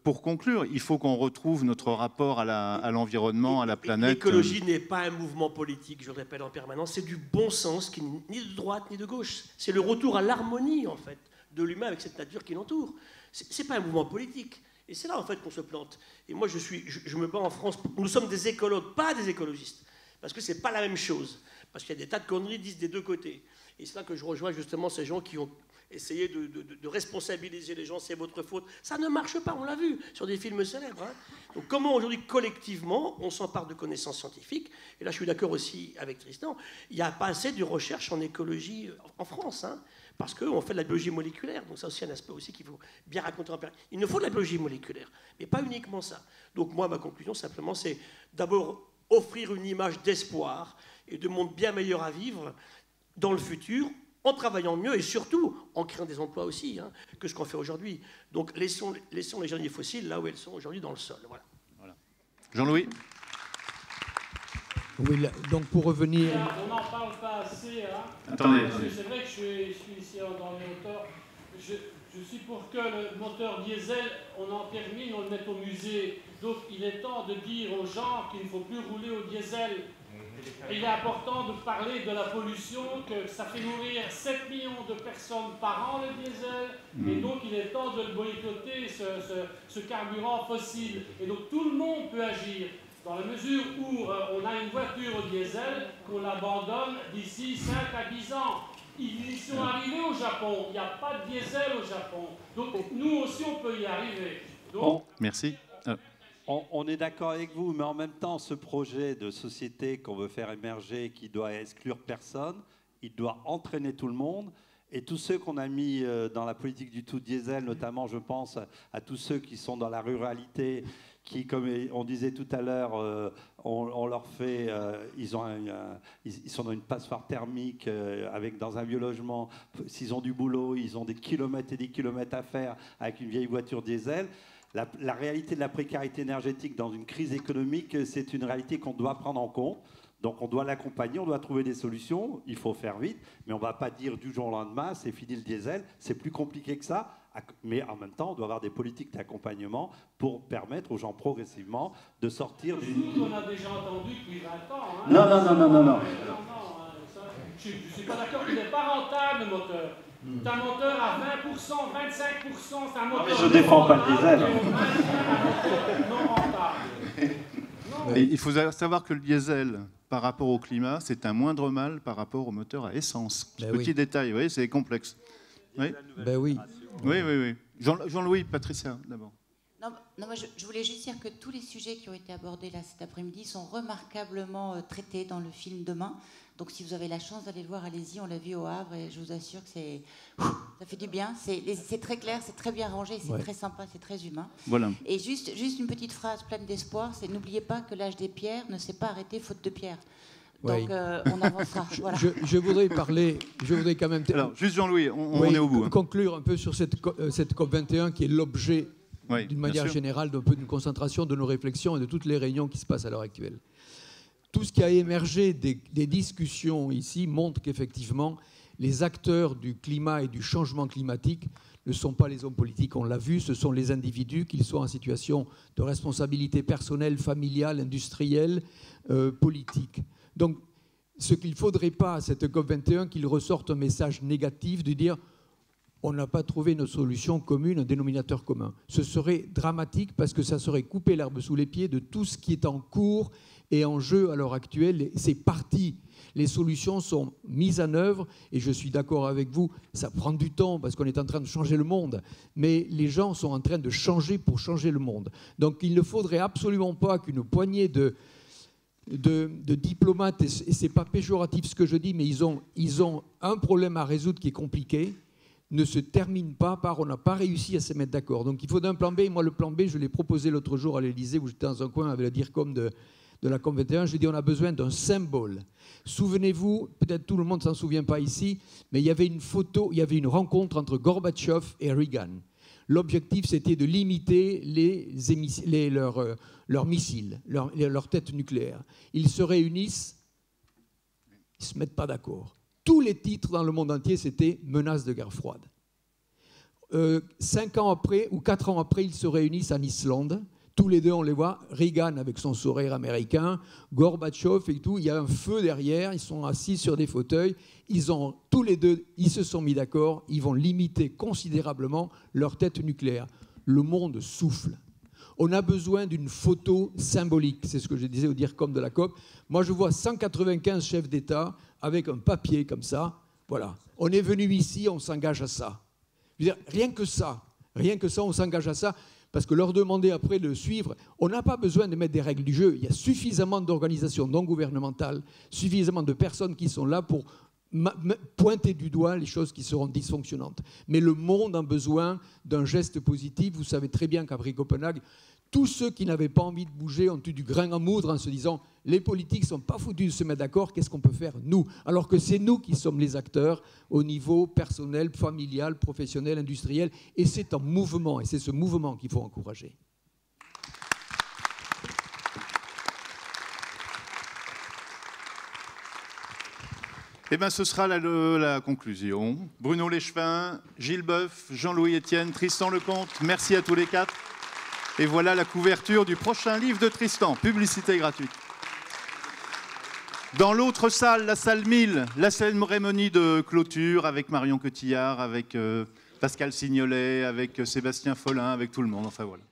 Pour conclure, il faut qu'on retrouve notre rapport à l'environnement, à la planète. L'écologie n'est pas un mouvement politique, je le répète en permanence, c'est du bon sens qui n'est ni de droite ni de gauche. C'est le retour à l'harmonie, en fait, de l'humain avec cette nature qui l'entoure. C'est pas un mouvement politique. Et c'est là, en fait, qu'on se plante. Et moi, je me bats en France. Nous sommes des écologues, pas des écologistes. Parce que c'est pas la même chose. Parce qu'il y a des tas de conneries disent des deux côtés. Et c'est là que je rejoins justement ces gens qui ont essayé de responsabiliser les gens, c'est votre faute. Ça ne marche pas, on l'a vu sur des films célèbres. Hein. Donc comment aujourd'hui, collectivement, on s'empare de connaissances scientifiques, et là je suis d'accord aussi avec Tristan, il n'y a pas assez de recherche en écologie en France, hein, parce qu'on fait de la biologie moléculaire, donc ça aussi un aspect aussi qu'il faut bien raconter en période. Il nous faut de la biologie moléculaire, mais pas uniquement ça. Donc moi, ma conclusion, simplement, c'est d'abord offrir une image d'espoir et de monde bien meilleur à vivre dans le futur, en travaillant mieux et surtout en créant des emplois aussi, hein, que ce qu'on fait aujourd'hui. Donc laissons les énergies fossiles là où elles sont aujourd'hui dans le sol. Voilà. Jean-Louis. Oui, là, donc pour revenir... On n'en parle pas assez. Hein. Attendez. C'est vrai que je suis ici dans les moteurs. Je suis pour que le moteur diesel, on en termine, on le mette au musée. Donc il est temps de dire aux gens qu'il ne faut plus rouler au diesel. Il est important de parler de la pollution, que ça fait mourir 7 millions de personnes par an, le diesel, et donc il est temps de le boycotter, ce carburant fossile. Et donc tout le monde peut agir, dans la mesure où on a une voiture au diesel, qu'on l'abandonne d'ici 5 à 10 ans. Ils y sont arrivés au Japon, il n'y a pas de diesel au Japon. Donc nous aussi on peut y arriver. Donc, merci. On est d'accord avec vous, mais en même temps, ce projet de société qu'on veut faire émerger, qui doit exclure personne, il doit entraîner tout le monde. Et tous ceux qu'on a mis dans la politique du tout diesel, notamment, je pense à tous ceux qui sont dans la ruralité, qui, comme on disait tout à l'heure, on leur fait, ils sont dans une passoire thermique, dans un vieux logement. S'ils ont du boulot, ils ont des kilomètres et des kilomètres à faire avec une vieille voiture diesel. La réalité de la précarité énergétique dans une crise économique, c'est une réalité qu'on doit prendre en compte. Donc on doit l'accompagner, on doit trouver des solutions, il faut faire vite, mais on ne va pas dire du jour au lendemain, c'est fini le diesel, c'est plus compliqué que ça. Mais en même temps, on doit avoir des politiques d'accompagnement pour permettre aux gens progressivement de sortir du... Nous, on a déjà entendu depuis 20 ans. Hein. Non. Je ne suis pas d'accord, il n'est pas rentable, le moteur. C'est un moteur à 20%, 25%, c'est un moteur... mais je ne défends pas le diesel. Non rentable. Et il faut savoir que le diesel, par rapport au climat, c'est un moindre mal par rapport au moteur à essence. Petit détail, vous voyez, c'est complexe. Oui. Oui. Oui. Jean-Louis, Patricia, d'abord. Non, moi je voulais juste dire que tous les sujets qui ont été abordés là cet après-midi sont remarquablement traités dans le film Demain. Donc si vous avez la chance d'aller le voir, allez-y, on l'a vu au Havre et je vous assure que ça fait du bien. C'est très clair, c'est très bien rangé, c'est très sympa, c'est très humain. Voilà. Et juste une petite phrase pleine d'espoir, c'est n'oubliez pas que l'âge des pierres ne s'est pas arrêté faute de pierres. Donc on avancera. Voilà. Je voudrais quand même... Alors, juste Jean-Louis, on est au bout. Conclure un peu sur cette COP21 qui est l'objet, d'une manière générale, d'un peu d'une concentration de nos réflexions et de toutes les réunions qui se passent à l'heure actuelle. Tout ce qui a émergé des discussions ici montre qu'effectivement, les acteurs du climat et du changement climatique ne sont pas les hommes politiques, on l'a vu, ce sont les individus, qu'ils soient en situation de responsabilité personnelle, familiale, industrielle, politique. Donc, ce qu'il ne faudrait pas à cette COP21, qu'il ressorte un message négatif de dire on n'a pas trouvé une solution commune, un dénominateur commun. Ce serait dramatique parce que ça serait couper l'herbe sous les pieds de tout ce qui est en cours et en jeu à l'heure actuelle. C'est parti. Les solutions sont mises en œuvre et je suis d'accord avec vous, ça prend du temps parce qu'on est en train de changer le monde, mais les gens sont en train de changer pour changer le monde. Donc il ne faudrait absolument pas qu'une poignée de diplomates, et ce n'est pas péjoratif ce que je dis, mais ils ont un problème à résoudre qui est compliqué, ne se termine pas par on n'a pas réussi à se mettre d'accord. Donc il faut d'un plan B. Moi, le plan B, je l'ai proposé l'autre jour à l'Élysée, où j'étais dans un coin avec le DIRCOM de la COP21. Je lui ai dit on a besoin d'un symbole. Souvenez-vous, peut-être tout le monde ne s'en souvient pas ici, mais il y avait une photo, il y avait une rencontre entre Gorbatchev et Reagan. L'objectif, c'était de limiter leurs missiles, leurs têtes nucléaires. Ils se réunissent, ils ne se mettent pas d'accord. Tous les titres dans le monde entier, c'était « menace de guerre froide ». 5 ans après ou 4 ans après, ils se réunissent en Islande. Tous les deux, on les voit, Reagan avec son sourire américain, Gorbatchev et tout. Il y a un feu derrière, ils sont assis sur des fauteuils. Tous les deux, ils se sont mis d'accord. Ils vont limiter considérablement leur tête nucléaire. Le monde souffle. On a besoin d'une photo symbolique, c'est ce que je disais au DIRCOM de la COP. Moi, je vois 195 chefs d'État avec un papier comme ça. Voilà, on est venu ici, on s'engage à ça. Je veux dire, rien que ça, on s'engage à ça, parce que leur demander après de suivre, on n'a pas besoin de mettre des règles du jeu. Il y a suffisamment d'organisations non gouvernementales, suffisamment de personnes qui sont là pour pointer du doigt les choses qui seront dysfonctionnantes. Mais le monde a besoin d'un geste positif. Vous savez très bien qu'après Copenhague, tous ceux qui n'avaient pas envie de bouger ont eu du grain à moudre en se disant « les politiques ne sont pas foutus de se mettre d'accord, qu'est-ce qu'on peut faire nous ?» Alors que c'est nous qui sommes les acteurs au niveau personnel, familial, professionnel, industriel. Et c'est un mouvement, et c'est ce mouvement qu'il faut encourager. Eh bien, ce sera la conclusion. Bruno Léchevin, Gilles Boeuf, Jean-Louis Etienne, Tristan Lecomte, merci à tous les quatre. Et voilà la couverture du prochain livre de Tristan, publicité gratuite. Dans l'autre salle, la salle 1000, la cérémonie de clôture avec Marion Cotillard, avec Pascal Signolet, avec Sébastien Follin, avec tout le monde. Enfin voilà.